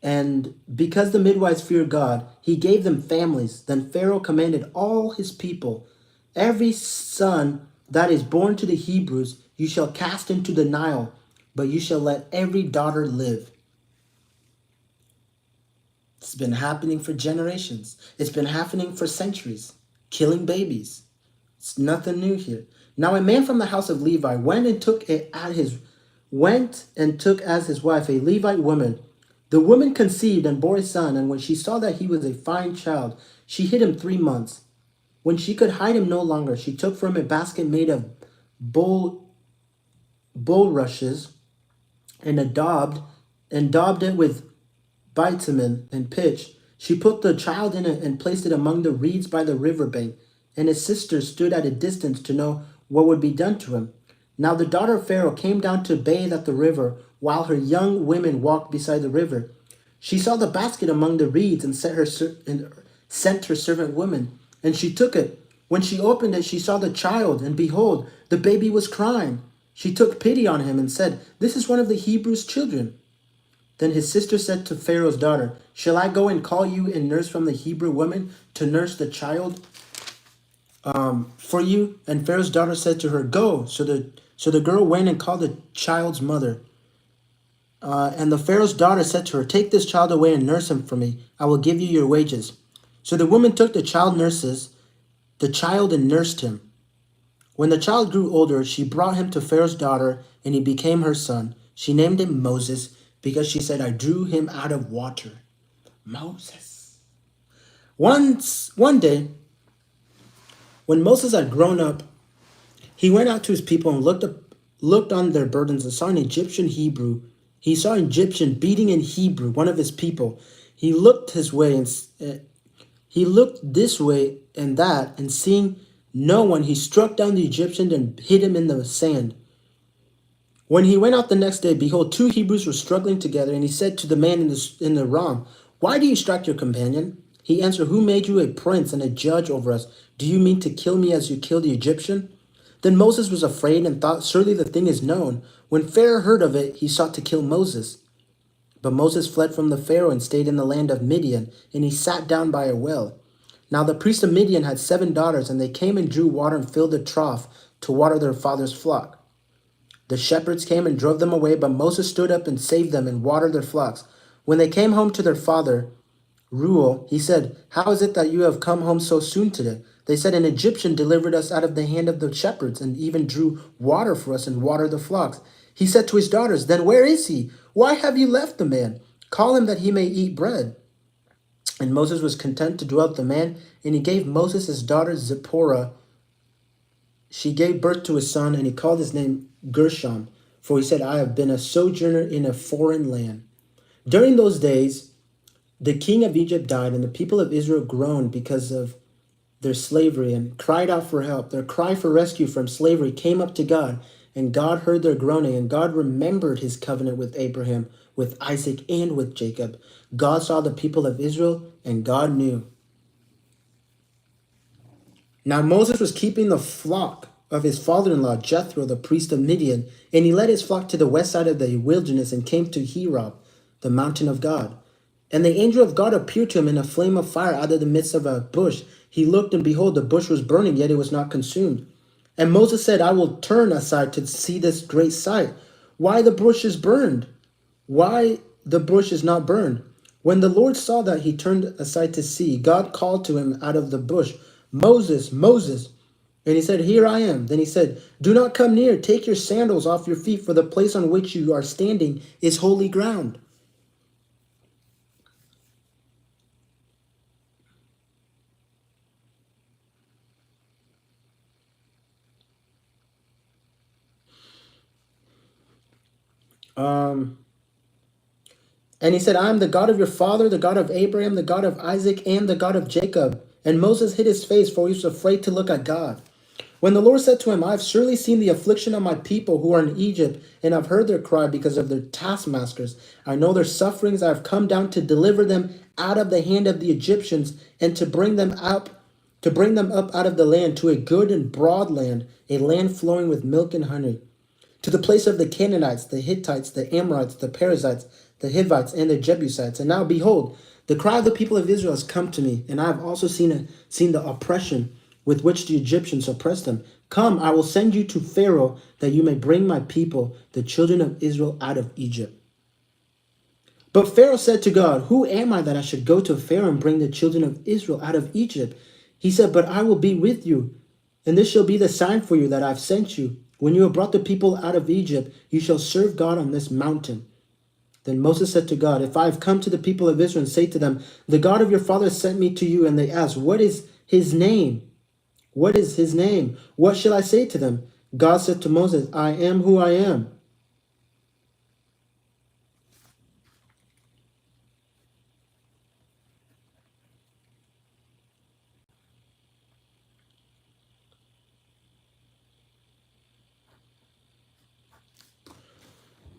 And because the midwives feared God, he gave them families. Then Pharaoh commanded all his people, "Every son that is born to the Hebrews you shall cast into the Nile, but you shall let every daughter live." It's been happening for generations. It's been happening for centuries. Killing babies. It's nothing new here. Now a man from the house of Levi went and took as his wife a Levite woman. The woman conceived and bore a son, and when she saw that he was a fine child, she hid him 3 months. When she could hide him no longer, she took from him a basket made of bulrushes and daubed it with bitumen and pitch. She put the child in it and placed it among the reeds by the river bank, and his sisters stood at a distance to know what would be done to him. Now the daughter of Pharaoh came down to bathe at the river, while her young women walked beside the river. She saw the basket among the reeds and sent her servant woman, and she took it. When she opened it, she saw the child, and behold, the baby was crying. She took pity on him and said, "This is one of the Hebrews' children." Then his sister said to Pharaoh's daughter, "Shall I go and call you a nurse from the Hebrew woman to nurse the child for you?" And Pharaoh's daughter said to her, "Go." So the girl went and called the child's mother. And the Pharaoh's daughter said to her, "Take this child away and nurse him for me. I will give you your wages." So the woman took the child and nursed him. When the child grew older, she brought him to Pharaoh's daughter, and he became her son. She named him Moses because she said, "I drew him out of water." Moses. One day, when Moses had grown up, he went out to his people and looked on their burdens and saw an Egyptian Hebrew. He saw an Egyptian beating in Hebrew, one of his people. He looked his way and he looked this way and that, and seeing no one, he struck down the Egyptian and hid him in the sand. When he went out the next day, behold, two Hebrews were struggling together, and he said to the man in the wrong, "Why do you strike your companion?" He answered, "Who made you a prince and a judge over us? Do you mean to kill me as you killed the Egyptian?" Then Moses was afraid and thought, "Surely the thing is known." When Pharaoh heard of it, he sought to kill Moses. But Moses fled from the Pharaoh and stayed in the land of Midian, and he sat down by a well. Now the priest of Midian had 7 daughters, and they came and drew water and filled a trough to water their father's flock. The shepherds came and drove them away, but Moses stood up and saved them and watered their flocks. When they came home to their father, Reuel, he said, "How is it that you have come home so soon today?" They said, "An Egyptian delivered us out of the hand of the shepherds and even drew water for us and watered the flocks." He said to his daughters, "Then where is he? Why have you left the man? Call him that he may eat bread." And Moses was content to dwell with the man, and he gave Moses his daughter Zipporah. She gave birth to a son, and he called his name Gershom, for he said, "I have been a sojourner in a foreign land." During those days, the king of Egypt died, and the people of Israel groaned because of their slavery and cried out for help. Their cry for rescue from slavery came up to God, and God heard their groaning, and God remembered his covenant with Abraham, with Isaac, and with Jacob. God saw the people of Israel, and God knew. Now Moses was keeping the flock of his father-in-law, Jethro, the priest of Midian, and he led his flock to the west side of the wilderness and came to Horeb, the mountain of God. And the angel of God appeared to him in a flame of fire out of the midst of a bush. He looked, and behold, the bush was burning, yet it was not consumed. And Moses said, "I will turn aside to see this great sight. Why the bush is burned? Why the bush is not burned?" When the Lord saw that he turned aside to see, God called to him out of the bush, "Moses, Moses." And he said, "Here I am." Then he said, "Do not come near. Take your sandals off your feet, for the place on which you are standing is holy ground." And he said, "I am the God of your father, the God of Abraham, the God of Isaac, and the God of Jacob." And Moses hid his face, for he was afraid to look at God. When the Lord said to him, "I have surely seen the affliction of my people who are in Egypt, and have heard their cry because of their taskmasters. I know their sufferings. I have come down to deliver them out of the hand of the Egyptians, and to bring them up out of the land to a good and broad land, a land flowing with milk and honey, to the place of the Canaanites, the Hittites, the Amorites, the Perizzites, the Hivites, and the Jebusites. And now behold, the cry of the people of Israel has come to me, and I have also seen the oppression with which the Egyptians oppress them. Come, I will send you to Pharaoh, that you may bring my people, the children of Israel, out of Egypt." But Pharaoh said to God, "Who am I that I should go to Pharaoh and bring the children of Israel out of Egypt?" He said, "But I will be with you, and this shall be the sign for you that I have sent you. When you have brought the people out of Egypt, you shall serve God on this mountain." Then Moses said to God, "If I have come to the people of Israel and say to them, 'The God of your fathers sent me to you,' and they ask, 'What is his name? What is his name?' What shall I say to them?" God said to Moses, "I am who I am."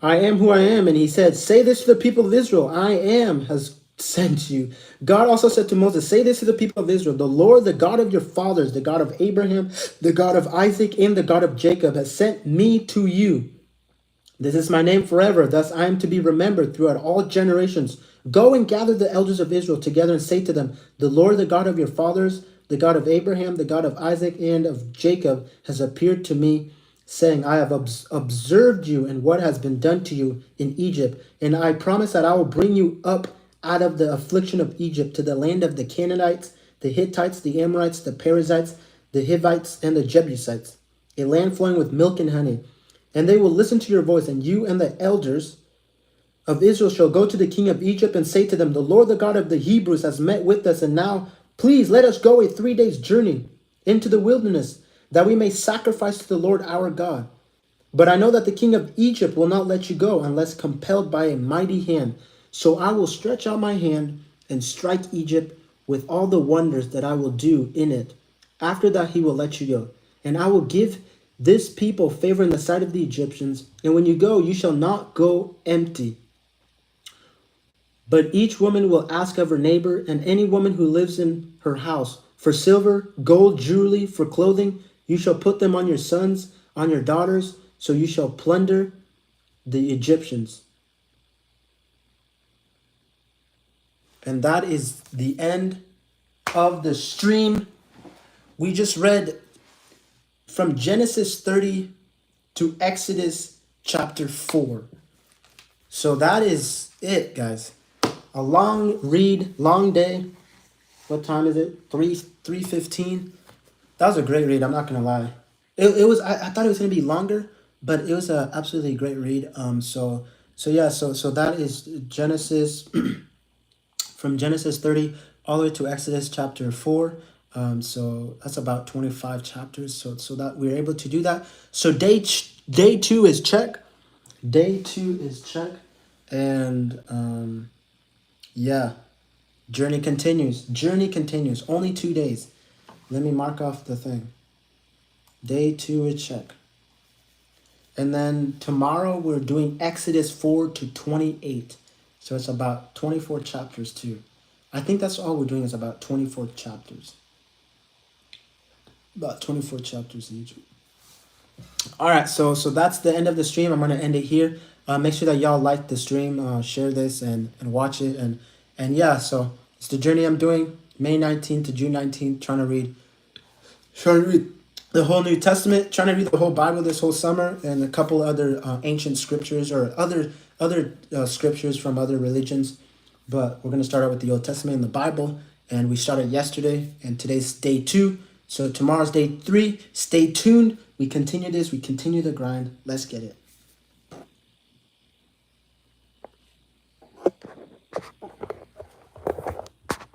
I am who I am. And he said, "Say this to the people of Israel, 'I am has sent you. God also said to Moses, say this to the people of Israel, the Lord, the God of your fathers, the God of Abraham, the God of Isaac, and the God of Jacob has sent me to you. This is my name forever. Thus I am to be remembered throughout all generations. Go and gather the elders of Israel together and say to them, the Lord, the God of your fathers, the God of Abraham, the God of Isaac, and of Jacob has appeared to me, saying, I have observed you and what has been done to you in Egypt, and I promise that I will bring you up out of the affliction of Egypt to the land of the Canaanites, the Hittites, the Amorites, the Perizzites, the Hivites, and the Jebusites, a land flowing with milk and honey. And they will listen to your voice, and you and the elders of Israel shall go to the king of Egypt and say to them, the Lord, the God of the Hebrews, has met with us, and now please let us go a 3 days journey into the wilderness, that we may sacrifice to the Lord our God. But I know that the king of Egypt will not let you go unless compelled by a mighty hand. So I will stretch out my hand and strike Egypt with all the wonders that I will do in it. After that he will let you go. And I will give this people favor in the sight of the Egyptians. And when you go, you shall not go empty. But each woman will ask of her neighbor and any woman who lives in her house for silver, gold, jewelry, for clothing. You shall put them on your sons, on your daughters, so you shall plunder the Egyptians. And that is the end of the stream. We just read from Genesis 30 to Exodus chapter 4. So that is it, guys. A long read, long day. What time is it? 3:15. That was a great read. I'm not gonna lie. It was. I thought it was gonna be longer, but it was a absolutely great read. So that is Genesis from Genesis 30 all the way to Exodus chapter 4. So that's about 25 chapters. So that we're able to do that. So day 2 is check. Day 2 is check, and yeah. Journey continues. Journey continues. Only 2 days. Let me mark off the thing. Day 2 is check. And then tomorrow we're doing Exodus 4 to 28. So it's about 24 chapters too. I think that's all we're doing is about 24 chapters. About 24 chapters each. All right, so that's the end of the stream. I'm going to end it here. Make sure that y'all like the stream, share this, and watch it. And yeah, so it's the journey I'm doing, May 19th to June 19th, trying to read the whole New Testament, trying to read the whole Bible this whole summer, and a couple other ancient scriptures or other scriptures from other religions. But we're going to start out with the Old Testament and the Bible, and we started yesterday, and today's day 2. So tomorrow's day 3. Stay tuned. We continue this. We continue the grind. Let's get it.